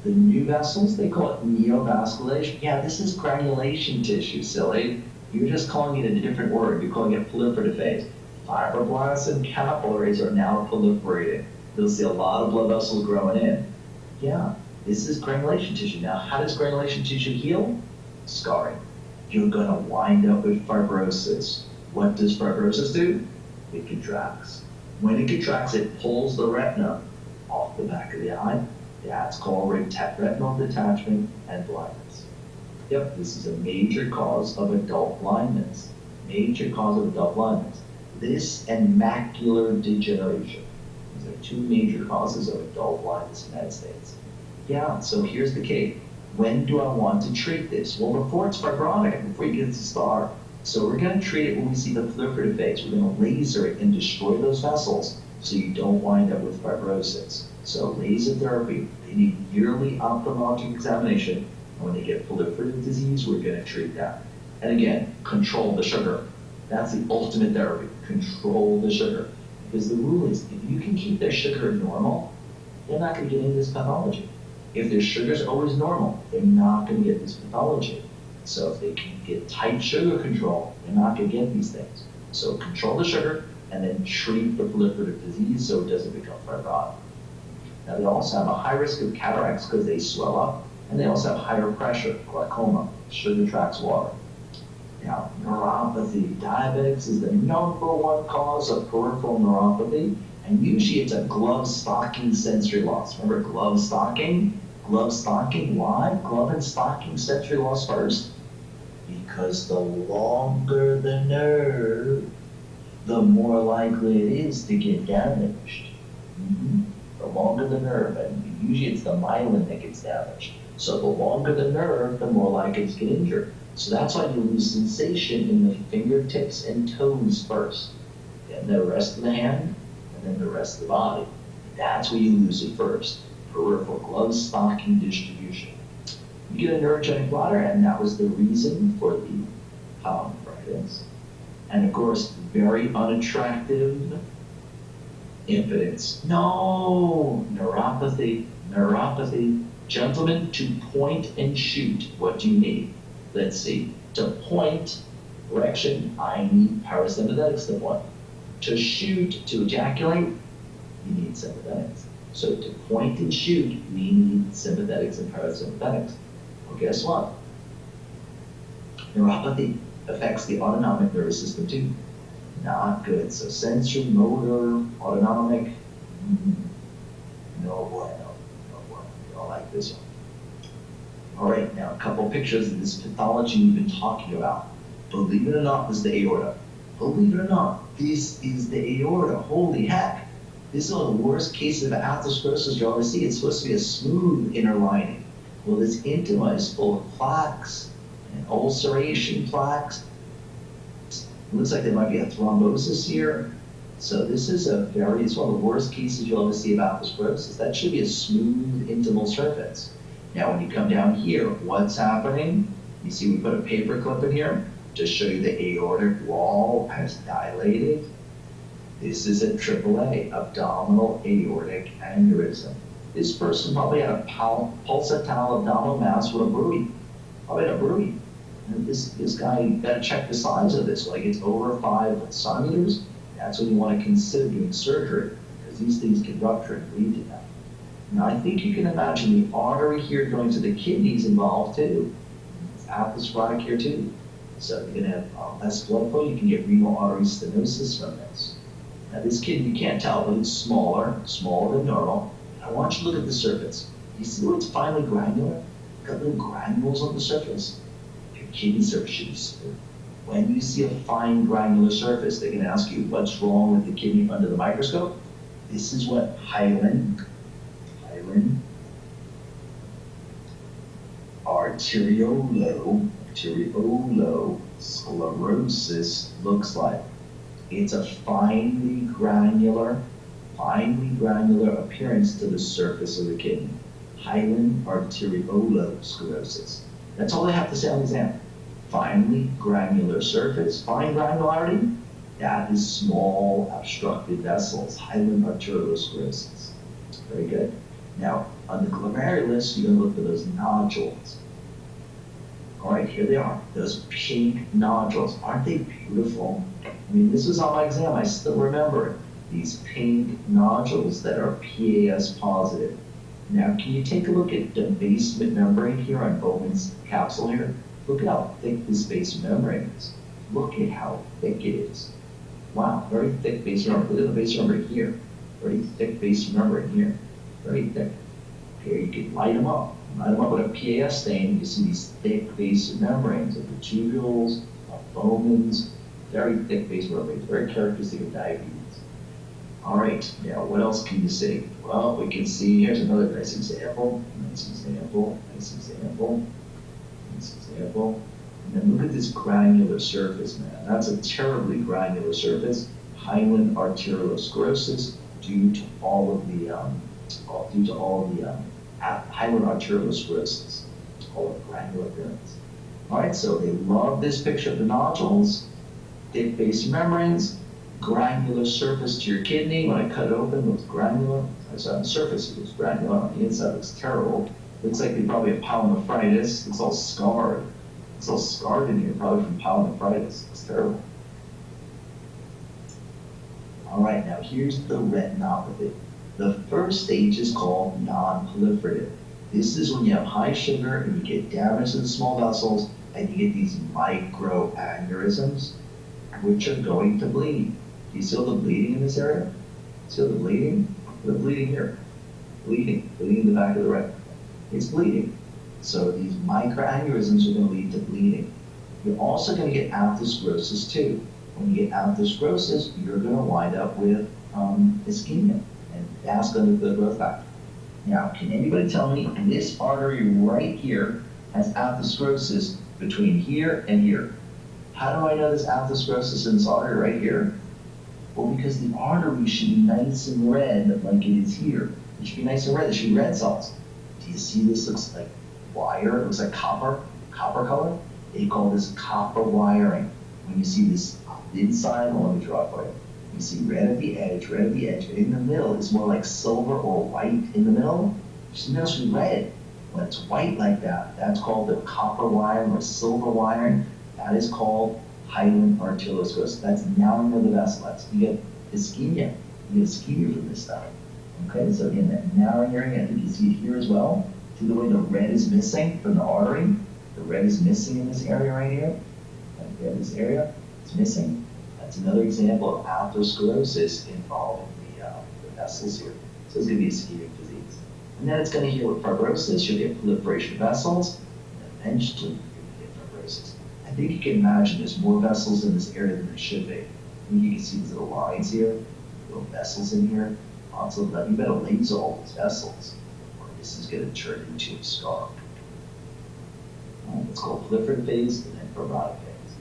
[SPEAKER 1] The new vessels, they call it neovascularization. Yeah, this is granulation tissue, silly. You're just calling it a different word. You're calling it proliferative phase. Fibroblasts and capillaries are now proliferating. You'll see a lot of blood vessels growing in. Yeah, this is granulation tissue. Now, how does granulation tissue heal? Scarring. You're going to wind up with fibrosis. What does fibrosis do? It contracts. When it contracts, it pulls the retina off the back of the eye. That's called retinal detachment and blindness. Yep, this is a major cause of adult blindness. Major cause of adult blindness. This and macular degeneration. These are two major causes of adult blindness in the United States. Yeah, so here's the key. When do I want to treat this? Well, before it's fibrotic, before you get to scar. So we're going to treat it when we see the proliferative phase. We're going to laser it and destroy those vessels so you don't wind up with fibrosis. So laser therapy, they need yearly ophthalmologic examination. And when they get proliferative disease, we're going to treat that. And again, control the sugar. That's the ultimate therapy. Control the sugar. Because the rule is, if you can keep their sugar normal, they're not going to get into this pathology. If their sugar is always normal, they're not going to get this pathology. So if they can get tight sugar control, they're not going to get these things. So control the sugar and then treat the proliferative disease so it doesn't become fibrotic. Now they also have a high risk of cataracts because they swell up, and they also have higher pressure, glaucoma. Sugar tracks water. Now, neuropathy. Diabetics is the #1 cause of peripheral neuropathy, and usually it's a glove stocking sensory loss. Remember glove stocking? Glove stocking, why? Glove and stocking sensory loss first. Because the longer the nerve, the more likely it is to get damaged. The longer the nerve, and usually it's the myelin that gets damaged. So the longer the nerve, the more likely it's to get injured. So that's why you lose sensation in the fingertips and toes first, then the rest of the hand, and then the rest of the body. That's where you lose it first. Peripheral glove stocking distribution. You get a neurogenic bladder, and that was the reason for the pyelonephritis. And of course, very unattractive impotence. No, neuropathy, neuropathy. Gentlemen, to point and shoot, what do you need? Let's see. To point, erection, I need parasympathetics to point. To shoot, to ejaculate, you need sympathetics. So to point and shoot, we need sympathetics and parasympathetics. Well, guess what? Neuropathy affects the autonomic nervous system too. Not good. So sensory, motor, autonomic, no bueno, no bueno. You don't like this one. All right, now a couple pictures of this pathology we've been talking about. Believe it or not, this is the aorta. Believe it or not, this is the aorta. Holy heck. This is one of the worst cases of atherosclerosis you'll ever see. It's supposed to be a smooth inner lining. Well, this intima is full of plaques and ulceration plaques. It looks like there might be a thrombosis here. So this is it's one of the worst cases you'll ever see of atherosclerosis. That should be a smooth intimal surface. Now, when you come down here, what's happening? You see we put a paper clip in here to show you the aortic wall has dilated. This is a AAA, abdominal aortic aneurysm. This person probably had a pulsatile abdominal mass with a bruit. Probably had a bruit. And this guy, you gotta check the size of this. Like it's over 5 centimeters. That's when you want to consider doing surgery, because these things can rupture and lead to that. Now, I think you can imagine the artery here going to the kidneys involved too. It's atherosclerotic here too. So you're going to have less blood flow. You can get renal artery stenosis from this. Now, this kidney, you can't tell, but it's smaller than normal. I want you to look at the surface. You see where it's finely granular? Got little granules on the surface. Your kidney surface should be smooth. When you see a fine granular surface, they can ask you what's wrong with the kidney under the microscope. This is what hyaline arteriolosclerosis looks like. It's a finely granular appearance to the surface of the kidney. Hyaline arteriolosclerosis. That's all they have to say on the exam. Finely granular surface. Fine granularity, that is small obstructed vessels. Hyaline arteriolosclerosis. Very good. Now, on the glomerulus, you're going to look for those nodules. All right, here they are. Those pink nodules. Aren't they beautiful? I mean, this was on my exam. I still remember it. These pink nodules that are PAS positive. Now, can you take a look at the basement membrane here on Bowman's capsule here? Look at how thick this basement membrane is. Look at how thick it is. Wow, very thick basement membrane. Look at the basement membrane here. Very thick basement membrane here. Very thick. Here you can light them up. Light them up with a PAS stain. You see these thick basement membranes of the tubules, of Bowman's. Very thick basement membranes. Very characteristic of diabetes. All right, now what else can you see? Well, we can see, here's another nice example. Nice example. And then look at this granular surface, man. That's a terribly granular surface. Hyaline arteriolosclerosis due to all of the hyaline arteriolosclerosis, all of the granular appearance. All right, so they love this picture of the nodules, thick basement membranes, granular surface to your kidney. When I cut it open, it looks granular. So on the surface, it looks granular. On the inside, it looks terrible. Looks like they probably have pyelonephritis. It's all scarred. It's all scarred in here, probably from pyelonephritis. It's terrible. All right, now here's the retinopathy. The first stage is called non-proliferative. This is when you have high sugar and you get damage to the small vessels and you get these microaneurysms, which are going to bleed. Do you see all the bleeding in this area? See all the bleeding? The bleeding here. Bleeding in the back of the retina. It's bleeding. So these microaneurysms are going to lead to bleeding. You're also going to get atherosclerosis too. When you get atherosclerosis, you're going to wind up with ischemia, and that's going to be the growth factor. Now, can anybody tell me this artery right here has atherosclerosis between here and here? How do I know there's atherosclerosis in this artery right here? Well, because the artery should be nice and red like it is here. It should be nice and red. There should be red cells. Do you see this looks like wire? It looks like copper color. They call this copper wiring. When you see this inside, well, let me draw it for you. You see red at the edge, red at the edge. But in the middle, it's more like silver or white in the middle. The middle should be red. When it's white like that, that's called the copper wiring or silver wiring. That is called hyaline arteriosclerosis. That's narrowing of the vessels. You get ischemia. You get ischemia from this stuff. Okay, so again, that narrowing area, I think you see it here as well. See the way the red is missing from the artery? The red is missing in this area right here. Right there, this area, it's missing. That's another example of atherosclerosis involving the vessels here. So it's going to be ischemic disease. And then it's going to heal with fibrosis. You'll get proliferation of vessels, and eventually you're going to get fibrosis. I think you can imagine there's more vessels in this area than there should be. And you can see these little lines here, little vessels in here. Also, you better laser all these vessels, or this is going to turn into a scar. It's called proliferative phase and then fibrotic phase.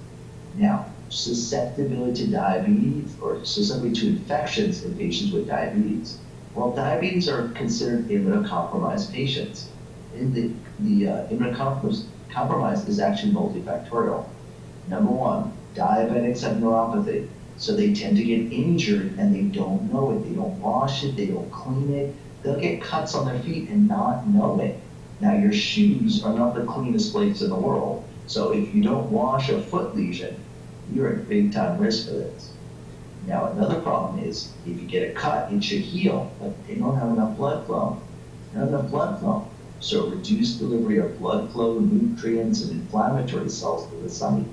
[SPEAKER 1] Now, susceptibility to diabetes or susceptibility to infections in patients with diabetes. Well, diabetes are considered immunocompromised patients. The immunocompromise is actually multifactorial. Number one, diabetics have neuropathy. So they tend to get injured and they don't know it. They don't wash it, they don't clean it. They'll get cuts on their feet and not know it. Now your shoes are not the cleanest place in the world. So if you don't wash a foot lesion, you're at big time risk for this. Now another problem is if you get a cut, it should heal, but they don't have enough blood flow. They don't have enough blood flow. So reduced delivery of blood flow, nutrients, and inflammatory cells to the site.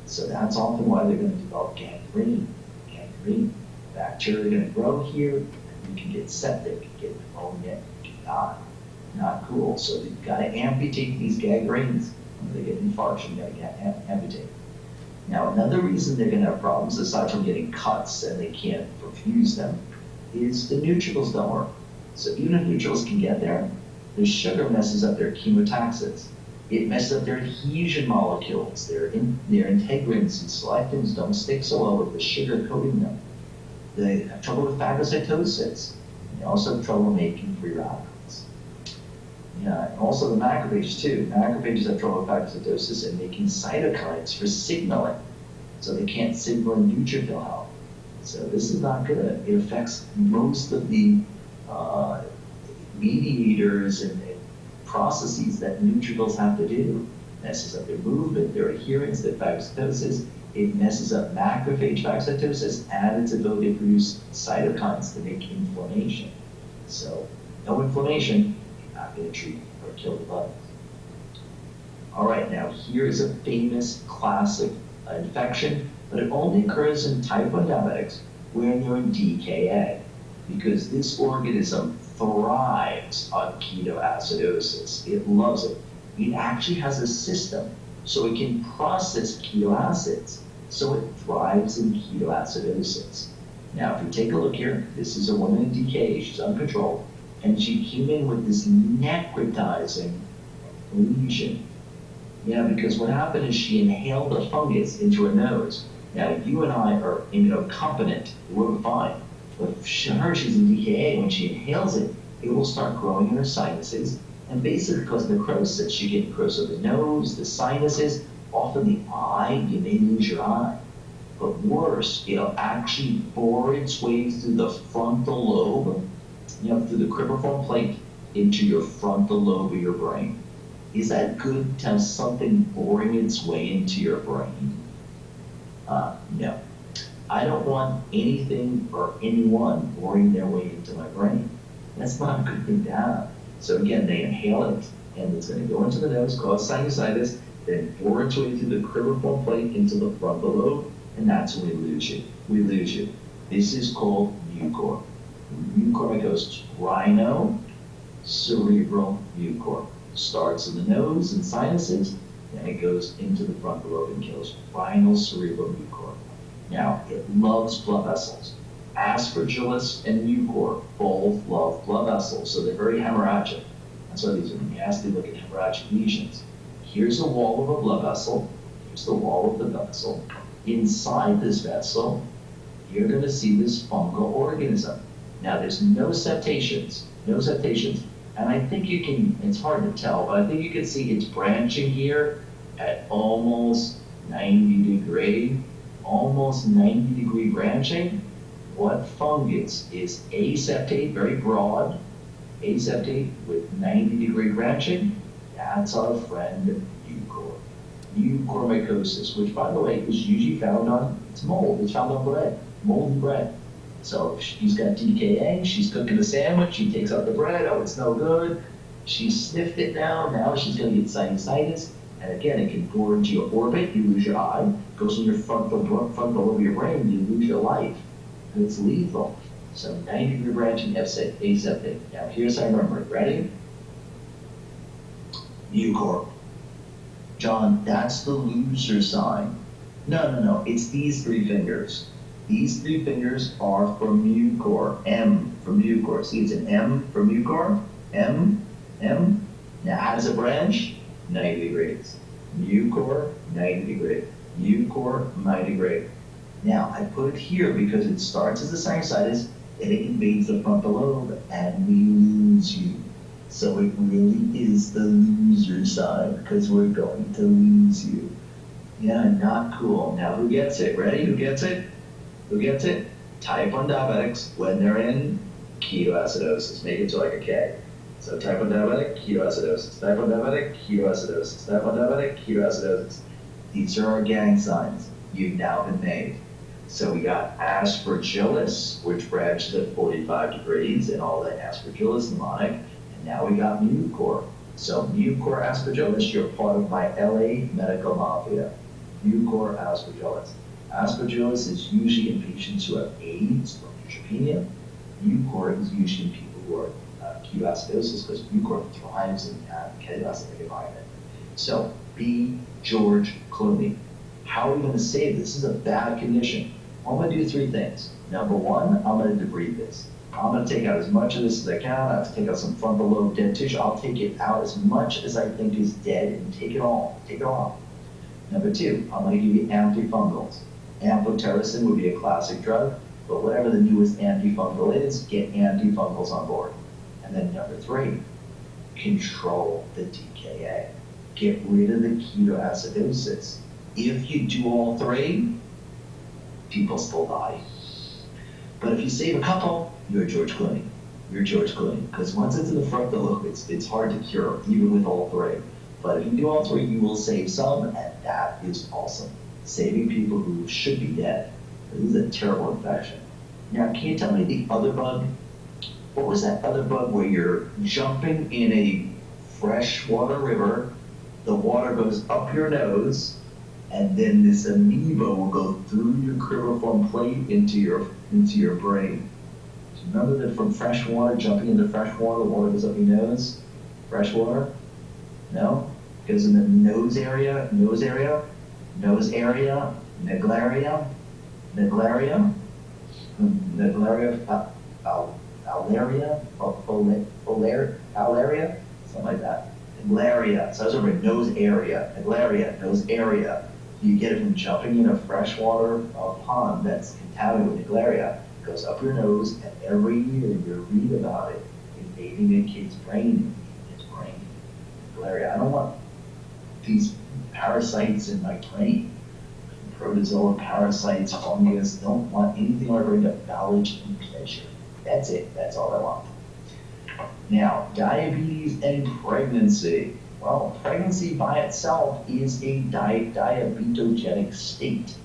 [SPEAKER 1] So that's often why they're going to develop gangrene. Bacteria are going to grow here, and you can get septic, get pneumonia, you can die. Not cool. So you've got to amputate these gangrenes. When they get infarction, you got to amputate. Now, another reason they're going to have problems, aside from getting cuts and they can't perfuse them, is the neutrophils don't work. So even if neutrophils can get there, the sugar messes up their chemotaxis. It messes up their adhesion molecules. Their integrins and selectins don't stick so well with the sugar coating them. They have trouble with phagocytosis. They also have trouble making free radicals. Yeah, and also the macrophages too. Macrophages have trouble with phagocytosis and making cytokines for signaling. So they can't signal in neutrophil health. So this is not good. It affects most of the mediators and processes that neutrophils have to do. It messes up their movement, their adherence, their phagocytosis. It messes up macrophage phagocytosis and its ability to produce cytokines to make inflammation. So no inflammation, you're not going to treat or kill the bugs. All right, now here's a famous classic infection, but it only occurs in type 1 diabetics when you're in DKA, because this organism thrives on ketoacidosis. It loves it. It actually has a system so it can process ketoacids. So it thrives in ketoacidosis. Now, if you take a look here, this is a woman in DKA. She's uncontrolled, and she came in with this necrotizing lesion. Yeah, because what happened is she inhaled a fungus into her nose. Now, you and I are immunocompetent. We're fine. But for her, she's in DKA. When she inhales it, it will start growing in her sinuses and basically cause necrosis. You get necrosis of the nose, the sinuses, often the eye. You may lose your eye. But worse, it'll actually bore its way through the frontal lobe, through the cribriform plate, into your frontal lobe of your brain. Is that good to have something boring its way into your brain? No. I don't want anything or anyone boring their way into my brain. That's not a good thing to have. So again, they inhale it, and it's going to go into the nose, cause sinusitis, then bore its way through the cribriform plate into the frontal lobe, and that's when we lose you. We lose you. This is called mucor. Mucor goes rhino, cerebral mucor. Starts in the nose and sinuses, then it goes into the frontal lobe and kills rhinal cerebral mucor. Now, it loves blood vessels. Aspergillus and mucor both love blood vessels, so they're very hemorrhagic. That's why these are nasty looking hemorrhagic lesions. Here's the wall of a blood vessel. Here's the wall of the vessel. Inside this vessel, you're going to see this fungal organism. Now, there's no septations, and I think you can, it's hard to tell, but I think you can see it's branching here at almost 90 degree branching. What fungus is aseptate, very broad, aseptate with 90-degree branching? That's our friend mucor. Mucormycosis, which by the way is usually found on, it's mold, it's found on bread, moldy bread. So if she's got DKA, she's cooking a sandwich, she takes out the bread, oh, it's no good. She sniffed it now she's gonna get sinusitis. And again, it can bore into your orbit, you lose your eye, goes in your frontal lobe of your brain, you lose your life. And it's lethal. So 90-degree branching aseptic. Now here's how I remember it. Ready? Mucor. John, that's the loser sign. No, it's these three fingers. These three fingers are for mucor. M for mucor. See, it's an M for mucor. M. Now, how does it branch? 90 degrees. Mucor, 90 degree. Mucor, 90 degree. Now, I put it here because it starts as a sinusitis and it invades the frontal lobe and we lose you. So it really is the loser sign because we're going to lose you. Yeah, not cool. Now, who gets it? Ready? Who gets it? Type 1 diabetics, when they're in ketoacidosis, make it to like a K. So type 1 diabetic, ketoacidosis. Type 1 diabetic, ketoacidosis. Type 1 diabetic, ketoacidosis. These are our gang signs. You've now been made. So we got aspergillus, which branches at 45 degrees, and all that aspergillus mnemonic. And now we got mucor. So mucor aspergillus, you're part of my LA medical mafia. Mucor aspergillus. Aspergillus is usually in patients who have AIDS or neutropenia. Mucor is usually in people who are ketoacidosis because mucor thrives in ketoacidic environment. So be George Clooney. How are we going to save this? This is a bad condition. I'm going to do three things. Number one, I'm going to debride this. I'm going to take out as much of this as I can. I have to take out some frontal lobe dead tissue. I'll take it out as much as I think is dead and take it all. Take it off. Number two, I'm going to give you antifungals. Amphotericin would be a classic drug, but whatever the newest antifungal is, get antifungals on board. And then number three, control the DKA. Get rid of the ketoacidosis. If you do all three, people still die. But if you save a couple, you're George Clooney. Because once it's in the frontal lobe, it's hard to cure, even with all three. But if you do all three, you will save some, and that is awesome. Saving people who should be dead. This is a terrible infection. Now, can you tell me the other bug? What was that other bug where you're jumping in a freshwater river, the water goes up your nose, and then this amoeba will go through your cribriform plate into your brain? Do you remember that from freshwater, jumping into freshwater, the water goes up your nose? Freshwater? No? Goes in the nose area, Naglaria, Alaria, something like that. Naglaria, so I was over nose area, nose area. You get it from jumping in a freshwater pond that's contaminated with Naglaria. It goes up your nose, and every year you read about it invading a kid's brain. Naglaria. I don't want these parasites in my brain. Protozoa, parasites, fungus, don't want anything like to knowledge and pleasure. That's it, that's all I want. Now, diabetes and pregnancy. Well, pregnancy by itself is a diabetogenic state.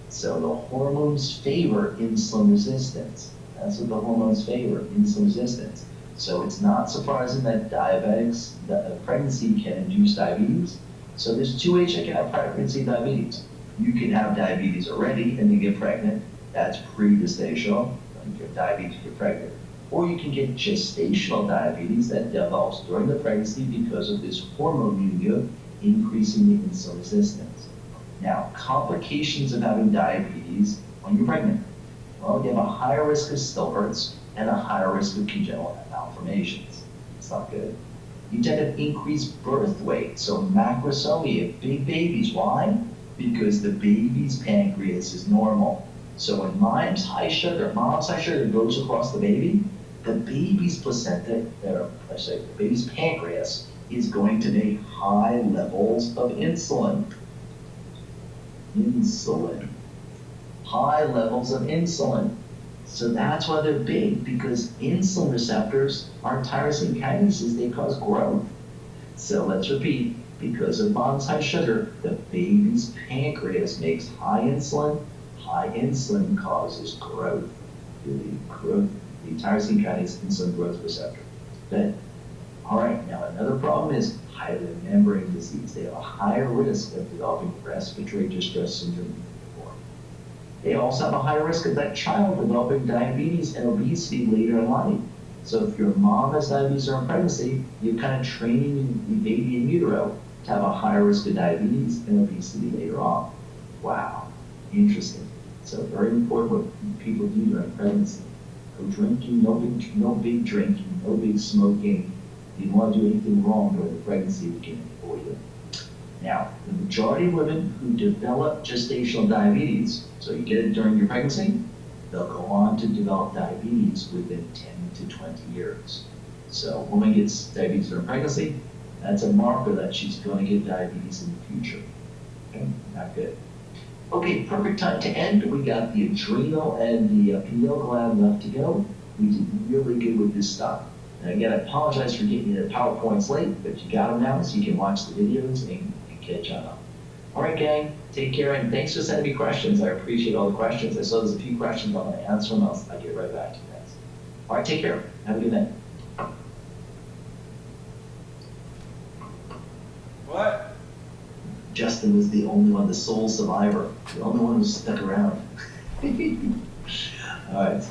[SPEAKER 1] So the hormones favor insulin resistance. That's what the hormones favor, insulin resistance. So it's not surprising that pregnancy can induce diabetes. So there's two ways you can have pregnancy diabetes. You can have diabetes already and then get pregnant. That's pre-gestational. You get diabetes, you're pregnant. Or you can get gestational diabetes that develops during the pregnancy because of this hormone milieu increasing the insulin resistance. Now, complications of having diabetes when you're pregnant? Well, you have a higher risk of stillbirths and a higher risk of congenital malformations. It's not good. You tend to increase birth weight, so macrosomia, big babies. Why? Because the baby's pancreas is normal. So when mom's high sugar goes across the baby's placenta, the baby's pancreas is going to make high levels of insulin. High levels of insulin. So that's why they're big, because insulin receptors are tyrosine kinases, they cause growth. So let's repeat, because of mom's high sugar, the baby's pancreas makes high insulin. High insulin causes growth. The tyrosine kinase insulin growth receptor. Good. All right, now another problem is hyoid membrane disease. They have a higher risk of developing respiratory distress syndrome. They also have a higher risk of that child developing diabetes and obesity later in life. So if your mom has diabetes during pregnancy, you're kind of training the baby in utero to have a higher risk of diabetes and obesity later on. Wow, interesting. So very important what people do during pregnancy. No drinking, no big drinking, no big smoking. If you want to do anything wrong during the pregnancy, we can avoid it. Now, the majority of women who develop gestational diabetes, so you get it during your pregnancy, they'll go on to develop diabetes within 10 to 20 years. So a woman gets diabetes during pregnancy, that's a marker that she's going to get diabetes in the future. Okay, not good. Okay, perfect time to end. We got the adrenal and the pineal gland left to go. We did really good with this stuff. And again, I apologize for getting the PowerPoints late, but you got them now, so you can watch the videos and catch up. All right, gang, take care, and thanks for sending me questions. I appreciate all the questions. I saw there's a few questions. I'm going to answer them. I'll get right back to you guys. All right, take care. Have a good night.
[SPEAKER 2] What?
[SPEAKER 1] Justin was the only one, the sole survivor, the only one who stuck around. All right.